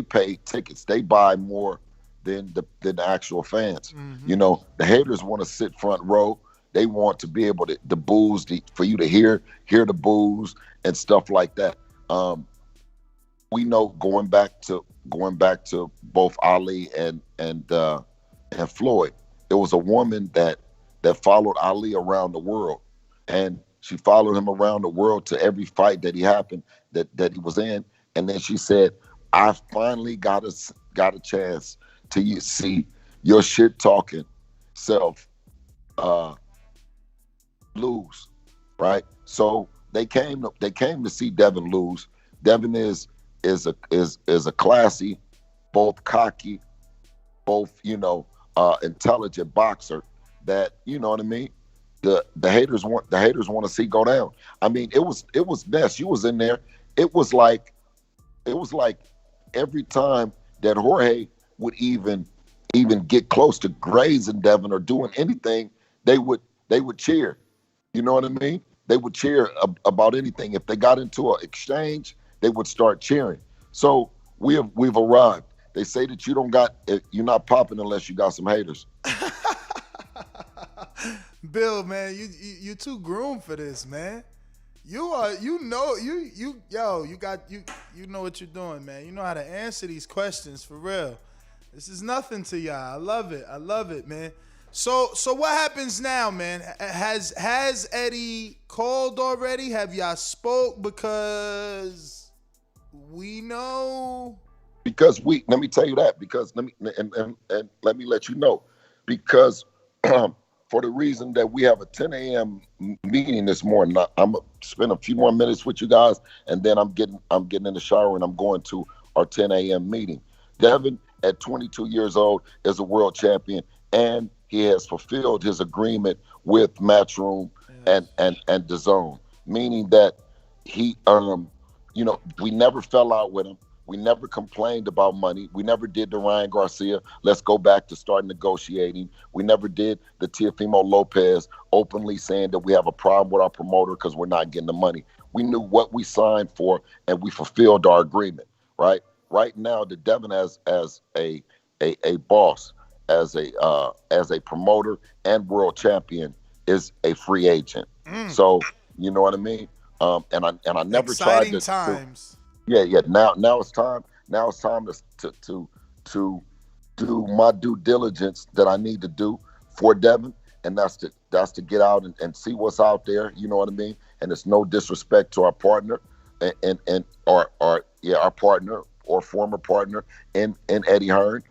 [SPEAKER 24] pay tickets. They buy more than the actual fans.
[SPEAKER 6] Mm-hmm.
[SPEAKER 24] You know, the haters want to sit front row. They want to be able to the boos for you to hear the boos and stuff like that. We know going back to both Ali and Floyd, there was a woman that followed Ali around the world, and she followed him around the world to every fight that he happened that he was in, and then she said, "I finally got a chance to see your shit talking self lose," right? So they came to see Devin lose. Devin is a classy, both cocky, both intelligent boxer that, you know what I mean, the haters want to see go down. I mean, it was Ness. You was in there. It was like every time that Jorge would even get close to grazing Devin or doing anything, they would cheer. You know what I mean? They would cheer about anything. If they got into an exchange, they would start cheering. So we've arrived. They say that you're not popping unless you got some haters.
[SPEAKER 6] Bill, man, you too groomed for this, man. You know what you're doing, man. You know how to answer these questions for real. This is nothing to y'all. I love it, man. So what happens now, man? Has Eddie called already? Have y'all spoke? Because we know.
[SPEAKER 24] Because let me tell you that. Because let me let you know. Because for the reason that we have a 10 a.m. meeting this morning, I'm gonna spend a few more minutes with you guys, and then I'm getting in the shower and I'm going to our 10 a.m. meeting. Devin, at 22 years old, is a world champion, and he has fulfilled his agreement with Matchroom and DAZN, meaning that he, we never fell out with him. We never complained about money. We never did the Ryan Garcia, let's go back to start negotiating. We never did the Teofimo Lopez openly saying that we have a problem with our promoter because we're not getting the money. We knew what we signed for, and we fulfilled our agreement, right? Right now, the Devin as a boss, as a promoter and world champion, is a free agent. So you know what I mean. And I never
[SPEAKER 6] Exciting
[SPEAKER 24] tried to.
[SPEAKER 6] times.
[SPEAKER 24] Yeah. Now it's time. Now it's time to do my due diligence that I need to do for Devin, and that's to get out and see what's out there. You know what I mean. And it's no disrespect to our partner, and our partner or former partner in Eddie Hearn.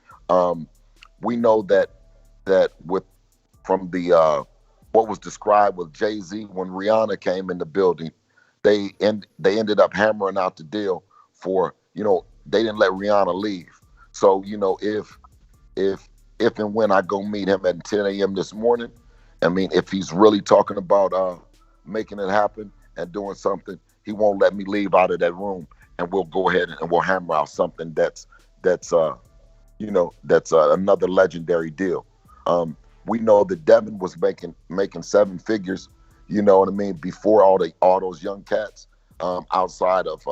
[SPEAKER 24] We know that from the what was described with Jay-Z when Rihanna came in the building, they ended up hammering out the deal for, they didn't let Rihanna leave. So, if and when I go meet him at 10 a.m. this morning, I mean, if he's really talking about making it happen and doing something, he won't let me leave out of that room, and we'll go ahead and we'll hammer out something that's another legendary deal. We know that Devin was making seven figures, you know what I mean, before all those young cats, outside of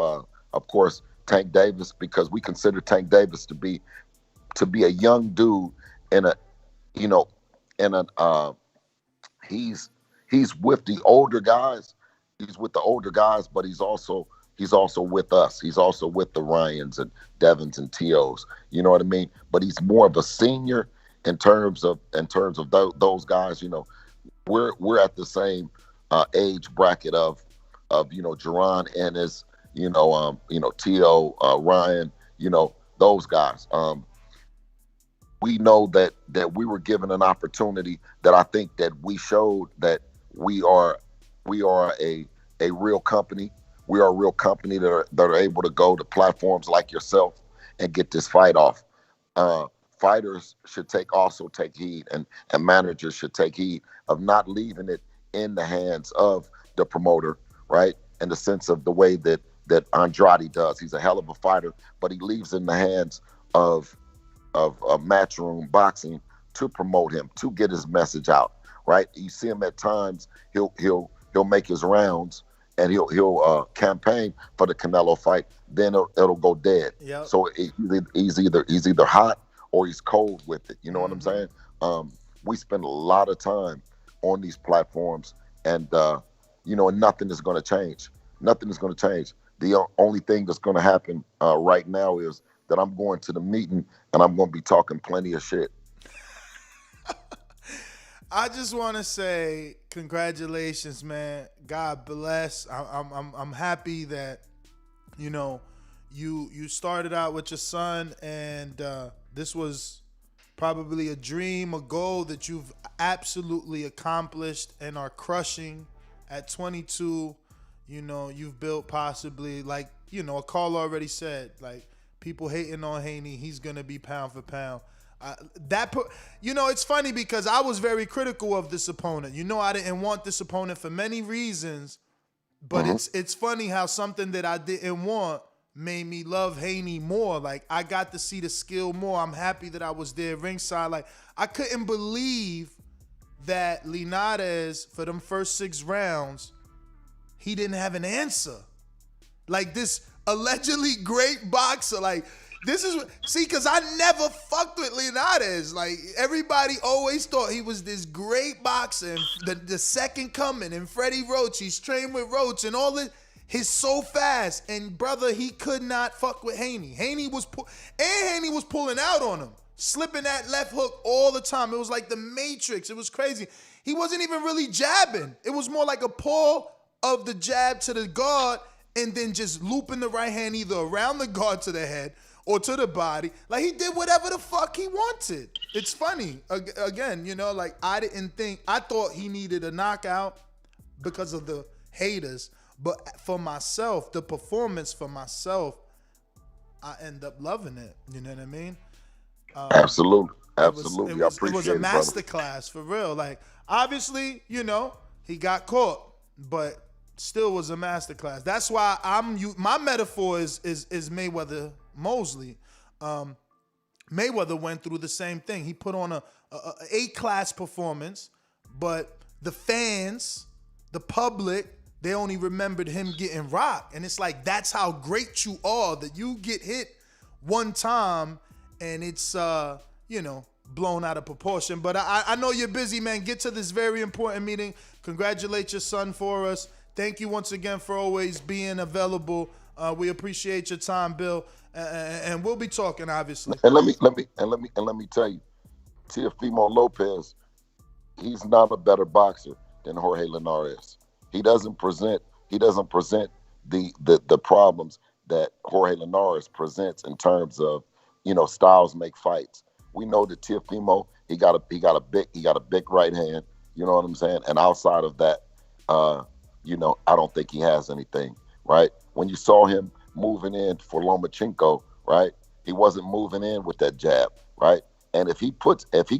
[SPEAKER 24] course, Tank Davis, because we consider Tank Davis to be a young dude in a, you know, in an he's with the older guys. He's with the older guys, but he's also with us. He's also with the Ryans and Devins and T.O.s. You know what I mean? But he's more of a senior in terms of those guys. You know, we're at the same age bracket of Jerron Ennis, T.O., Ryan, those guys. We know that we were given an opportunity that I think that we showed that we are a real company. We are a real company that are able to go to platforms like yourself and get this fight off. Fighters should also take heed, and managers should take heed of not leaving it in the hands of the promoter, right? In the sense of the way that Andrade does. He's a hell of a fighter, but he leaves in the hands of Matchroom Boxing to promote him, to get his message out, right? You see him at times, he'll make his rounds and he'll campaign for the Canelo fight, then it'll go dead. Yep. So he's either hot or he's cold with it. You know what I'm saying? We spend a lot of time on these platforms, and nothing is going to change. Nothing is going to change. The only thing that's going to happen right now is that I'm going to the meeting and I'm going to be talking plenty of shit.
[SPEAKER 6] I just want to say congratulations, man. God bless. I'm happy that you started out with your son, and this was probably a dream, a goal that you've absolutely accomplished and are crushing at 22. You've built possibly, like, a caller already said, like, people hating on Haney, he's going to be pound for pound. It's funny because I was very critical of this opponent. I didn't want this opponent for many reasons, but it's funny how something that I didn't want made me love Haney more. Like, I got to see the skill more. I'm happy that I was there ringside. Like, I couldn't believe that Linares, for them first 6 rounds, he didn't have an answer. Like, this allegedly great boxer, like, because I never fucked with Linares. Like, everybody always thought he was this great boxer, and the second coming, and Freddie Roach, he's trained with Roach, and all this. He's so fast, and brother, he could not fuck with Haney. Haney was pulling out on him, slipping that left hook all the time. It was like the Matrix. It was crazy. He wasn't even really jabbing. It was more like a pull of the jab to the guard, and then just looping the right hand either around the guard to the head or to the body. Like, he did whatever the fuck he wanted. It's funny. Again, like, I thought he needed a knockout because of the haters. But for myself, the performance for myself, I end up loving it. You know what I mean?
[SPEAKER 24] Absolutely.
[SPEAKER 6] I appreciate it. It was a masterclass, for real. Like, obviously, he got caught, but still was a masterclass. That's why my metaphor is Mayweather Mosley. Mayweather went through the same thing. He put on a A-class performance, but the fans, the public, they only remembered him getting rocked. And it's like, that's how great you are, that you get hit one time and it's blown out of proportion. But I know you're busy, man. Get to this very important meeting. Congratulate your son for us. Thank you once again for always being available. We appreciate your time, Bill, and we'll be talking, obviously.
[SPEAKER 24] And let me tell you, Teofimo Lopez, he's not a better boxer than Jorge Linares. He doesn't present the problems that Jorge Linares presents in terms of, styles make fights. We know that Teofimo, he got a big right hand. You know what I'm saying? And outside of that, I don't think he has anything, right? When you saw him moving in for Lomachenko, right? He wasn't moving in with that jab, right? And if he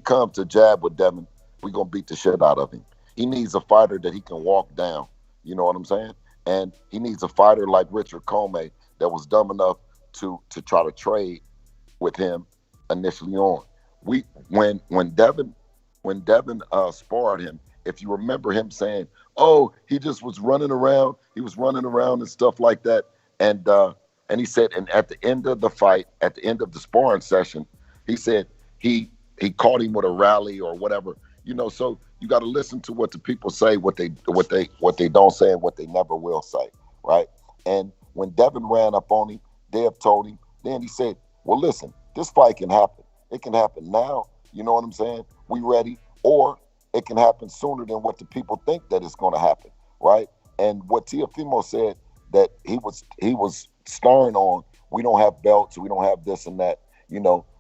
[SPEAKER 24] comes to jab with Devin, we're gonna beat the shit out of him. He needs a fighter that he can walk down. You know what I'm saying? And he needs a fighter like Richard Comey that was dumb enough to try to trade with him initially on. When Devin sparred him, if you remember him saying, "Oh, he just was running around. He was running around and stuff like that." And And he said, and at the end of the fight, at the end of the sparring session, he said he caught him with a rally or whatever. So you got to listen to what the people say, what they don't say, and what they never will say, right? And when Devin ran up on him, Dev told him. Then he said, "Well, listen, this fight can happen. It can happen now. You know what I'm saying? We ready, or it can happen sooner than what the people think that it's going to happen, right?" And what Teofimo said that he was stern on. We don't have belts. We don't have this and that.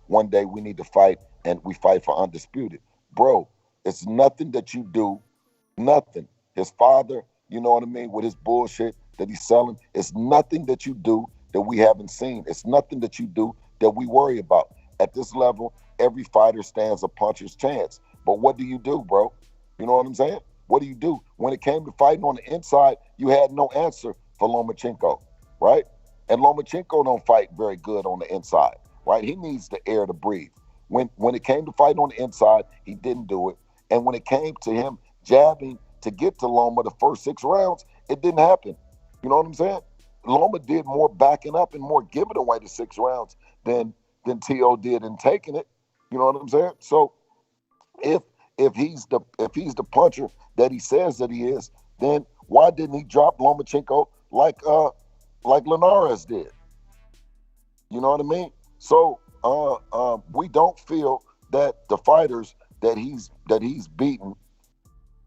[SPEAKER 24] One day we need to fight, and we fight for undisputed, bro. It's nothing that you do, nothing. His father, you know what I mean, with his bullshit that he's selling, it's nothing that you do that we haven't seen. It's nothing that you do that we worry about. At this level, every fighter stands a puncher's chance. But what do you do, bro? You know what I'm saying? What do you do? When it came to fighting on the inside, you had no answer for Lomachenko, right? And Lomachenko don't fight very good on the inside, right? He needs the air to breathe. When it came to fighting on the inside, he didn't do it. And when it came to him jabbing to get to Loma the first 6 rounds, it didn't happen. You know what I'm saying? Loma did more backing up and more giving away the 6 rounds than T.O. did in taking it. You know what I'm saying? So if he's the puncher that he says that he is, then why didn't he drop Lomachenko like Linares did? You know what I mean? So we don't feel that the fighters that he's beaten,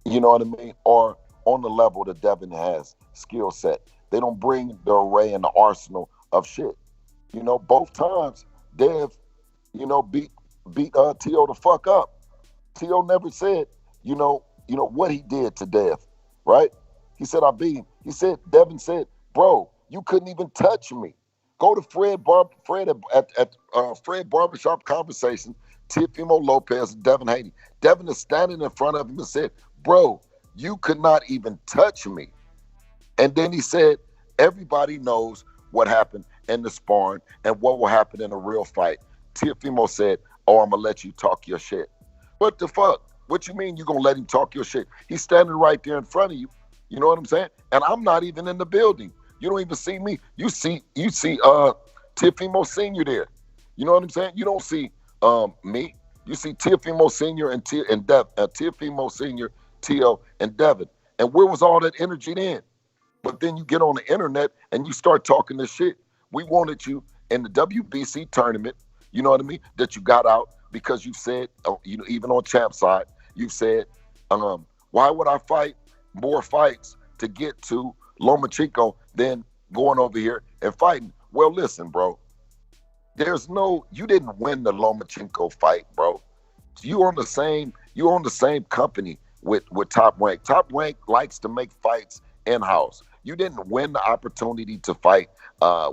[SPEAKER 24] you know what I mean, are on the level that Devin has skill set. They don't bring the array and the arsenal of shit. Both times Dev, beat T.O. the fuck up. T.O. never said, what he did to Dev, right? He said, I beat him. Devin said, bro, you couldn't even touch me. Go to Fred Barbershop Conversation, Teofimo Lopez and Devin Haney. Devin is standing in front of him and said, bro, you could not even touch me. And then he said, everybody knows what happened in the sparring and what will happen in a real fight. Teofimo said, oh, I'm going to let you talk your shit. What the fuck? What you mean you going to let him talk your shit? He's standing right there in front of you. You know what I'm saying? And I'm not even in the building. You don't even see me. You see Teofimo Sr. there. You know what I'm saying? You don't see me. You see Teofimo Sr. and Teofimo Sr., T.O. and Devin. And where was all that energy then? But then you get on the internet and you start talking this shit. We wanted you in the WBC tournament, you know what I mean, that you got out because you said, even on champ side, you said, why would I fight more fights to get to Lomachenko than going over here and fighting? Well, listen, bro. You didn't win the Lomachenko fight, bro. You're on the same company with Top Rank. Top Rank likes to make fights in-house. You didn't win the opportunity to fight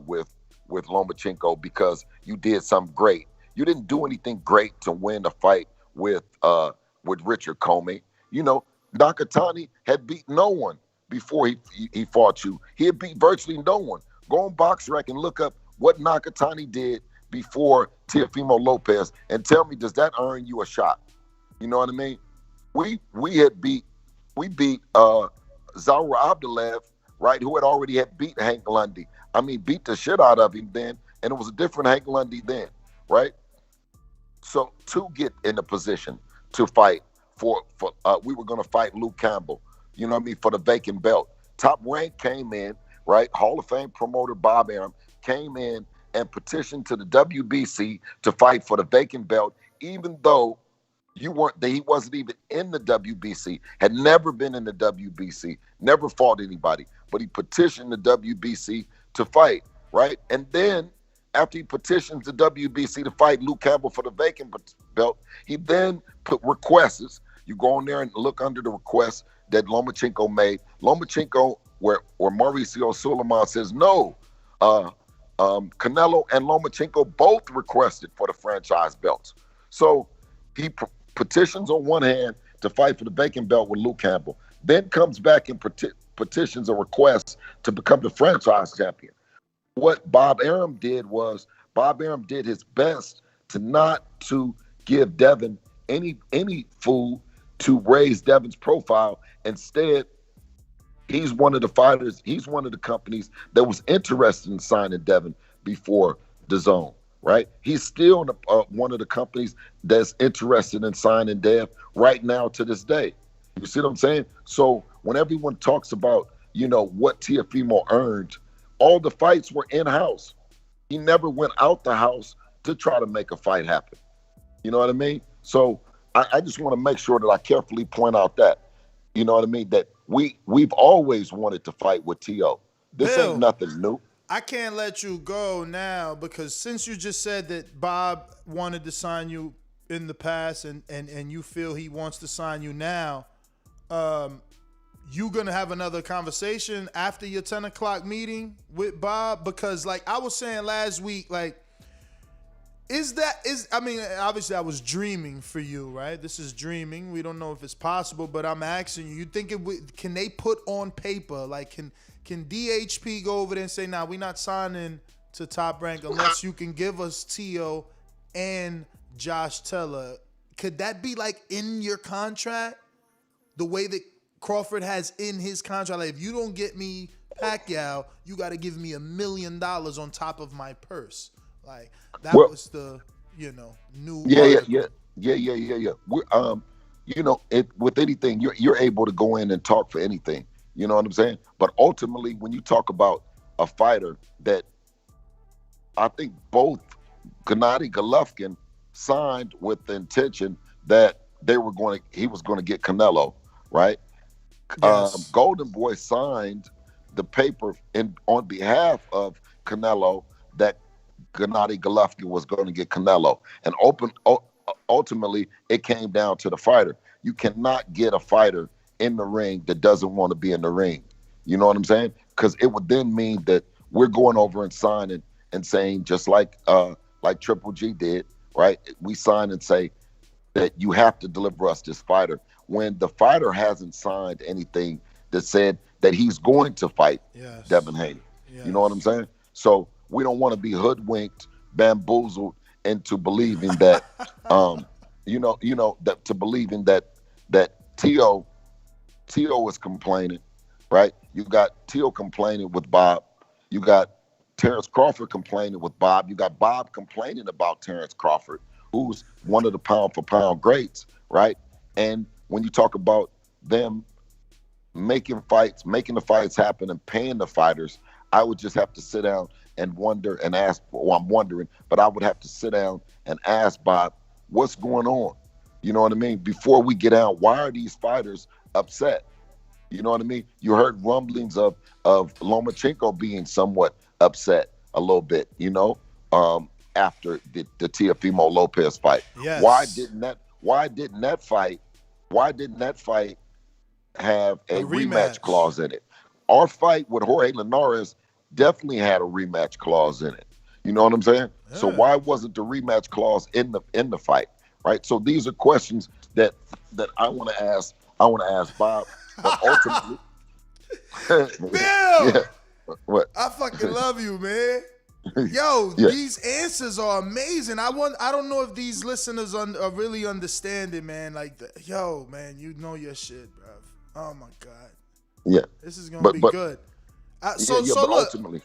[SPEAKER 24] with Lomachenko because you did something great. You didn't do anything great to win the fight with Richard Comey. Nakatani had beat no one before he fought you. He had beat virtually no one. Go on BoxRec and look up what Nakatani did before Teofimo Lopez and tell me, does that earn you a shot? You know what I mean? We beat Zaura Abdullaev, right, who had already beat Hank Lundy. Beat the shit out of him then, and it was a different Hank Lundy then, right? So to get in a position to fight we were going to fight Luke Campbell, you know what I mean, for the vacant belt. Top Rank came in, right? Hall of Fame promoter Bob Arum came in and petitioned to the WBC to fight for the vacant belt, even though he wasn't even in the WBC, had never been in the WBC, never fought anybody, but he petitioned the WBC to fight, right? And then after he petitions the WBC to fight Luke Campbell for the vacant belt, he then put requests. You go in there and look under the request that Lomachenko made. Lomachenko, where Mauricio Suleiman says no, Canelo and Lomachenko both requested for the franchise belts. So he petitions on one hand to fight for the vacant belt with Luke Campbell, then comes back and petitions a request to become the franchise champion. What Bob Arum did was his best to not to give Devin any food to raise Devin's profile. Instead, he's one of the fighters. He's one of the companies that was interested in signing Devin before DAZN, right? He's still one of the companies that's interested in signing Dev right now to this day. You see what I'm saying? So when everyone talks about, you know, what Teofimo earned, all the fights were in-house. He never went out the house to try to make a fight happen. You know what I mean? So I just want to make sure that I carefully point out that, you know what I mean, that we've always wanted to fight with T.O. This
[SPEAKER 6] Bill,
[SPEAKER 24] ain't nothing new.
[SPEAKER 6] I can't let you go now because since you just said that Bob wanted to sign you in the past and you feel he wants to sign you now, you gonna have another conversation after your 10 o'clock meeting with Bob? Because like I was saying last week, like, I mean, obviously I was dreaming for you, right? This is dreaming. We don't know if it's possible, but I'm asking you, can they put on paper, like can DHP go over there and say, nah, we're not signing to Top Rank unless you can give us T.O. and Josh Teller? Could that be like in your contract? The way that Crawford has in his contract, like if you don't get me Pacquiao, you got to give me $1 million on top of my purse. Like that was the, you know, new.
[SPEAKER 24] Yeah. We're, you know, with anything, you're able to go in and talk for anything. You know what I'm saying? But ultimately, when you talk about a fighter that I think both Gennady Golovkin signed with the intention that he was going to get Canelo, right? Yes. Golden Boy signed the paper on behalf of Canelo that Gennady Golovkin was going to get Canelo, and ultimately it came down to the fighter. You cannot get a fighter in the ring that doesn't want to be in the ring. You know what I'm saying? Because it would then mean that we're going over and signing and saying, just like Triple G did, right? We sign and say that you have to deliver us this fighter when the fighter hasn't signed anything that said that he's going to fight Devin Haney. Yes. You know what I'm saying? So we don't want to be hoodwinked, bamboozled into believing that, that to believing that T.O. is complaining, right? You got T.O. complaining with Bob. You got Terrence Crawford complaining with Bob. You got Bob complaining about Terrence Crawford, who's one of the pound-for-pound greats, right? And when you talk about them making the fights happen and paying the fighters, I would just have to sit down and wonder and ask, well, I'm wondering, but I would have to sit down and ask Bob, what's going on? You know what I mean? Before we get out, why are these fighters upset? You know what I mean? You heard rumblings of Lomachenko being somewhat upset a little bit, you know, after the Teofimo Lopez fight.
[SPEAKER 6] Yes.
[SPEAKER 24] Why didn't that fight have a rematch clause in it? Our fight with Jorge Linares definitely had a rematch clause in it. You know what I'm saying? Yeah. So why wasn't the rematch clause in the fight? Right. So these are questions that I want to ask. I want to ask Bob. But ultimately,
[SPEAKER 6] Bill,
[SPEAKER 24] yeah. What?
[SPEAKER 6] I fucking love you, man. Yo, these answers are amazing. I don't know if these listeners are really understanding, man. Like, yo, man, you know your shit, bro. Oh my God.
[SPEAKER 24] Yeah.
[SPEAKER 6] This is gonna be good. So look,
[SPEAKER 24] ultimately.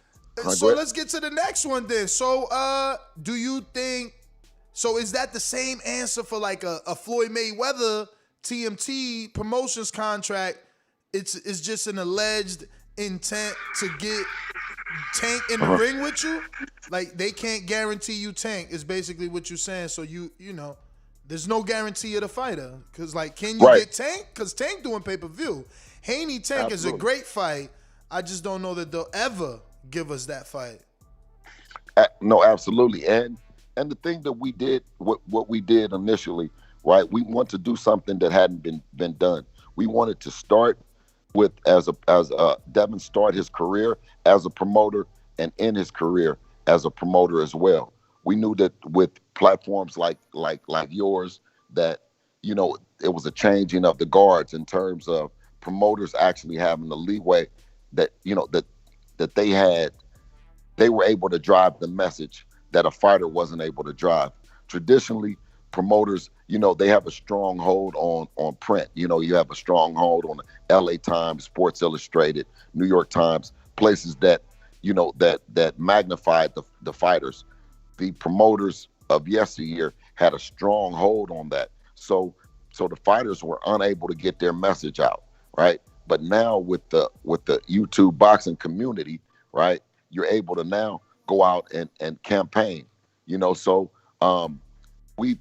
[SPEAKER 6] So let's get to the next one then. So, do you think? So is that the same answer for like a Floyd Mayweather TMT promotions contract? It's just an alleged intent to get Tank in the ring with you. Like they can't guarantee you Tank is basically what you're saying. So you know, there's no guarantee of the fighter because like, can you get Tank? Because Tank doing pay-per-view. Haney Tank is a great fight. I just don't know that they'll ever give us that fight.
[SPEAKER 24] No, absolutely. And the thing that we did, what we did initially, right? We want to do something that hadn't been done. We wanted to start with as Devin start his career as a promoter and end his career as a promoter as well. We knew that with platforms like yours, that you know it was a changing of the guards in terms of promoters actually having the leeway that you know that they were able to drive the message that a fighter wasn't able to drive. Traditionally, promoters, they have a strong hold on print. You have a strong hold on the LA Times, Sports Illustrated, New York Times, places that, that magnified the fighters. The promoters of yesteryear had a strong hold on that. So the fighters were unable to get their message out, right? But now with the YouTube boxing community, right, you're able to now go out and campaign, so we've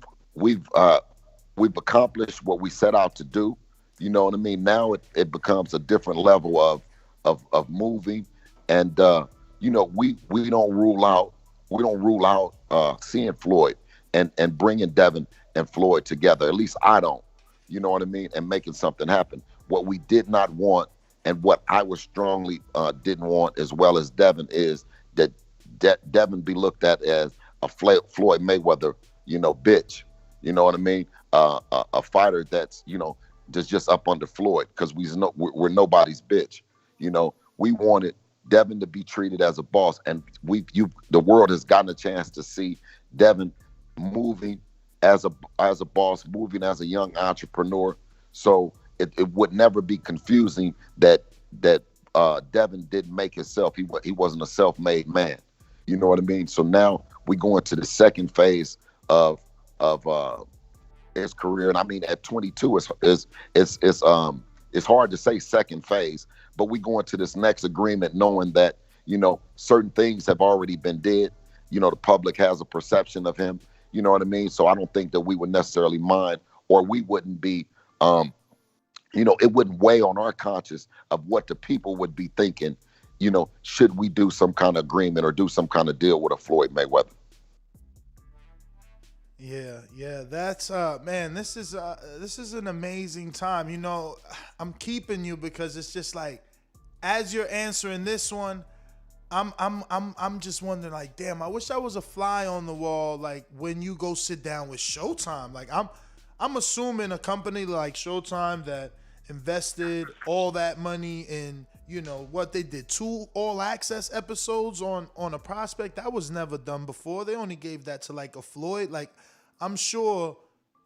[SPEAKER 24] accomplished what we set out to do. You know what I mean? Now it becomes a different level of moving, and we don't rule out seeing Floyd and bringing Devin and Floyd together. At least I don't. You know what I mean? And making something happen. What we did not want, and what I was strongly didn't want, as well as Devin, is that Devin be looked at as a Floyd Mayweather, bitch. You know what I mean? A fighter that's just up under Floyd, because we're nobody's bitch. We wanted Devin to be treated as a boss, and the world has gotten a chance to see Devin moving as a boss, moving as a young entrepreneur. So it would never be confusing that Devin didn't make himself. He wasn't a self-made man. You know what I mean? So now we go into the second phase of his career, and I mean at 22, it's hard to say second phase, but we go into this next agreement knowing that certain things have already been did. The public has a perception of him. You know what I mean? So I don't think that we would necessarily mind, or we wouldn't be, it wouldn't weigh on our conscience of what the people would be thinking, should we do some kind of agreement or do some kind of deal with a Floyd Mayweather.
[SPEAKER 6] Yeah, that's man, this is an amazing time. I'm keeping you because it's just like, as you're answering this one, I'm just wondering, like, damn, I wish I was a fly on the wall, like when you go sit down with Showtime. Like I'm assuming a company like Showtime that invested all that money in, what they did, 2 All Access episodes on a prospect that was never done before. They only gave that to like a Floyd. Like, I'm sure,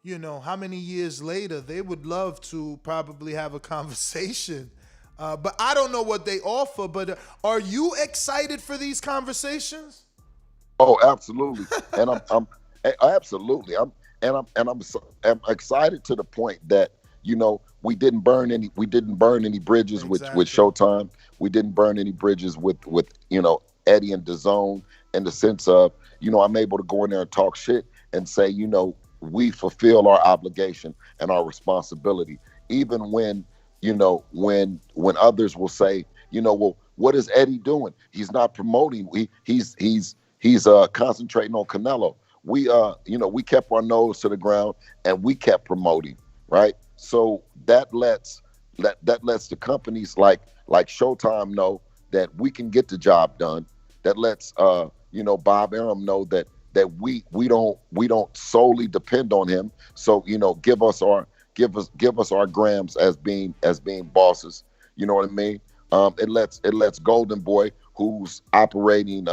[SPEAKER 6] how many years later they would love to probably have a conversation. But I don't know what they offer. But are you excited for these conversations?
[SPEAKER 24] Oh, absolutely, and I'm absolutely. I'm excited to the point that we didn't burn any bridges with Showtime. We didn't burn any bridges with Eddie and DAZN, in the sense of I'm able to go in there and talk shit and say we fulfill our obligation and our responsibility, even when when others will say, well, what is Eddie doing? He's not promoting. He's concentrating on Canelo. We kept our nose to the ground and we kept promoting, right? So that lets the companies like Showtime know that we can get the job done. That lets Bob Arum know that we don't solely depend on him. So give us our grams as being bosses. You know what I mean? It lets Golden Boy, who's operating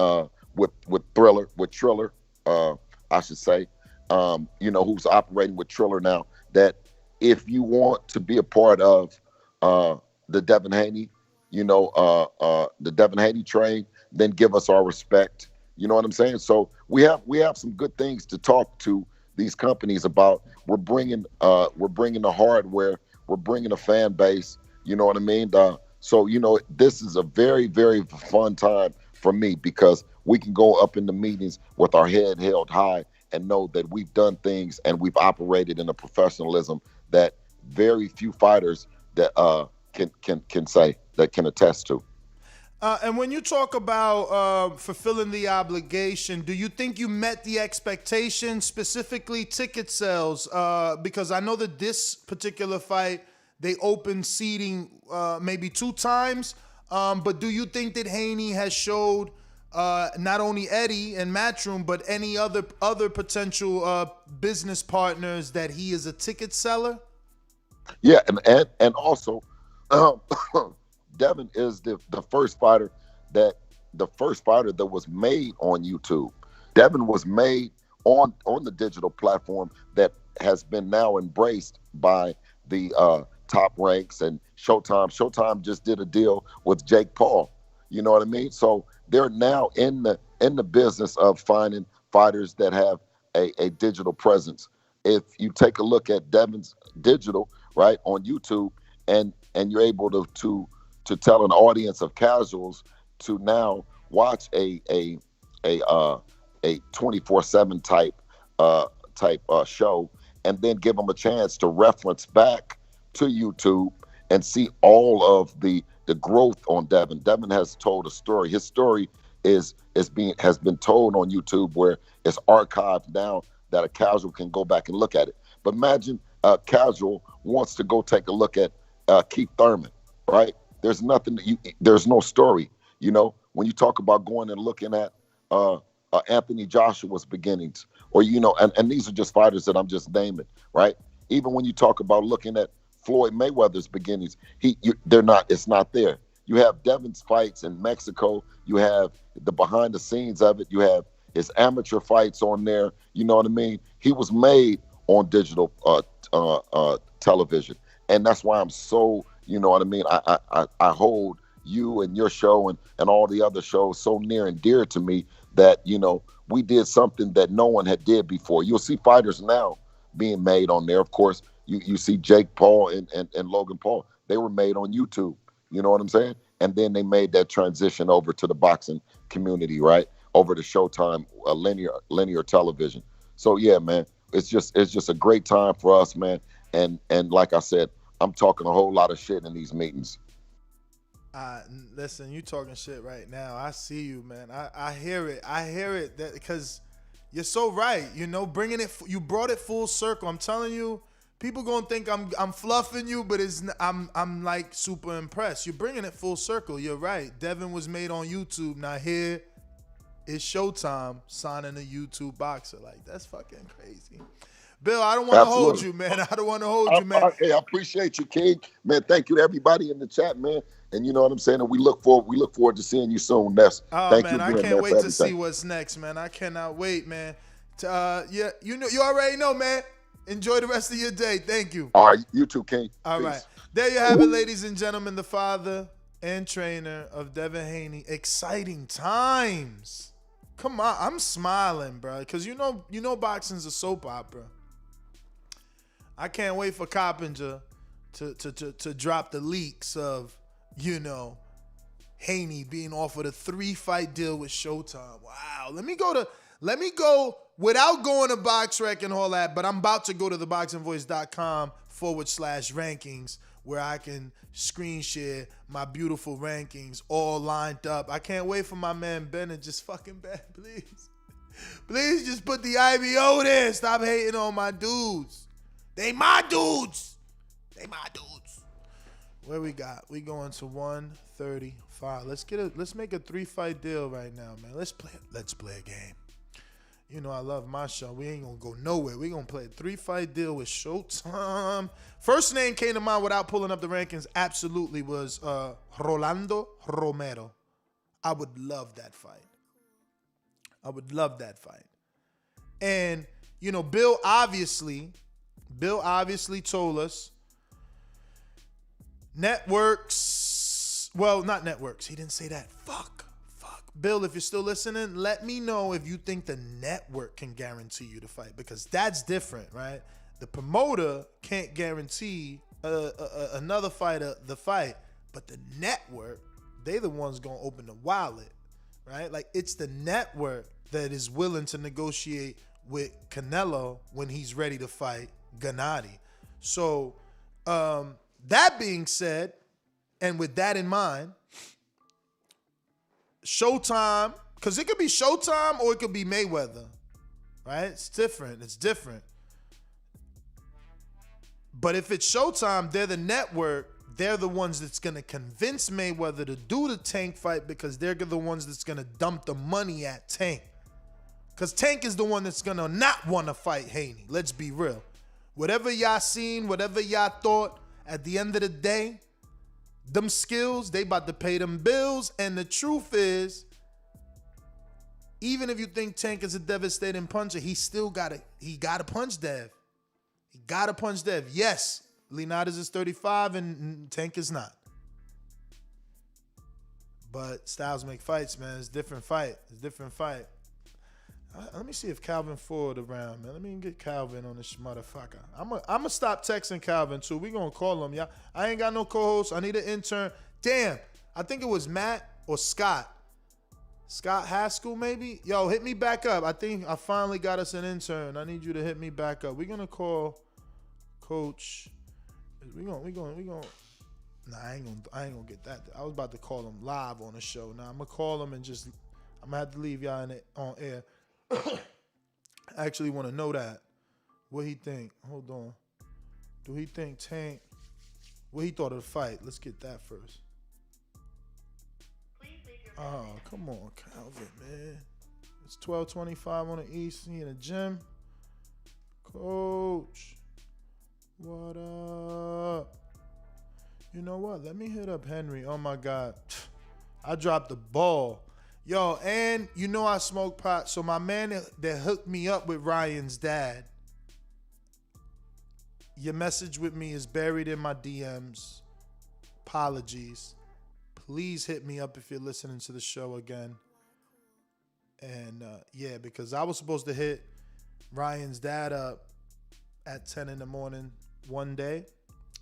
[SPEAKER 24] with Triller, I should say, who's operating with Triller now, that if you want to be a part of the Devin Haney, the Devin Haney train, then give us our respect. You know what I'm saying? So we have some good things to talk to these companies about. We're bringing the hardware. We're bringing a fan base. You know what I mean? So this is a very, very fun time for me, because we can go up in the meetings with our head held high and know that we've done things and we've operated in a professionalism that very few fighters that can say, that can attest to.
[SPEAKER 6] And when you talk about fulfilling the obligation, do you think you met the expectation, specifically ticket sales? Because I know that this particular fight, they opened seating maybe 2 times. But do you think that Haney has showed not only Eddie and Matchroom, but any other potential business partners that he is a ticket seller?
[SPEAKER 24] Yeah, and also Devin is the first fighter that was made on YouTube. Devin was made on the digital platform that has been now embraced by the top ranks and Showtime. Showtime just did a deal with Jake Paul. You know what I mean? So they're now in the business of finding fighters that have a digital presence. If you take a look at Devin's digital, right, on YouTube, and you're able to tell an audience of casuals to now watch a 24/7 type show, and then give them a chance to reference back to YouTube and see all of the growth on Devin. Devin has told a story. His story has been told on YouTube, where it's archived now that a casual can go back and look at it. But imagine a casual wants to go take a look at Keith Thurman, right? There's nothing there's no story. You know, when you talk about going and looking at Anthony Joshua's beginnings, or, you know, and these are just fighters that I'm just naming, right? Even when you talk about looking at Floyd Mayweather's beginnings, it's not there. You have Devin's fights in Mexico. You have the behind the scenes of it. You have his amateur fights on there. You know what I mean? He was made on digital television, and that's why I'm so, you know what I mean? I hold you and your show and all the other shows so near and dear to me, that, you know, we did something that no one had did before. You'll see fighters now being made on there. Of course, you see Jake Paul and Logan Paul. They were made on YouTube. You know what I'm saying? And then they made that transition over to the boxing community, right? Over to Showtime, linear television. So yeah, man, it's just a great time for us, man. And like I said, I'm talking a whole lot of shit in these meetings.
[SPEAKER 6] Listen, you talking shit right now. I see you, man. I hear it. I hear it, that because you're so right. You know, you brought it full circle. I'm telling you, people gonna think I'm fluffing you, but I'm like super impressed. You're bringing it full circle. You're right. Devin was made on YouTube. Now here is Showtime signing a YouTube boxer. Like, that's fucking crazy. Bill, I don't want to hold you, man. I don't want to hold you, man.
[SPEAKER 24] I appreciate you, King. Man, thank you to everybody in the chat, man. And you know what I'm saying? And we look forward to seeing you soon, Ness.
[SPEAKER 6] Thank you, man. I can't wait to see what's next, man. I cannot wait, man. Yeah, you already know, man. Enjoy the rest of your day. Thank you.
[SPEAKER 24] All right, you too, King.
[SPEAKER 6] All
[SPEAKER 24] Peace.
[SPEAKER 6] right. There you have it, ladies and gentlemen. The father and trainer of Devin Haney. Exciting times. Come on, I'm smiling, bro, because you know boxing's a soap opera. I can't wait for Coppinger to drop the leaks of, you know, Haney being offered a 3-fight deal with Showtime. Wow. Let me go without going to BoxRec and all that, but I'm about to go to theboxingvoice.com/rankings, where I can screen share my beautiful rankings all lined up. I can't wait for my man Ben to just fucking bet, please. Please just put the IBO there. Stop hating on my dudes. They my dudes. They my dudes. Where we got? We going to 135. Let's make a 3-fight deal right now, man. Let's play a game. You know I love my show. We ain't gonna go nowhere. We gonna play a 3-fight deal with Showtime. First name came to mind without pulling up the rankings, absolutely, was Rolando Romero. I would love that fight. And, you know, Bill obviously told us networks, well, not networks. He didn't say that. Fuck. Bill, if you're still listening, let me know if you think the network can guarantee you the fight, because that's different, right? The promoter can't guarantee another fighter the fight, but the network, they the ones gonna open the wallet, right? Like, it's the network that is willing to negotiate with Canelo when he's ready to fight Gennady. So, that being said, and with that in mind, Showtime, because it could be Showtime or it could be Mayweather, right? It's different. But if it's Showtime, they're the network. They're the ones that's going to convince Mayweather to do the Tank fight, because they're the ones that's going to dump the money at Tank. Because Tank is the one that's going to not want to fight Haney. Let's be real. Whatever y'all seen, whatever y'all thought, at the end of the day, them skills, they about to pay them bills. And the truth is, Even if you think Tank is a devastating puncher, he gotta punch Dev. He gotta punch Dev. Yes, Leonidas is 35 and Tank is not. But styles make fights, man. It's a different fight. Let me see if Calvin Ford around, man. Let me get Calvin on this motherfucker. I'm gonna stop texting Calvin too. We gonna call him, y'all. I ain't got no co-host. I need an intern. Damn, I think it was Matt or Scott. Scott Haskell, maybe? Yo, hit me back up. I think I finally got us an intern. I need you to hit me back up. We're gonna call Coach. We gonna. Nah, I ain't gonna get that. I was about to call him live on the show. Now I'm gonna call him and I'm gonna have to leave y'all on air. I actually want to know that. What he think? Hold on. Do he think Tank? What he thought of the fight? Let's get that first. Oh, come on, Calvin, man. It's 12:25 on the East. He in the gym. Coach, what up? You know what? Let me hit up Henry. Oh, my God. I dropped the ball. Yo, and you know I smoke pot. So my man that hooked me up with Ryan's dad, your message with me is buried in my DMs. Apologies. Please hit me up if you're listening to the show again. And yeah, because I was supposed to hit Ryan's dad up at 10 in the morning one day,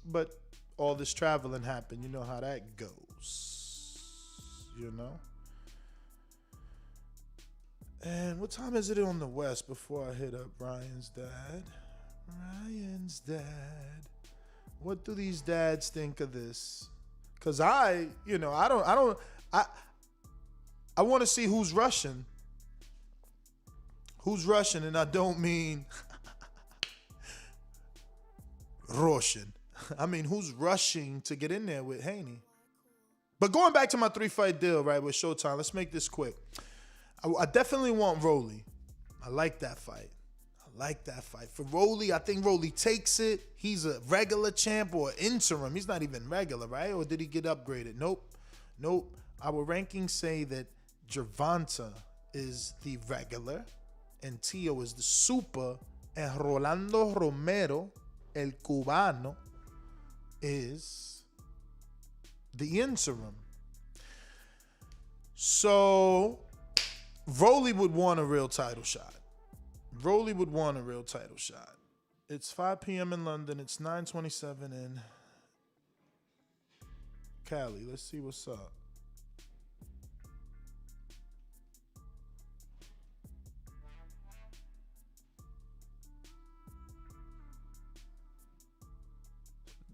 [SPEAKER 6] but all this traveling happened. You know how that goes, you know? And what time is it on the West before I hit up Ryan's dad? Ryan's dad. What do these dads think of this? Cause I want to see who's rushing. Who's rushing, and I don't mean Roshan. I mean, who's rushing to get in there with Haney? But going back to my 3-fight deal, right, with Showtime, let's make this quick. I definitely want Rolly. I like that fight. For Rolly, I think Rolly takes it. He's a regular champ or interim. He's not even regular, right? Or did he get upgraded? Nope. Our rankings say that Gervonta is the regular and Tio is the super, and Rolando Romero, el cubano, is the interim. So Rolly would want a real title shot. It's 5 p.m. in London. It's 9:27 in Cali. Let's see what's up.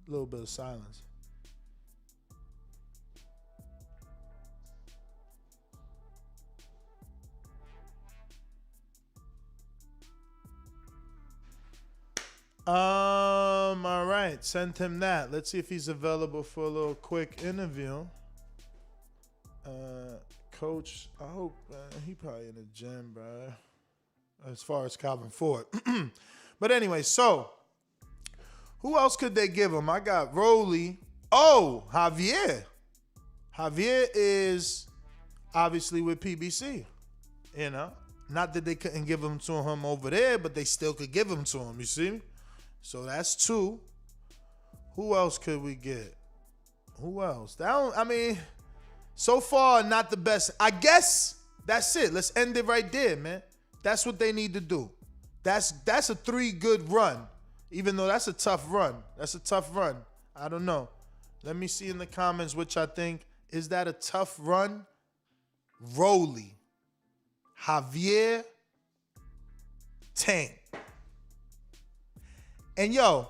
[SPEAKER 6] A little bit of silence. All right, send him that. Let's see if he's available for a little quick interview. Coach, I hope he probably in the gym, bro. As far as Calvin Ford. But anyway, so who else could they give him? I got Rolly. Oh, Javier. Javier is obviously with PBC. You know, not that they couldn't give him to him over there, but they still could give him to him. You see? So that's 2. Who else could we get? Who else? So far, not the best. I guess that's it. Let's end it right there, man. That's what they need to do. That's a 3 good run. Even though that's a tough run. I don't know. Let me see in the comments which I think. Is that a tough run? Rolly, Javier, Tank. And yo,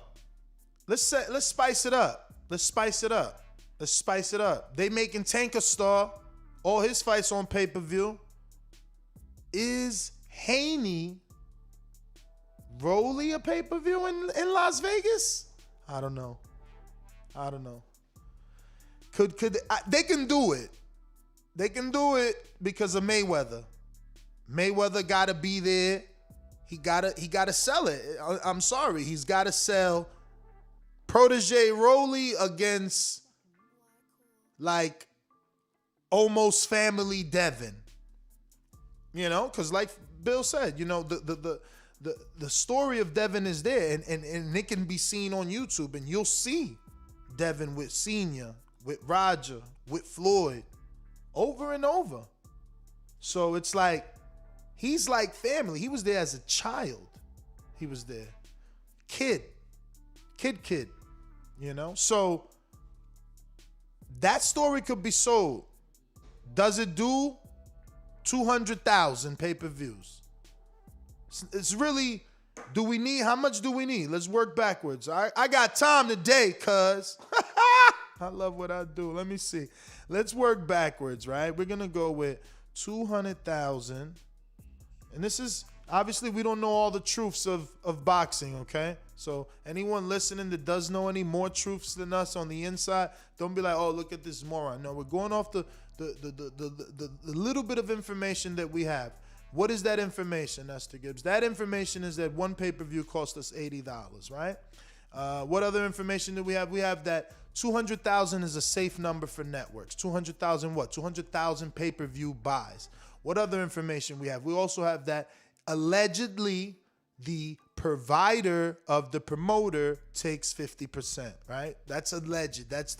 [SPEAKER 6] let's spice it up. Let's spice it up. They making Tank a star. All his fights on pay-per-view. Is Haney Rolly a pay-per-view in Las Vegas? I don't know. Could they can do it. They can do it because of Mayweather. Mayweather gotta be there. He gotta sell it. I'm sorry. He's gotta sell Protege Rolly against like almost family Devin. You know, because like Bill said, you know, the story of Devin is there, and it can be seen on YouTube, and you'll see Devin with Senior, with Roger, with Floyd, over and over. So it's like, he's like family. He was there as a child. He was there. Kid. You know? So that story could be sold. Does it do 200,000 pay-per-views? It's really, how much do we need? Let's work backwards. I got time today, cuz. I love what I do. Let me see. Let's work backwards, right? We're going to go with 200,000. And this is, obviously, we don't know all the truths of boxing, okay? So anyone listening that does know any more truths than us on the inside, don't be like, oh, look at this moron. No, we're going off the little bit of information that we have. What is that information, Esther Gibbs? That information is that one pay-per-view cost us $80, right? What other information do we have? We have that 200,000 is a safe number for networks. 200,000 what? 200,000 pay-per-view buys. What other information we have? We also have that allegedly the provider of the promoter takes 50%, right? That's alleged. That's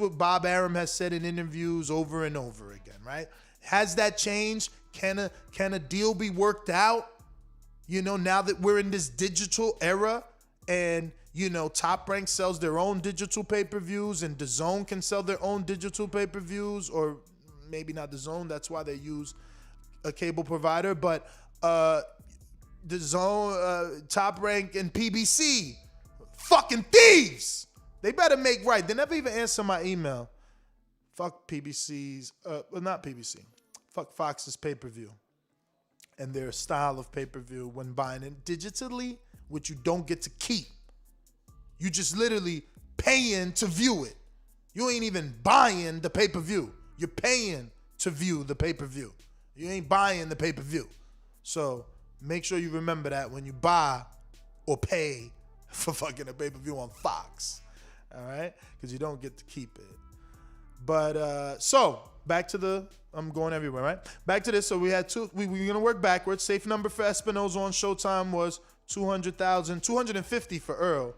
[SPEAKER 6] what Bob Arum has said in interviews over and over again, right? Has that changed? Can a deal be worked out? You know, now that we're in this digital era, and you know, Top Rank sells their own digital pay-per-views, and DAZN can sell their own digital pay-per-views, or maybe not DAZN. That's why they use a cable provider, but DAZN, Top Rank, and PBC, fucking thieves. They better make right. They never even answer my email. Fuck PBC's, well, not PBC. Fuck Fox's pay-per-view and their style of pay-per-view when buying it digitally, which you don't get to keep. You just literally paying to view it. You ain't even buying the pay-per-view. You're paying to view the pay-per-view. You ain't buying the pay-per-view. So make sure you remember that when you buy or pay for fucking a pay-per-view on Fox. All right? Because you don't get to keep it. But so back to I'm going everywhere, right? Back to this. So we had we're gonna work backwards. Safe number for Espinoza on Showtime was 200,000, 250 for Earl.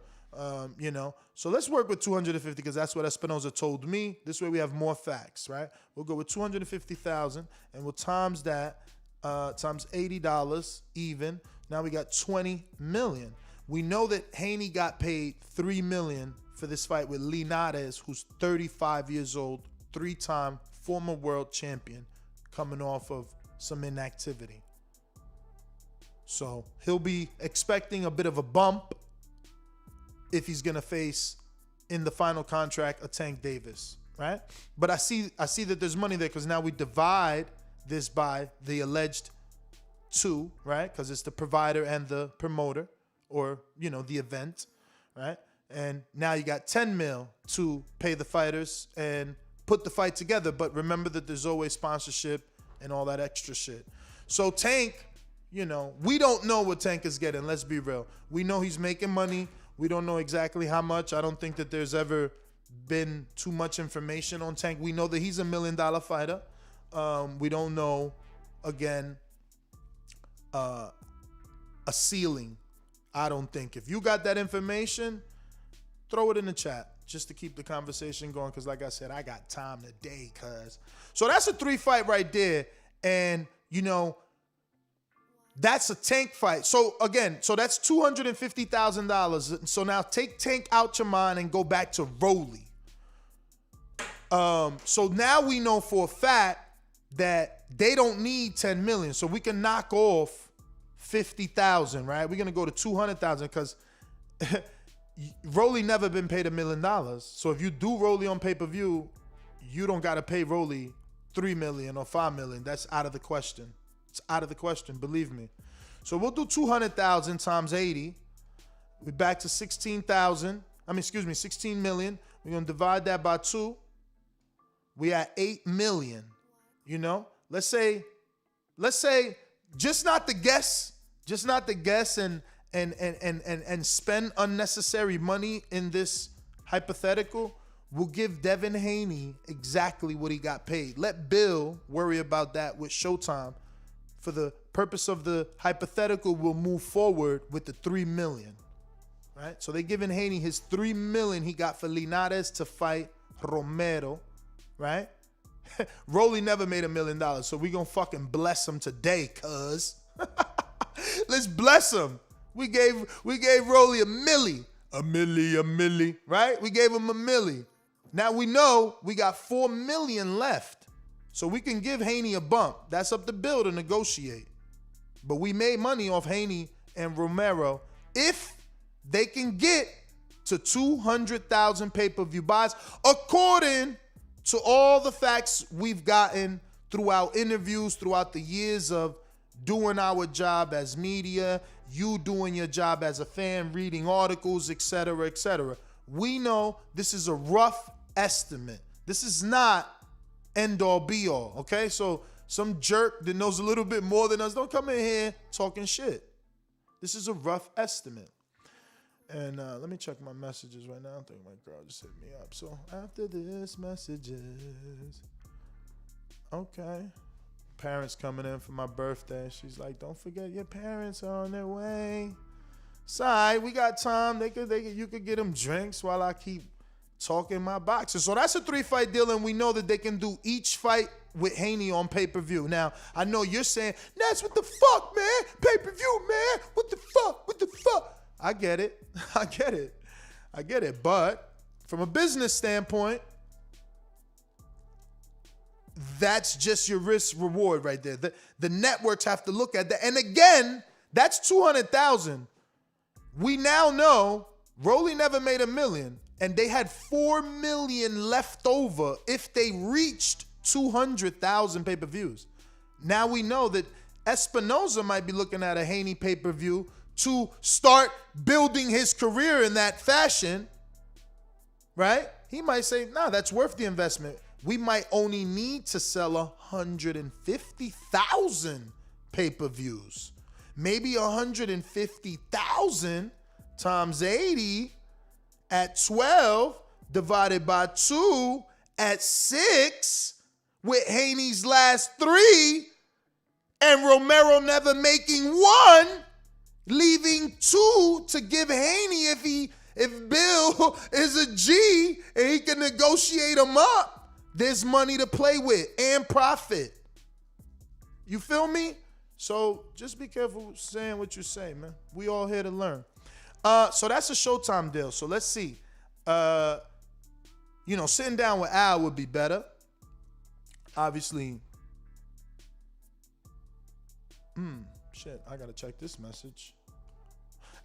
[SPEAKER 6] You know, so let's work with 250 because that's what Espinoza told me. This way we have more facts, right? We'll go with 250,000 and we'll times that times $80 even. Now we got 20 million. We know that Haney got paid $3 million for this fight with Linares, who's 35 years old, 3-time former world champion, coming off of some inactivity. So he'll be expecting a bit of a bump if he's gonna face in the final contract a Tank Davis, right? But I see that there's money there because now we divide this by the alleged two, right? Because it's the provider and the promoter, or you know, the event, right? And now you got 10 mil to pay the fighters and put the fight together. But remember that there's always sponsorship and all that extra shit. So Tank, you know, we don't know what Tank is getting. Let's be real. We know he's making money. We don't know exactly how much. I don't think that there's ever been too much information on Tank. We know that he's $1 million fighter. We don't know, again, a ceiling. I don't think. If you got that information, throw it in the chat just to keep the conversation going. Because like I said, I got time today, cuz. So that's a 3-fight right there. And, you know, that's a Tank fight. So again, so that's $250,000. So now take Tank out your mind and go back to Rolly. So now we know for a fact that they don't need 10 million. So we can knock off 50,000, right? We're gonna go to 200,000 because Rolly never been paid $1 million. So if you do Rolly on pay-per-view, you don't gotta pay Rolly 3 million or 5 million. That's out of the question. It's out of the question, believe me. So we'll do 200,000 times 80. We're back to 16,000. 16 million. We're gonna divide that by 2. We at 8 million. You know, let's say, just not the guess and spend unnecessary money in this hypothetical. We'll give Devin Haney exactly what he got paid. Let Bill worry about that with Showtime for the purpose of the hypothetical, we'll move forward with the $3 million. Right? So they giving Haney his $3 million he got for Linares to fight Romero. Right? Rolly never made $1 million, so we gonna fucking bless him today, cuz. Let's bless him. We gave Rolly a milli, right? We gave him $1 million. Now we know we got $4 million left, so we can give Haney a bump. That's up to Bill to negotiate. But we made money off Haney and Romero if they can get to 200,000 pay-per-view buys, according to all the facts we've gotten throughout interviews, throughout the years of doing our job as media, you doing your job as a fan, reading articles, etc., etc. We know this is a rough estimate. This is not end all be all, okay? So some jerk that knows a little bit more than us, don't come in here talking shit. This is a rough estimate. And let me check my messages right now. I think my girl just hit me up. So after this messages, okay. Parents coming in for my birthday. She's like, don't forget your parents are on their way. It's all right, we got time. You could get them drinks while I keep talking my boxing. So that's a 3-fight deal, and we know that they can do each fight with Haney on pay-per-view. Now, I know you're saying, Ness, what the fuck, man? Pay-per-view, man. What the fuck? What the fuck? I get it. I get it. But from a business standpoint, that's just your risk reward right there. The networks have to look at that. And again, that's 200,000. We now know Rolly never made $1 million, and they had $4 million left over if they reached 200,000 pay-per-views. Now we know that Espinoza might be looking at a Haney pay-per-view to start building his career in that fashion, right? He might say, nah, that's worth the investment. We might only need to sell 150,000 pay-per-views. Maybe 150,000 times 80 at 12 divided by 2 at 6 with Haney's last 3 and Romero never making 1, leaving 2 to give Haney if Bill is a G and he can negotiate him up. There's money to play with and profit. You feel me? So just be careful saying what you say, man. We all here to learn. So that's a Showtime deal. So let's see. Sitting down with Al would be better. Obviously. Shit, I gotta check this message.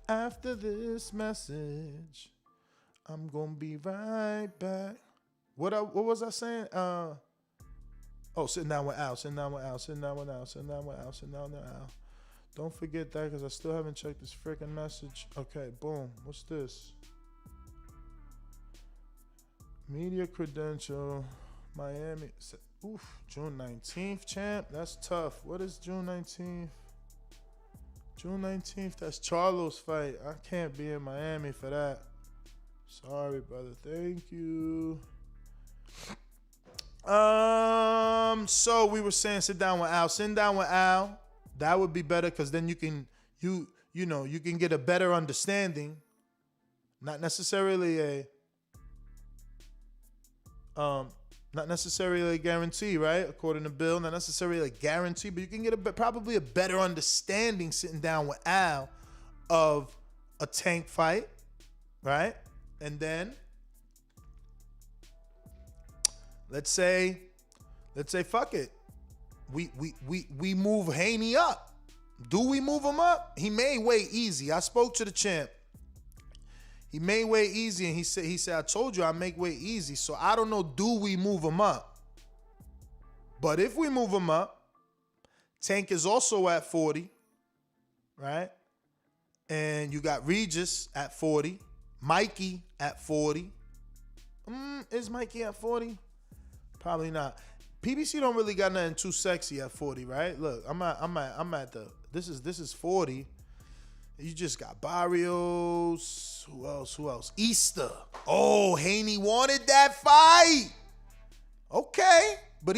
[SPEAKER 6] After this message, I'm gonna be right back. What was I saying? Sitting down with Al. Don't forget that because I still haven't checked this freaking message. Okay, boom. What's this? Media credential, Miami. June 19th, champ. That's tough. What is June 19th? June 19th, that's Charlo's fight. I can't be in Miami for that. Sorry, brother. Thank you. So we were saying sit down with Al. Sitting down with Al, that would be better because then you can get a better understanding. Not necessarily a guarantee, right? According to Bill, not necessarily a guarantee, but you can get probably a better understanding sitting down with Al of a Tank fight, right? And then let's say fuck it. We move Haney up. Do we move him up? He may weigh easy. I spoke to the champ. He may weigh easy, and he said, I told you I make weight easy. So I don't know, do we move him up? But if we move him up, Tank is also at 40, right? And you got Regis at 40, Mikey at 40. Is Mikey at 40? Probably not. PBC don't really got nothing too sexy at 40, right? Look, I'm at the this is 40. You just got Barrios. Who else? Easter. Oh, Haney wanted that fight. Okay. But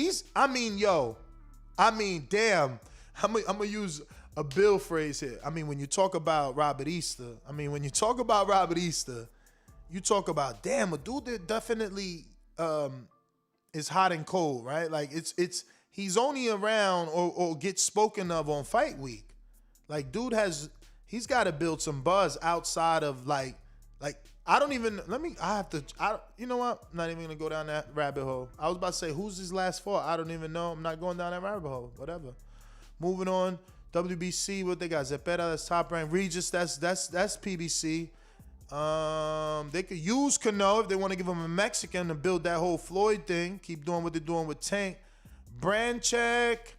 [SPEAKER 6] damn. I'm gonna use a Bill phrase here. I mean, when you talk about Robert Easter, you talk about, damn, a dude that definitely is hot and cold, right? Like he's only around or gets spoken of on fight week. Like dude he's got to build some buzz outside of like you know what? I'm not even gonna go down that rabbit hole. I was about to say, who's his last fight? I don't even know. I'm not going down that rabbit hole. Whatever. Moving on. WBC, what they got? Zepeda, that's Top Rank. Regis, that's PBC. They could use Cano if they want to give him a Mexican to build that whole Floyd thing. Keep doing what they're doing with Tank. Branchek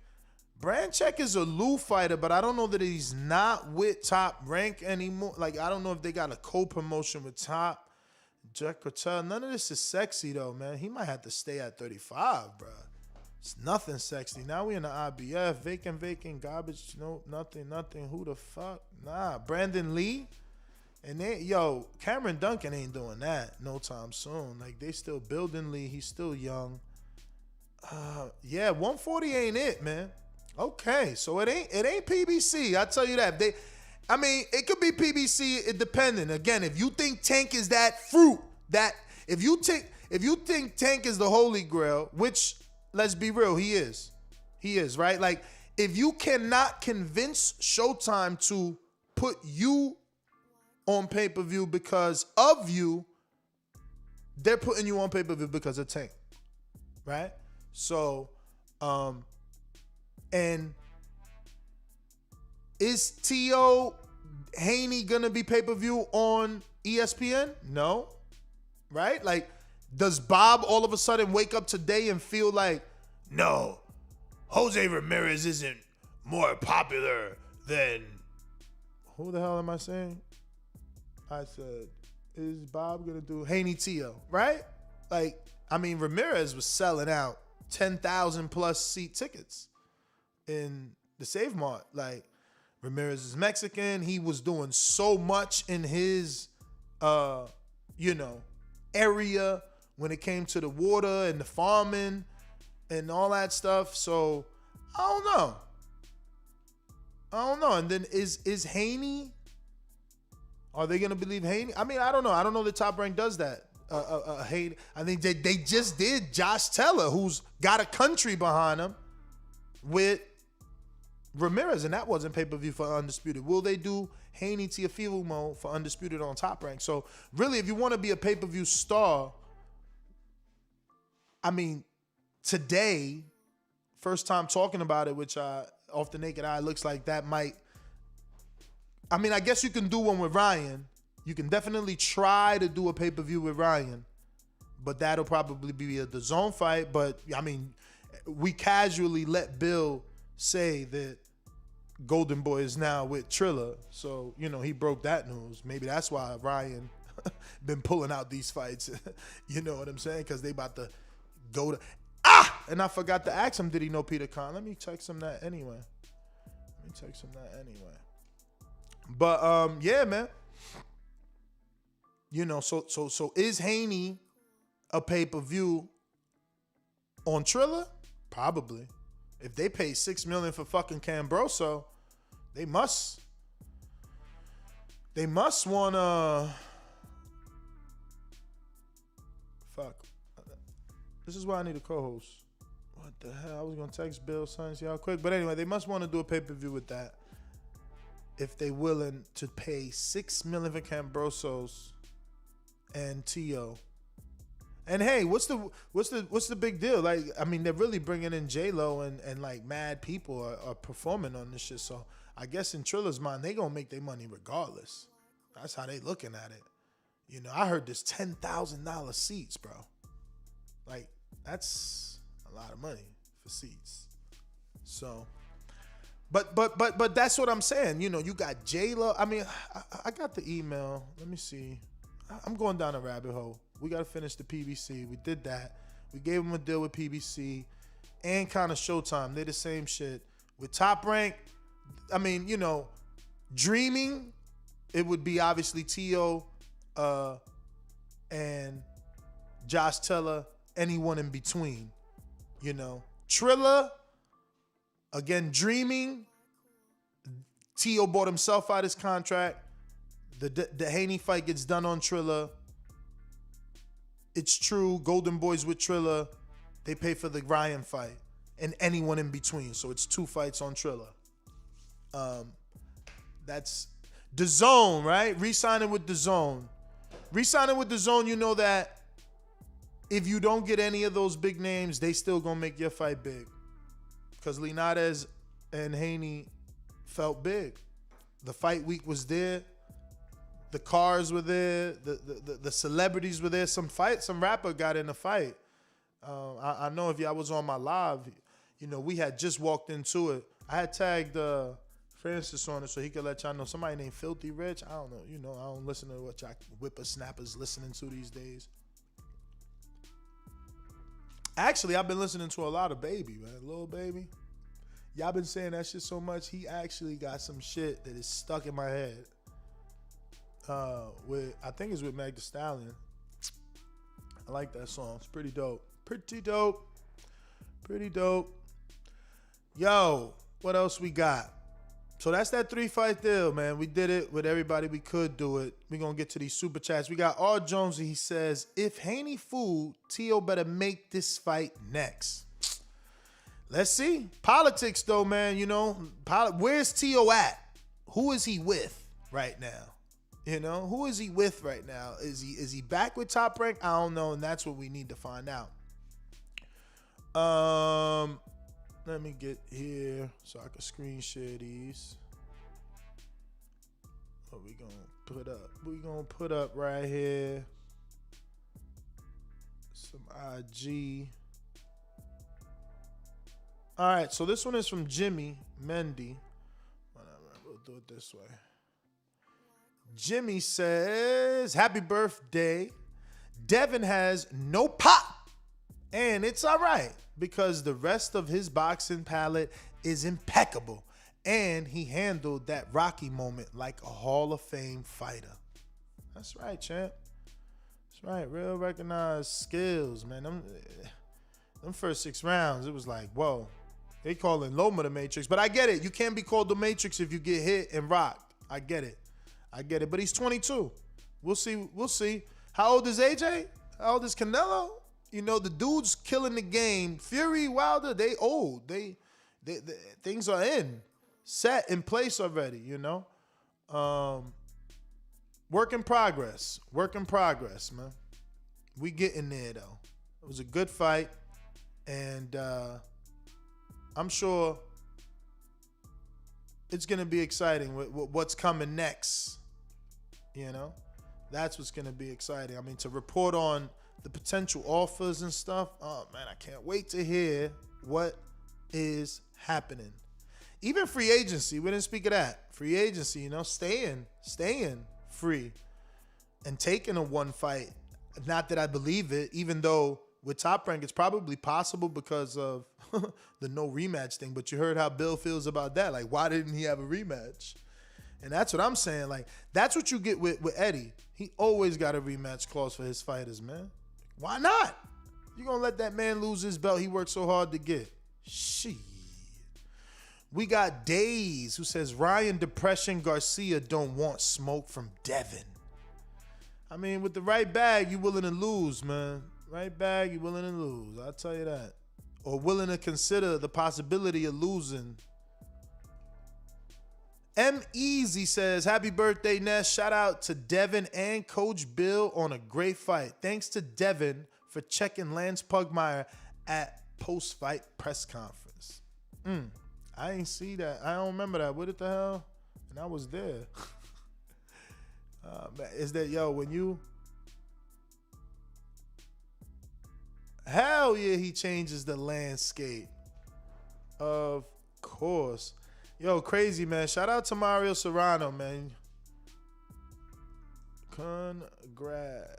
[SPEAKER 6] is a Lou fighter, but I don't know that he's not with Top Rank anymore. Like, I don't know if they got a co-promotion with Top. Jack Cartel, none of this is sexy though, man. He might have to stay at 35, bro. It's nothing sexy. Now we in the IBF. Vacant, garbage, nope, nothing. Who the fuck? Nah, Brandon Lee. And Cameron Duncan ain't doing that no time soon. Like, they still building Lee. He's still young. 140 ain't it, man. Okay, so it ain't PBC. I tell you that. It could be PBC. It depending. Again, if you think Tank is that fruit, if you think Tank is the holy grail, which, let's be real, he is, right? Like, if you cannot convince Showtime to put you on pay-per-view because of you, they're putting you on pay-per-view because of Tank, right? So, and is T.O. Haney gonna be pay-per-view on ESPN? No, right? Like, does Bob all of a sudden wake up today and feel like, no, Jose Ramirez isn't more popular than, who the hell am I saying? I said, is Bob gonna do Haney T.O., right? Like, Ramirez was selling out 10,000 plus seat tickets in the Save Mart. Like, Ramirez is Mexican. He was doing so much in his, area when it came to the water and the farming and all that stuff. So I don't know. And then is Haney? Are they gonna believe Haney? I don't know. I don't know that Top Rank does that. Haney. I think they just did Josh Teller, who's got a country behind him, with Ramirez, and that wasn't pay-per-view for Undisputed. Will they do Haney Teofimo for Undisputed on Top Rank? So really, if you want to be a pay-per-view star, today, first time talking about it, which off the naked eye looks like that might. I guess you can do one with Ryan. You can definitely try to do a pay-per-view with Ryan, but that'll probably be a DAZN fight. But we casually let Bill say that Golden Boy is now with Triller, so he broke that news. Maybe that's why Ryan been pulling out these fights. You know what I'm saying? Because they about to go to and I forgot to ask him, did he know Peter Khan? Let me text him that anyway. But yeah, man. So is Haney a pay-per-view on Triller? Probably. If they pay $6 million for fucking Cambroso, they must wanna fuck. This is why I need a co-host. What the hell? I was gonna text Bill Sons y'all quick, but anyway, they must want to do a pay-per-view with that. If they willing to pay $6 million for Cambrosos and T.O. And hey, what's the big deal? Like, they're really bringing in J-Lo and like mad people are performing on this shit. So I guess in Triller's mind, they gonna make their money regardless. That's how they looking at it. I heard this $10,000 seats, bro. Like, that's a lot of money for seats. So, but that's what I'm saying. You got J-Lo. I got the email. Let me see. I'm going down a rabbit hole. We got to finish the PBC. We did that. We gave them a deal with PBC and kind of Showtime. They're the same shit. With Top Rank, dreaming, it would be obviously T.O. And Josh Teller, anyone in between. Triller, Again, dreaming. T.O. bought himself out his contract. The Haney fight gets done on Triller. It's true. Golden Boys with Triller. They pay for the Ryan fight and anyone in between. So it's 2 fights on Triller. That's DAZN, right? Re-signing with DAZN. Re-signing with DAZN, you know that if you don't get any of those big names, they still gonna make your fight big. Because Linares and Haney felt big. The fight week was there. The cars were there. The celebrities were there. Some rapper got in the fight. I know if y'all was on my live, you know, we had just walked into it. I had tagged Francis on it so he could let y'all know. Somebody named Filthy Rich. I don't know. You know, I don't listen to what y'all whippersnappers listening to these days. Actually, I've been listening to a lot of Baby, man. Lil Baby. Y'all been saying that shit so much, he actually got some shit that is stuck in my head. I think it's with Meg Thee Stallion. I like that song. It's pretty dope. Pretty dope. Pretty dope. Yo, what else we got? So that's that 3-fight deal, man. We did it with everybody we could do it. We're going to get to these super chats. We got R. Jones. He says, if Haney fooled, T.O. better make this fight next. Let's see. Politics, though, man. You know, where's T.O. at? Who is he with right now? You know, who is he with right now? Is he back with Top Rank? I don't know, and that's what we need to find out. Let me get here so I can screen share these. What we gonna put up? We gonna put up right here some IG. All right, so this one is from Jimmy Mendy. Whatever, we'll do it this way. Jimmy says, happy birthday. Devin has no pop, and it's all right because the rest of his boxing palette is impeccable, and he handled that Rocky moment like a Hall of Fame fighter. That's right, champ. That's right. Real recognized skills, man. Them first 6 rounds, it was like, whoa. They calling Loma the Matrix, but I get it. You can't be called the Matrix if you get hit and rocked. I get it. But he's 22. We'll see. How old is AJ? How old is Canelo? You know, the dudes killing the game. Fury, Wilder, they old. They things are set in place already, you know. Work in progress, man. We getting there, though. It was a good fight, and I'm sure it's going to be exciting with what's coming next. You know, that's what's going to be exciting. I mean, to report on the potential offers and stuff. Oh, man, I can't wait to hear what is happening. Even free agency. We didn't speak of that. Free agency, you know, staying free and taking a one fight. Not that I believe it, even though with Top Rank, it's probably possible because of the no rematch thing. But you heard how Bill feels about that. Like, why didn't he have a rematch? And that's what I'm saying. Like, that's what you get with Eddie. He always got a rematch clause for his fighters, man. Why not? You're going to let that man lose his belt he worked so hard to get. Shit. We got Days who says, Ryan Depression Garcia don't want smoke from Devin. I mean, with the right bag, you're willing to lose, man. Right bag, you're willing to lose. I'll tell you that. Or willing to consider the possibility of losing. M. Easy says, happy birthday, Ness. Shout out to Devin and Coach Bill on a great fight. Thanks to Devin for checking Lance Pugmire at post-fight press conference. I ain't see that. I don't remember that. What the hell? And I was there. Is that, yo, when you... Hell yeah, he changes the landscape. Of course. Yo, crazy, man. Shout out to Mario Serrano, man. Congrats.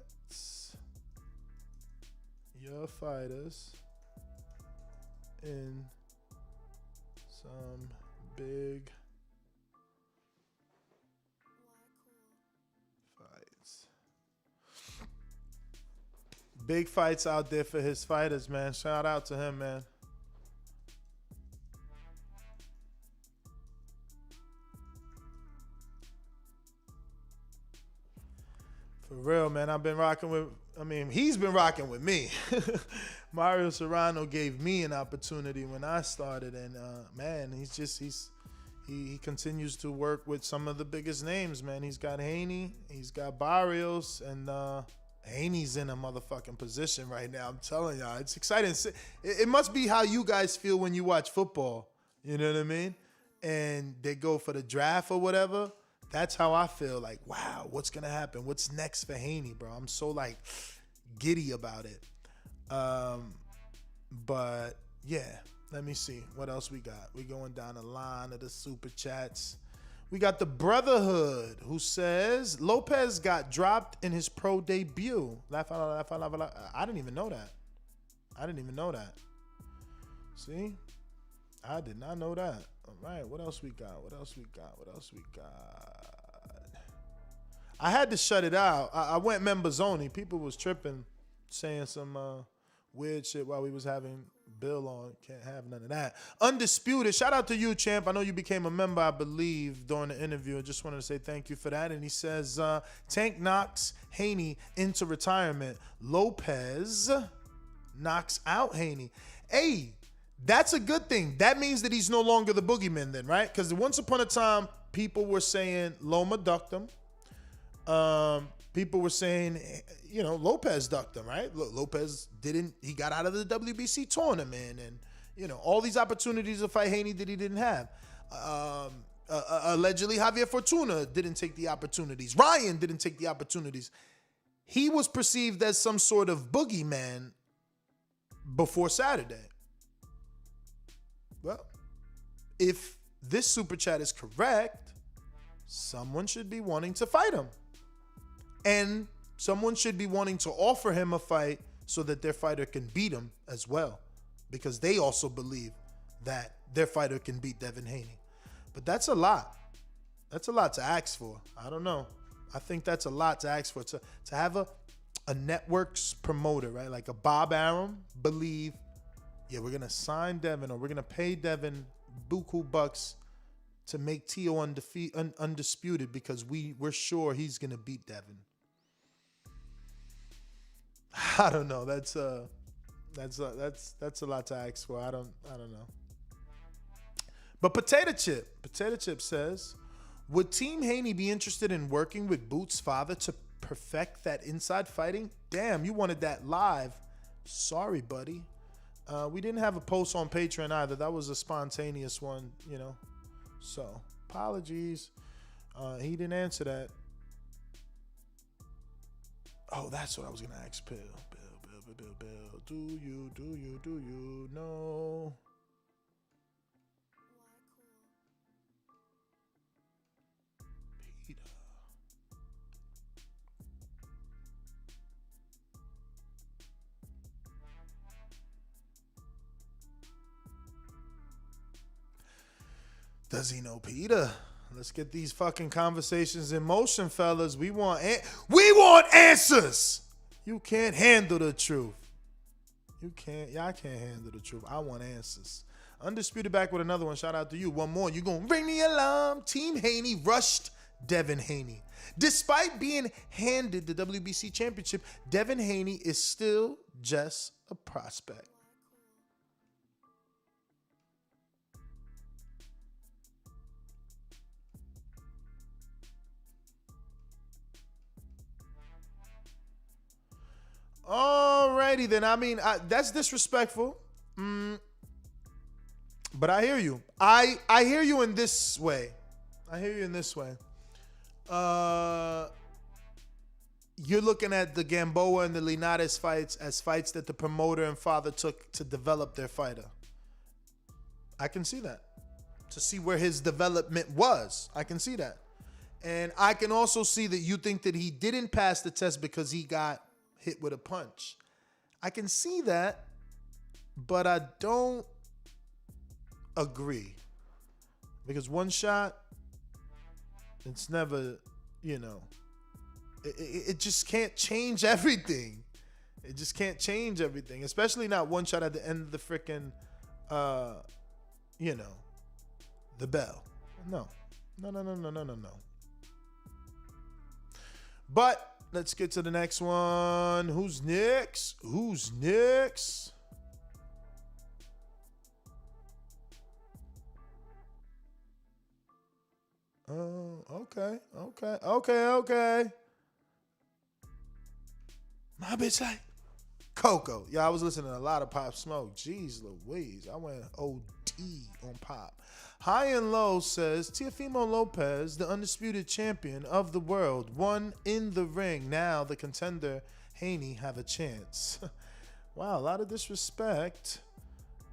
[SPEAKER 6] Your fighters in some big fights. Big fights out there for his fighters, man. Shout out to him, man. For real, man. I've been rocking with. I mean, he's been rocking with me. Mario Serrano gave me an opportunity when I started, and man, he continues to work with some of the biggest names, man. He's got Haney, he's got Barrios, and Haney's in a motherfucking position right now. I'm telling y'all, it's exciting. It must be how you guys feel when you watch football. You know what I mean? And they go for the draft or whatever. That's how I feel. Like, wow, what's gonna happen? What's next for Haney, bro? I'm so like giddy about it. But yeah, let me see what else we got. We going down the line of the super chats. We got the Brotherhood who says Lopez got dropped in his pro debut. Laugh out loud, laugh out loud, laugh out loud. I didn't even know that. See? I did not know that. All right, what else we got? I had to shut it out. I went members only. People was tripping, saying some weird shit while we was having Bill on. Can't have none of that. Undisputed. Shout out to you, champ. I know you became a member, I believe, during the interview. I just wanted to say thank you for that. And he says, Tank knocks Haney into retirement. Lopez knocks out Haney. Hey, that's a good thing. That means that he's no longer the boogeyman then, right? Because once upon a time, people were saying Loma ducked him. People were saying, you know, Lopez ducked him, right? Lopez he got out of the WBC tournament and, you know, all these opportunities to fight Haney that he didn't have. Allegedly, Javier Fortuna didn't take the opportunities. Ryan didn't take the opportunities. He was perceived as some sort of boogeyman before Saturday. Well, if this super chat is correct, someone should be wanting to fight him. And someone should be wanting to offer him a fight so that their fighter can beat him as well. Because they also believe that their fighter can beat Devin Haney. But that's a lot. That's a lot to ask for. I don't know. I think that's a lot to ask for. To have a network's promoter, right? Like a Bob Arum believe, yeah, we're going to sign Devin or we're going to pay Devin buku bucks to make Tio undisputed because we're sure he's going to beat Devin. I don't know. That's a lot to ask for. I don't know. But Potato Chip says, would Team Haney be interested in working with Boots' father to perfect that inside fighting? Damn, you wanted that live. Sorry, buddy. We didn't have a post on Patreon either. That was a spontaneous one, you know. So, apologies. He didn't answer that. Oh, that's what I was going to ask Bill. Bill. Do you know? Peter. Does he know Peter? Let's get these fucking conversations in motion, fellas. We want answers. You can't handle the truth. Y'all can't handle the truth. I want answers. Undisputed back with another one. Shout out to you. One more. You gonna ring the alarm. Team Haney rushed Devin Haney. Despite being handed the WBC championship, Devin Haney is still just a prospect. Alrighty then. I mean, that's disrespectful. But I hear you. I hear you in this way. You're looking at the Gamboa and the Linares fights as fights that the promoter and father took to develop their fighter. I can see that. To see where his development was. I can see that. And I can also see that you think that he didn't pass the test because he got hit with a punch. I can see that, but I don't agree. Because one shot, it's never, you know, it just can't change everything. It just can't change everything, especially not one shot at the end of the freaking, you know, the bell. No. But let's get to the next one. Who's next? Who's next? Oh, okay. My bitch like Coco. Yeah, I was listening to a lot of Pop Smoke. Jeez Louise. I went OD on Pop. High and Low says, Teofimo Lopez, the undisputed champion of the world, won in the ring. Now the contender, Haney, have a chance. Wow, a lot of disrespect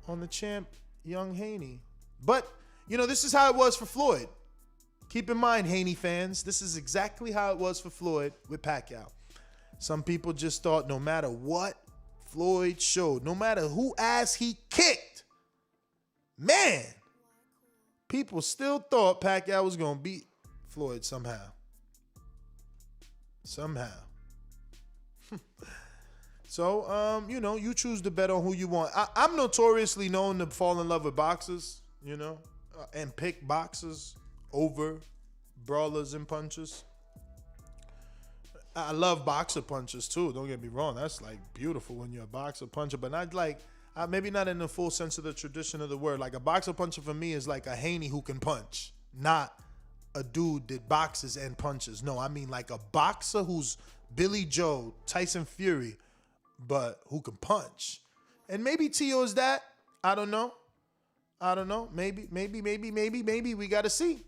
[SPEAKER 6] on the champ, young Haney. But, this is how it was for Floyd. Keep in mind, Haney fans, this is exactly how it was for Floyd with Pacquiao. Some people just thought no matter what Floyd showed, no matter who ass he kicked, man, people still thought Pacquiao was going to beat Floyd somehow. So, you choose to bet on who you want. I'm notoriously known to fall in love with boxers, and pick boxers over brawlers and punchers. I love boxer punchers too. Don't get me wrong. That's like beautiful when you're a boxer puncher, but not like, maybe not in the full sense of the tradition of the word. Like a boxer puncher for me is like a Haney who can punch, not a dude that boxes and punches. No, I mean like a boxer who's Billy Joe, Tyson Fury, but who can punch. And maybe Tio is that. I don't know. Maybe. We got to see.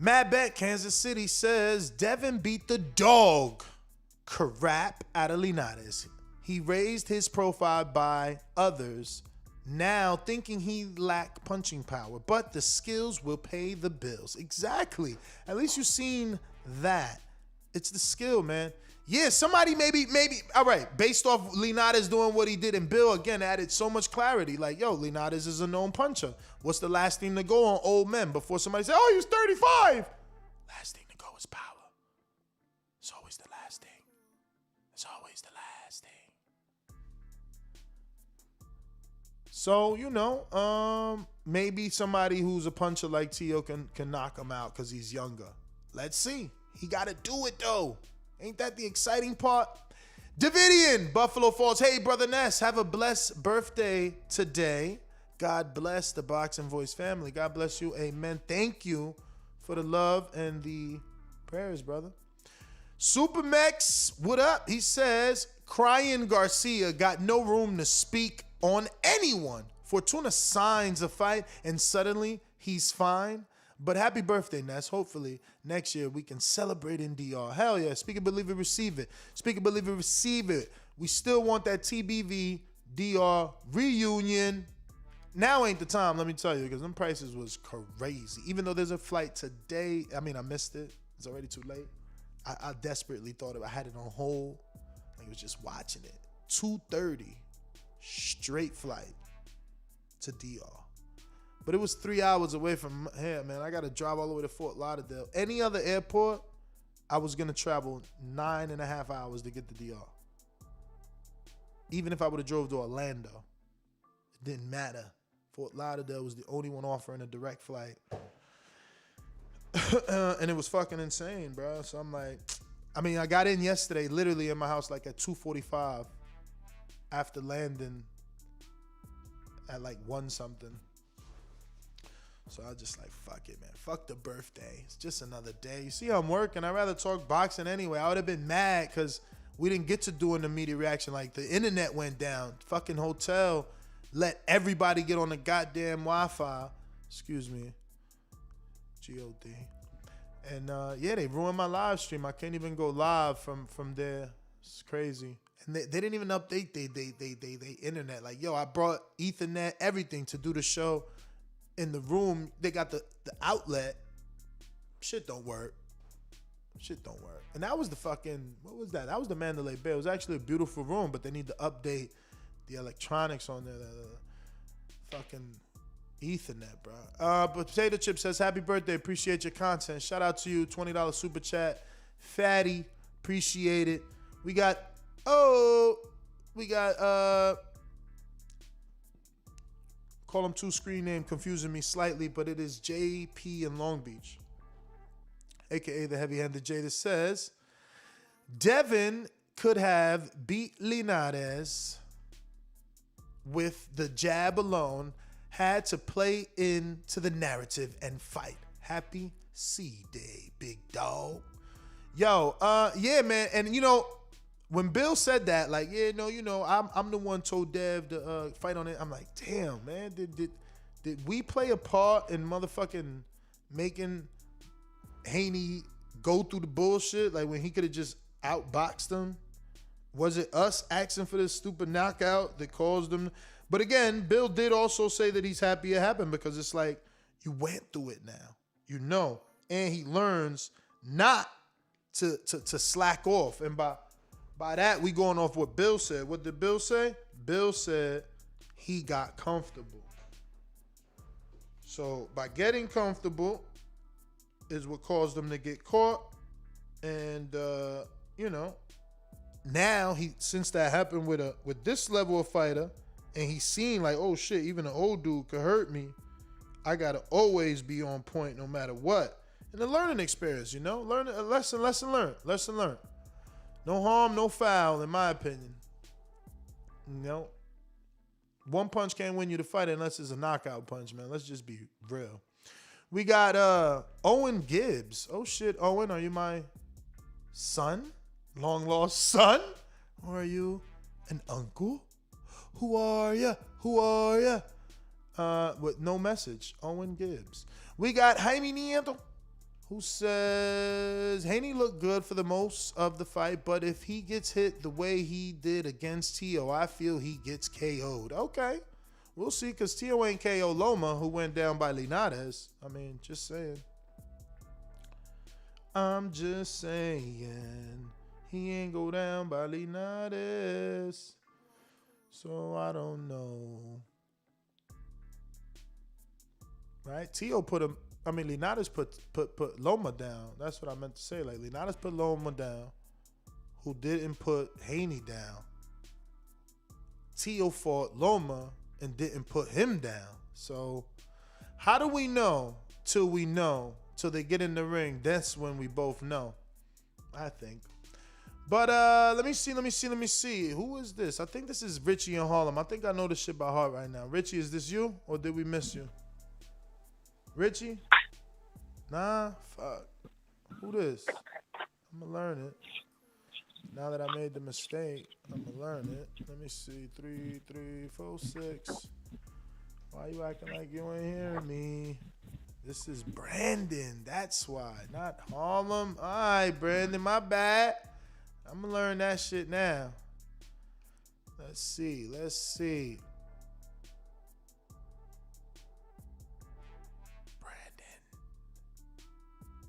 [SPEAKER 6] Mad Bet Kansas City says Devin beat the dog crap out of Linares. He raised his profile by others, now thinking he lacked punching power, but the skills will pay the bills. Exactly. At least you've seen that. It's the skill, man. Yeah, somebody maybe, all right, based off Linares doing what he did, and Bill, again, added so much clarity. Like, yo, Linares is a known puncher. What's the last thing to go on old men before somebody say, oh, he was 35? Last thing to go is power. It's always the last thing. It's always the last thing. So, maybe somebody who's a puncher like Tio can knock him out because he's younger. Let's see. He got to do it, though. Ain't that the exciting part? Davidian, Buffalo Falls. Hey, Brother Ness, have a blessed birthday today. God bless the Boxing Voice family. God bless you. Amen. Thank you for the love and the prayers, brother. Supermex, what up? He says, Crying Garcia got no room to speak on anyone. Fortuna signs a fight, and suddenly he's fine. But happy birthday, Ness. Hopefully, next year we can celebrate in DR. Hell yeah. Speak it, believe it, receive it. Speak it, believe it, receive it. We still want that TBV DR reunion. Now ain't the time, let me tell you, because them prices was crazy. Even though there's a flight today, I missed it. It's already too late. I desperately thought I had it on hold. I was just watching it. 2:30, straight flight to DR. But it was 3 hours away from here, man. I got to drive all the way to Fort Lauderdale. Any other airport, I was going to travel 9.5 hours to get to DR. Even if I would have drove to Orlando, it didn't matter. Fort Lauderdale was the only one offering a direct flight. And it was fucking insane, bro. So I'm like, I got in yesterday, literally in my house, like at 2:45 after landing at like 1 something. So I was just like, fuck it, man. Fuck the birthday. It's just another day. You see how I'm working? I'd rather talk boxing anyway. I would have been mad because we didn't get to do an immediate reaction. Like, the internet went down. Fucking hotel let everybody get on the goddamn Wi-Fi. Excuse me. G-O-D. And, yeah, they ruined my live stream. I can't even go live from there. It's crazy. And they didn't even update they internet. Like, yo, I brought Ethernet, everything to do the show. In the room, they got the outlet. Shit don't work. And that was the fucking, what was that? That was the Mandalay Bay. It was actually a beautiful room, but they need to update the electronics on there. The fucking Ethernet, bro. But Potato Chip says, happy birthday. Appreciate your content. Shout out to you. $20 super chat. Fatty. Appreciate it. We got call him 2 screen name, confusing me slightly, but it is JP in Long Beach, aka the heavy-handed J, that says, Devin could have beat Linares with the jab alone, had to play into the narrative and fight. Happy C-Day, big dog. Yo, yeah, man. And, you know, when Bill said that, like, yeah, no, you know, I'm the one told Dev to fight on it. I'm like, damn, man, did we play a part in motherfucking making Haney go through the bullshit? Like, when he could have just outboxed him? Was it us asking for this stupid knockout that caused him? But again, Bill did also say that he's happy it happened because it's like, you went through it now, you know, and he learns not to slack off. And by that, we going off what Bill said. What did Bill say? Bill said he got comfortable. So by getting comfortable is what caused him to get caught. And, you know, now since that happened with this level of fighter, and he's seen like, oh shit, even an old dude could hurt me. I gotta always be on point no matter what. And a learning experience, you know, lesson learned. No harm, no foul, in my opinion. You know, one punch can't win you the fight unless it's a knockout punch, man. Let's just be real. We got Owen Gibbs. Oh shit, Owen, are you my son? Long lost son? Or are you an uncle? Who are ya? Who are ya? With no message. Owen Gibbs. We got Jaime Nieto, who says Haney looked good for the most of the fight, but if he gets hit the way he did against Tio, I feel he gets KO'd. Okay. We'll see, because Tio ain't KO Loma, who went down by Linares. I mean, just saying. I'm just saying. He ain't go down by Linares. So I don't know. Right? Tio Linares put Loma down. That's what I meant to say. Like, Linares put Loma down, who didn't put Haney down. Tio fought Loma and didn't put him down. So how do we know till we know? Till they get in the ring, that's when we both know, I think. But let me see. Who is this? I think this is Richie in Harlem. I think I know this shit by heart right now. Richie, is this you or did we miss you? Richie? Nah, fuck. Who this? I'm gonna learn it. Now that I made the mistake, I'm gonna learn it. Let me see. 3, 3, 4, 6. Why you acting like you ain't hearing me? This is Brandon. That's why. Not Harlem. All right, Brandon, my bad. I'm going to learn that shit now. Let's see. Brandon.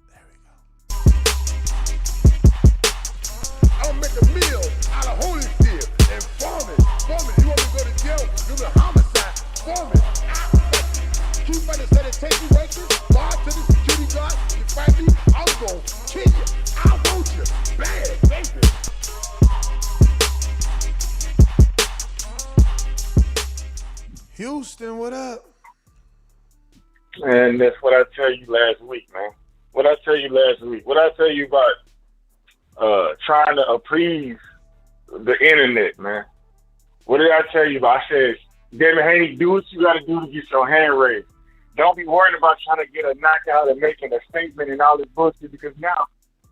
[SPEAKER 6] There we go.
[SPEAKER 13] I'll make a meal out of Holyfield and farm it. You want me to go to jail? Do the homicide. Farm it. Two fighters said it take you right to bar to the security guard. You fight me, I'm going to kill you. I want you. Bad, baby.
[SPEAKER 6] Houston, what up?
[SPEAKER 3] And that's what I tell you last week, man. What I tell you about trying to appease the internet, man. What did I tell you about? I said, Devin Haney, do what you got to do to get your hand raised. Don't be worried about trying to get a knockout and making a statement and all this bullshit, because now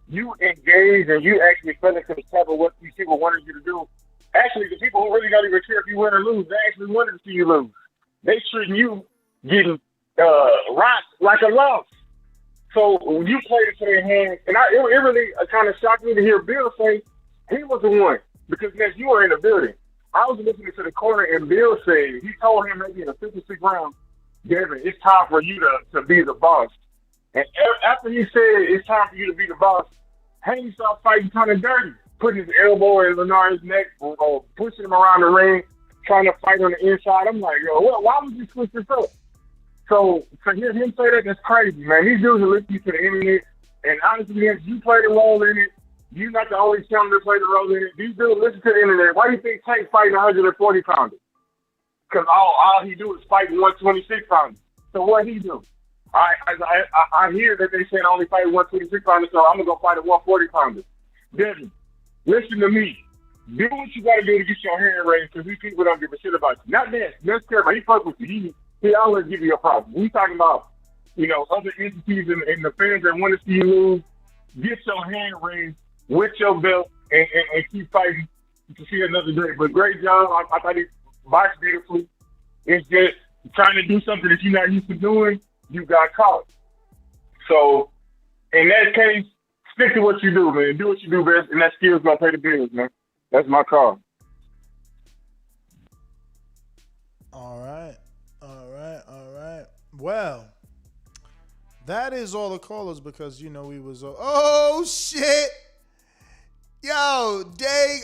[SPEAKER 3] you engage and you actually fell into the type of what these people wanted you to do. Actually, the people who really don't even care if you win or lose, they actually wanted to see you lose. They treating you getting rocked like a loss. So when you played into their hands, and it really kind of shocked me to hear Bill say he was the one, because next you were in the building. I was listening to the corner, and Bill said, he told him maybe in the 56th round, Devin, it's time for you to be the boss. And after he said it's time for you to be the boss, Haney started fighting kind of dirty, putting his elbow in Linares' neck, or pushing him around the ring, trying to fight on the inside. I'm like, yo, why would you switch this up? So to hear him say that, that's crazy, man. These dudes are listening to the internet, and honestly, you played a role in it. You're not the only channel that played a role in it. These dudes listen to the internet. Why do you think Tank fighting 140 pounders? Because all he do is fight 126 pounders. So what he do? I hear that they said only fight 126 pounders, so I'm gonna go fight a 140 pounder. Devin, listen to me. Do what you got to do to get your hand raised because these people don't give a shit about you. Not that necessarily. He fuck with you. He always give you a problem. We talking about, other entities and the fans that want to see you lose. Get your hand raised with your belt and keep fighting to see another day. But great job. I thought he boxed beautifully. It's just trying to do something that you're not used to doing, you got caught. So, in that case, stick to what you do, man. Do what you do best, and that skill's going to pay the bills, man. That's my call.
[SPEAKER 6] All right. Well, that is all the callers because, we was... Oh, shit! Yo,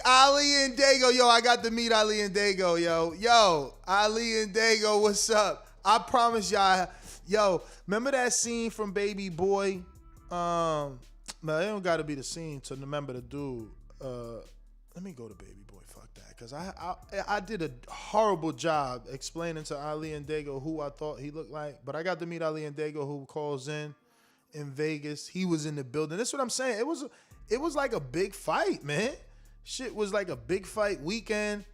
[SPEAKER 6] Ali and Dago. Yo, I got to meet Ali and Dago, yo. Yo, Ali and Dago, what's up? I promise y'all. Yo, remember that scene from Baby Boy? Man, it don't got to be the scene to remember the dude. Let me go to Baby Boy. Fuck that. Because I did a horrible job explaining to Ali and Dago who I thought he looked like. But I got to meet Ali and Dago who calls in Vegas. He was in the building. That's what I'm saying. It was like a big fight, man. Shit was like a big fight weekend.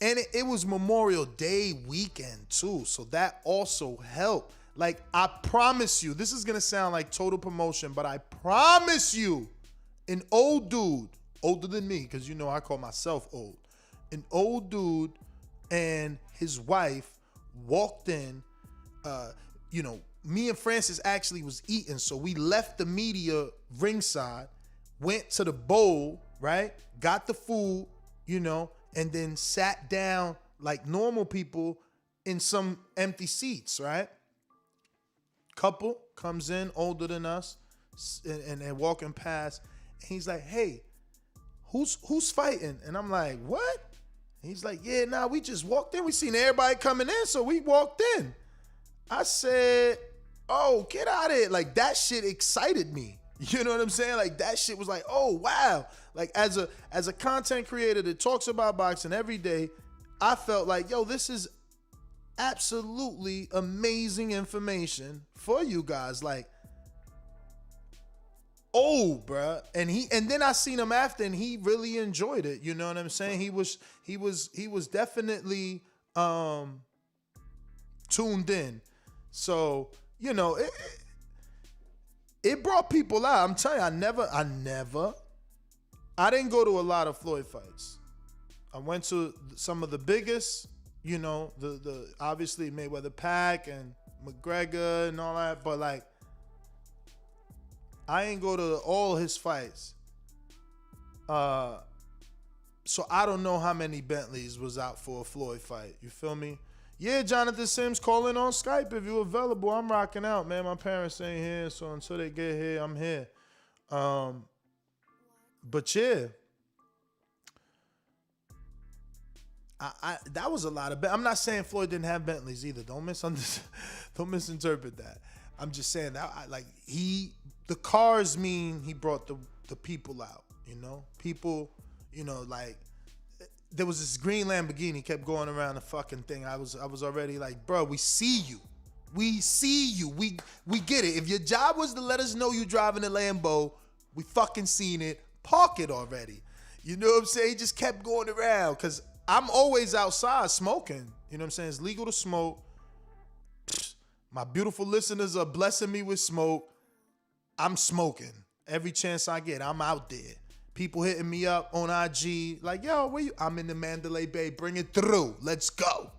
[SPEAKER 6] And it was Memorial Day weekend, too. So that also helped. Like, I promise you, this is going to sound like total promotion, but I promise you, an old dude, older than me, because I call myself old, an old dude and his wife walked in, me and Francis actually was eating, so we left the media ringside, went to the bowl, right? Got the food, and then sat down like normal people in some empty seats, right? Couple comes in, older than us, and they're walking past. And he's like, "Hey, who's fighting?" And I'm like, "What?" And he's like, "Yeah, nah, we just walked in. We seen everybody coming in, so we walked in." I said, "Oh, get out of here!" Like that shit excited me. You know what I'm saying? Like that shit was like, "Oh wow!" Like as a content creator that talks about boxing every day, I felt like, yo, this is absolutely amazing information for you guys. Like, bruh. And then I seen him after, and he really enjoyed it. You know what I'm saying? He was definitely tuned in. So it brought people out. I'm telling you, I didn't go to a lot of Floyd fights. I went to some of the biggest, the obviously Mayweather Pac and McGregor and all that, but like, I ain't go to all his fights. So I don't know how many Bentleys was out for a Floyd fight. You feel me? Yeah, Jonathan Sims, calling on Skype if you're available. I'm rocking out, man. My parents ain't here, so until they get here, I'm here. But yeah, that was a lot of. I'm not saying Floyd didn't have Bentleys either. Don't misinterpret that. I'm just saying that the cars mean he brought the people out. People. Like there was this green Lamborghini kept going around the fucking thing. I was already like, bro, we see you. We see you. We get it. If your job was to let us know you driving a Lambo, we fucking seen it. Park it already. You know what I'm saying? He just kept going around because I'm always outside smoking. You know what I'm saying? It's legal to smoke. My beautiful listeners are blessing me with smoke. I'm smoking. Every chance I get, I'm out there. People hitting me up on IG like, yo, where you? I'm in the Mandalay Bay. Bring it through. Let's go.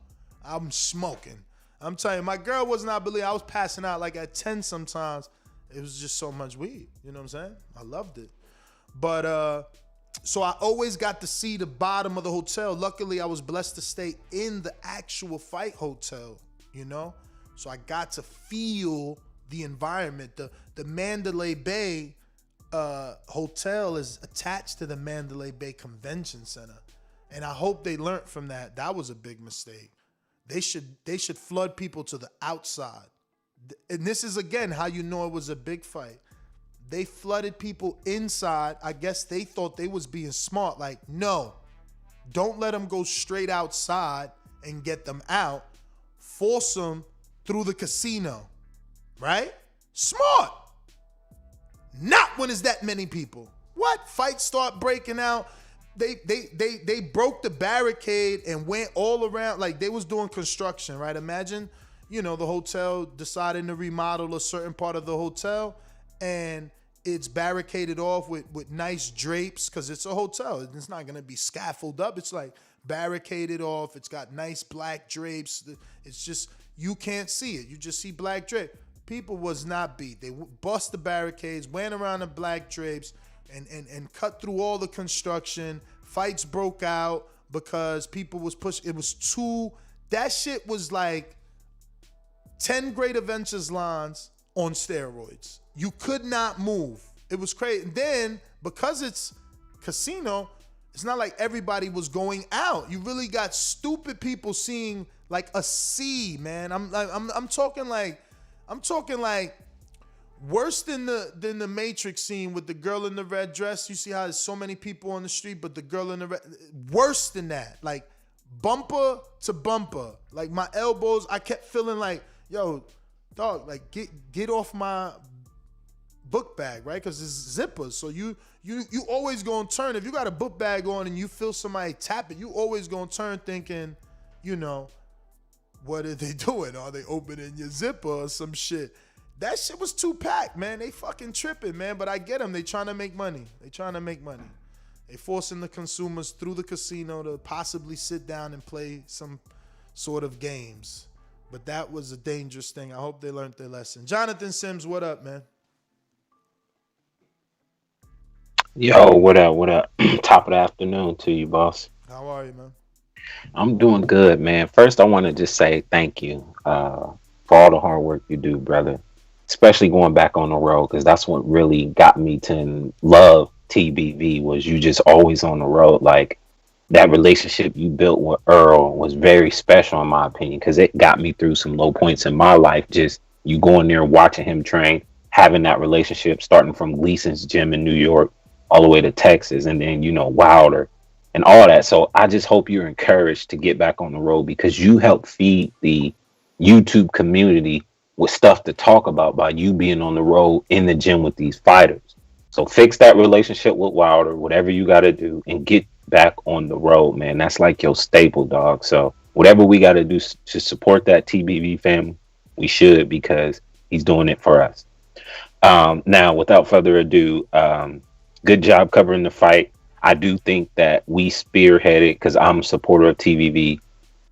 [SPEAKER 6] I'm smoking. I'm telling you, my girl was not believing. I was passing out like at 10 sometimes. It was just so much weed. You know what I'm saying? I loved it. But so I always got to see the bottom of the hotel. Luckily, I was blessed to stay in the actual fight hotel, So I got to feel the environment. The Mandalay Bay hotel is attached to the Mandalay Bay Convention Center. And I hope they learned from that. That was a big mistake. They should flood people to the outside. And this is, again, how you know it was a big fight. They flooded people inside. I guess they thought they was being smart. Like, no, don't let them go straight outside and get them out. Force them through the casino, right? Smart. Not when it's that many people. What? Fights start breaking out. they broke the barricade and went all around, like they was doing construction, right? Imagine, the hotel deciding to remodel a certain part of the hotel, and it's barricaded off with nice drapes because it's a hotel. It's not gonna be scaffolded up. It's like barricaded off. It's got nice black drapes. It's just, you can't see it. You just see black drape. People was not beat. They bust the barricades, went around the black drapes, and cut through all the construction. Fights broke out because people was pushed. It was that shit was like 10 Great Adventures lines on steroids. You could not move. It was crazy. And then, because it's casino, it's not like everybody was going out. You really got stupid people seeing like a sea, man. I'm talking like worse than the Matrix scene with the girl in the red dress. You see how there's so many people on the street, but the girl in the red, worse than that. Like bumper to bumper. Like my elbows, I kept feeling like, yo, dog, like get off my book bag, right? Because it's zippers. So you always gonna turn. If you got a book bag on and you feel somebody tap it, you always gonna turn thinking, what are they doing? Are they opening your zipper or some shit? That shit was too packed, man. They fucking tripping, man. But I get them. They trying to make money. They forcing the consumers through the casino to possibly sit down and play some sort of games. But that was a dangerous thing. I hope they learned their lesson. Jonathan Sims, what up, man?
[SPEAKER 4] Yo, what up? Top of the afternoon to you, boss.
[SPEAKER 6] How are you, man?
[SPEAKER 4] I'm doing good, man. First, I want to just say thank you for all the hard work you do, brother. Especially going back on the road, because that's what really got me to love TBV, was you just always on the road. Like, that relationship you built with Earl was very special in my opinion, because it got me through some low points in my life. Just you going there, watching him train, having that relationship, starting from Gleason's gym in New York all the way to Texas, and then, Wilder and all that. So I just hope you're encouraged to get back on the road, because you help feed the YouTube community with stuff to talk about by you being on the road in the gym with these fighters. So fix that relationship with Wilder, whatever you got to do, and get back on the road, man. That's like your staple, dog. So whatever we got to do to support that TBV family, we should, because he's doing it for us. Now, without further ado, good job covering the fight. I do think that we spearheaded, because I'm a supporter of TBV,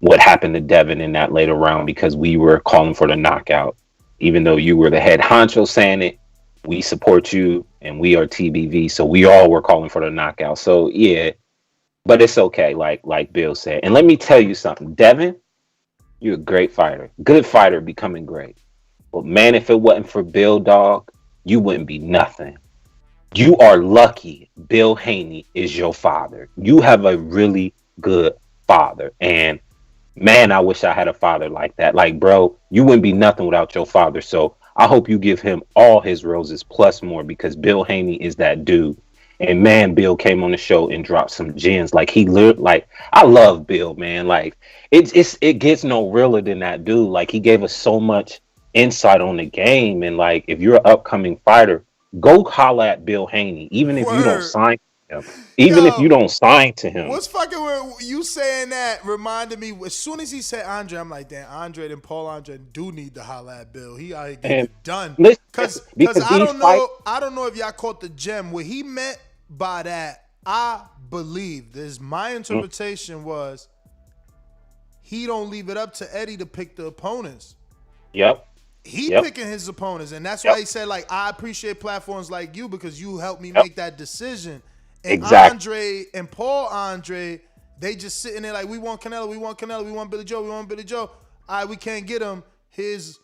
[SPEAKER 4] what happened to Devin in that later round, because we were calling for the knockout. Even though you were the head honcho saying it, we support you and we are TBV. So we all were calling for the knockout. So yeah, but it's okay. Like Bill said. And let me tell you something, Devin, you're a great fighter, good fighter, becoming great. But man, if it wasn't for Bill, dog, you wouldn't be nothing. You are lucky Bill Haney is your father. You have a really good father. And man, I wish I had a father like that. Like, bro, you wouldn't be nothing without your father. So I hope you give him all his roses plus more, because Bill Haney is that dude. And man, Bill came on the show and dropped some gems. Like, I love Bill, man. Like, it gets no realer than that dude. Like, he gave us so much insight on the game. And like, if you're an upcoming fighter, go holla at Bill Haney, even if you don't sign to him. If you don't sign to him.
[SPEAKER 6] What's fucking with you saying that reminded me, as soon as he said Andre, I'm like, damn, Andre and Paul Andre do need to holla at Bill. He out here getting it done. Because I don't know if y'all caught the gem. What he meant by that, I believe, my interpretation was, he don't leave it up to Eddie to pick the opponents.
[SPEAKER 4] Yep.
[SPEAKER 6] He picking his opponents, and that's why he said, like, I appreciate platforms like you, because you helped me make that decision. And exactly. Andre and Paul Andre, they just sitting there like, we want Canelo, we want Canelo, we want Billy Joe, we want Billy Joe. All right, we can't get him. His,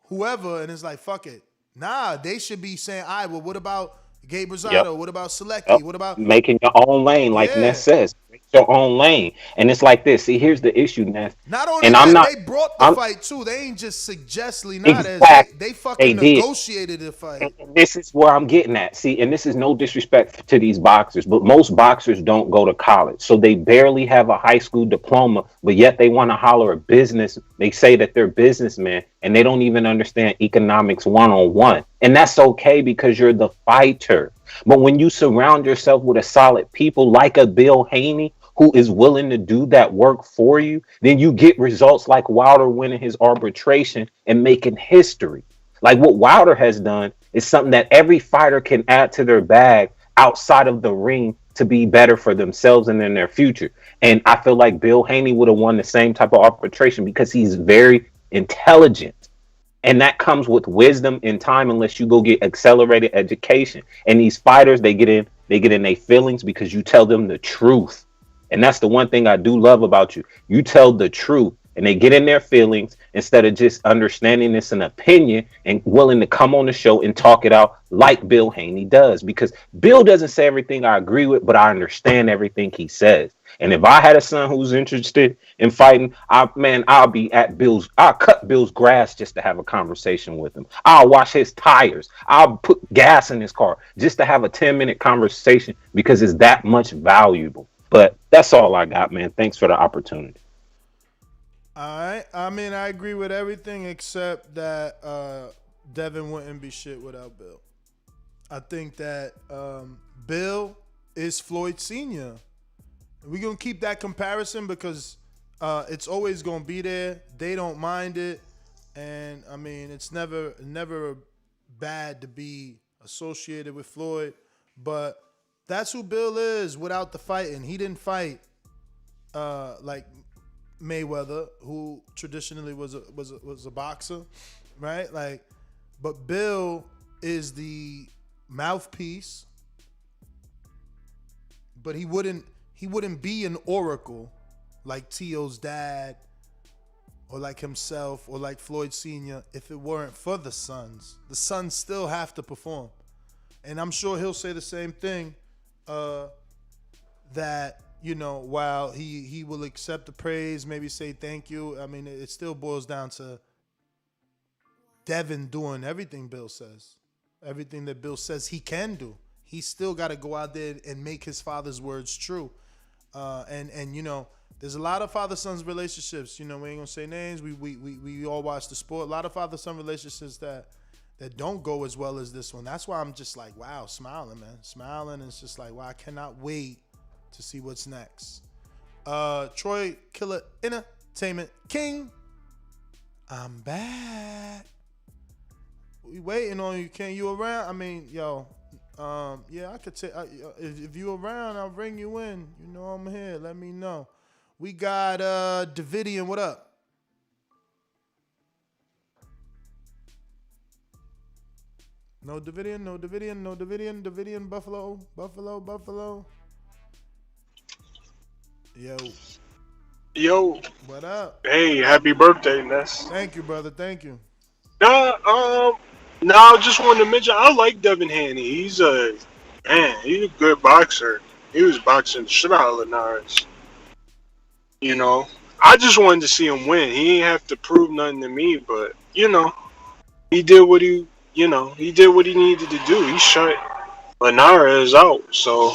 [SPEAKER 6] whoever, and it's like, fuck it. Nah, they should be saying, all right, well, what about Gabe Rosado? What about Selecki? What about
[SPEAKER 4] making your own lane, like Ness says? Make your own lane. And it's like this. See, here's the issue, Ness.
[SPEAKER 6] Not only they brought the fight too. They ain't just suggestly not as they fucking negotiated the fight.
[SPEAKER 4] And this is where I'm getting at. See, and this is no disrespect to these boxers, but most boxers don't go to college, so they barely have a high school diploma, but yet they want to holler a business. They say that they're businessmen, and they don't even understand economics 101. And that's okay, because you're the fighter. But when you surround yourself with a solid people like a Bill Haney who is willing to do that work for you, then you get results like Wilder winning his arbitration and making history. Like what Wilder has done is something that every fighter can add to their bag outside of the ring to be better for themselves and in their future. And I feel like Bill Haney would have won the same type of arbitration because he's very intelligent. And that comes with wisdom and time unless you go get accelerated education. And these fighters, they get in their feelings because you tell them the truth. And that's the one thing I do love about you. You tell the truth and they get in their feelings instead of just understanding this an opinion and willing to come on the show and talk it out like Bill Haney does. Because Bill doesn't say everything I agree with, but I understand everything he says. And if I had a son who's interested in fighting, I'll cut Bill's grass just to have a conversation with him. I'll wash his tires. I'll put gas in his car just to have a 10-minute conversation because it's that much valuable. But that's all I got, man. Thanks for the opportunity.
[SPEAKER 6] All right. I mean, I agree with everything except that Devin wouldn't be shit without Bill. I think that Bill is Floyd Sr. We're going to keep that comparison because it's always going to be there. They don't mind it. And, I mean, it's never bad to be associated with Floyd. But that's who Bill is without the fighting. He didn't fight like Mayweather, who traditionally was a boxer, right? Like, but Bill is the mouthpiece, but he wouldn't be an oracle like T.O.'s dad or like himself or like Floyd Sr. if it weren't for the sons. The sons still have to perform. And I'm sure he'll say the same thing, that, you know, while he will accept the praise, maybe say thank you, I mean, it still boils down to Devin doing everything Bill says. Everything that Bill says he can do. He's still got to go out there and make his father's words true. And you know, there's a lot of father-son relationships. You know, we ain't gonna say names. We all watch the sport. A lot of father-son relationships that don't go as well as this one. That's why I'm just like, wow, smiling, man. Smiling. It's just like, wow, I cannot wait to see what's next. Troy Killer Entertainment King, I'm back. We waiting on you. Can you around? I mean, yo, yeah, I could take. If you around, I'll bring you in. You know I'm here. Let me know. We got Davidian. What up? No Davidian. No Davidian. No Davidian. Davidian. Buffalo. Buffalo. Buffalo. Yo. What up?
[SPEAKER 7] Hey, happy birthday, Ness.
[SPEAKER 6] Thank you, brother. Thank you.
[SPEAKER 7] I just wanted to mention I like Devin Haney. He's a good boxer. He was boxing the shit out of Linares. You know, I just wanted to see him win. He didn't have to prove nothing to me, but you know, he did what he needed to do. He shut Linares out, so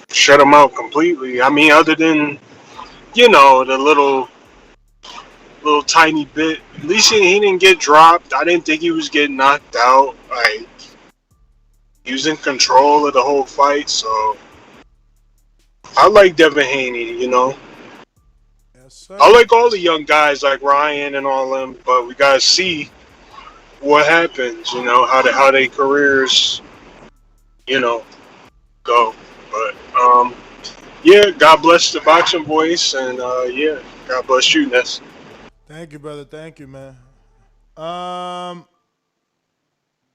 [SPEAKER 7] shut him out completely. I mean, other than, you know, the little tiny bit. At least he didn't get dropped. I didn't think he was getting knocked out. Like, he was in control of the whole fight, so I like Devin Haney, you know.
[SPEAKER 6] Yes, sir.
[SPEAKER 7] I like all the young guys like Ryan and all them, but we gotta see what happens, you know, how their careers, you know, go. But yeah, God bless the boxing voice, and yeah, God bless you, Ness.
[SPEAKER 6] Thank you, brother. Thank you, man.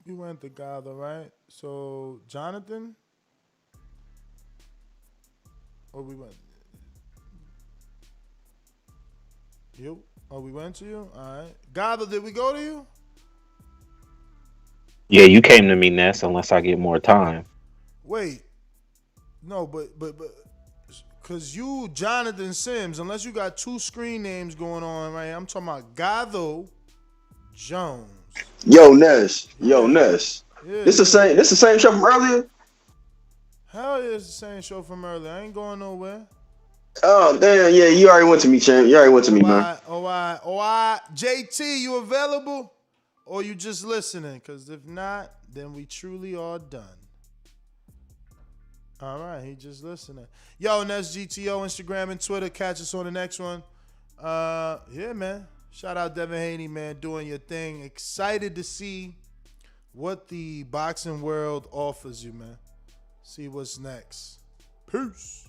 [SPEAKER 6] You went to Gather, right? So Jonathan, or we went? You? Oh, we went to you. All right, Gather. Did we go to you?
[SPEAKER 4] Yeah, you came to me, Ness. Unless I get more time.
[SPEAKER 6] Wait, no, but. Cause you, Jonathan Sims, unless you got two screen names going on, right? I'm talking about Gatho Jones.
[SPEAKER 18] Yo, Ness. Yeah, This the same show from earlier?
[SPEAKER 6] Hell yeah, it's the same show from earlier. I ain't going nowhere.
[SPEAKER 18] Oh, damn, yeah, you already went to me, champ. You already went to me, man.
[SPEAKER 6] All right. JT, you available? or you just listening? Because if not, then we truly are done. All right, he just listening. Yo, and that's GTO, Instagram and Twitter. Catch us on the next one. Yeah, man. Shout out Devin Haney, man, doing your thing. Excited to see what the boxing world offers you, man. See what's next. Peace.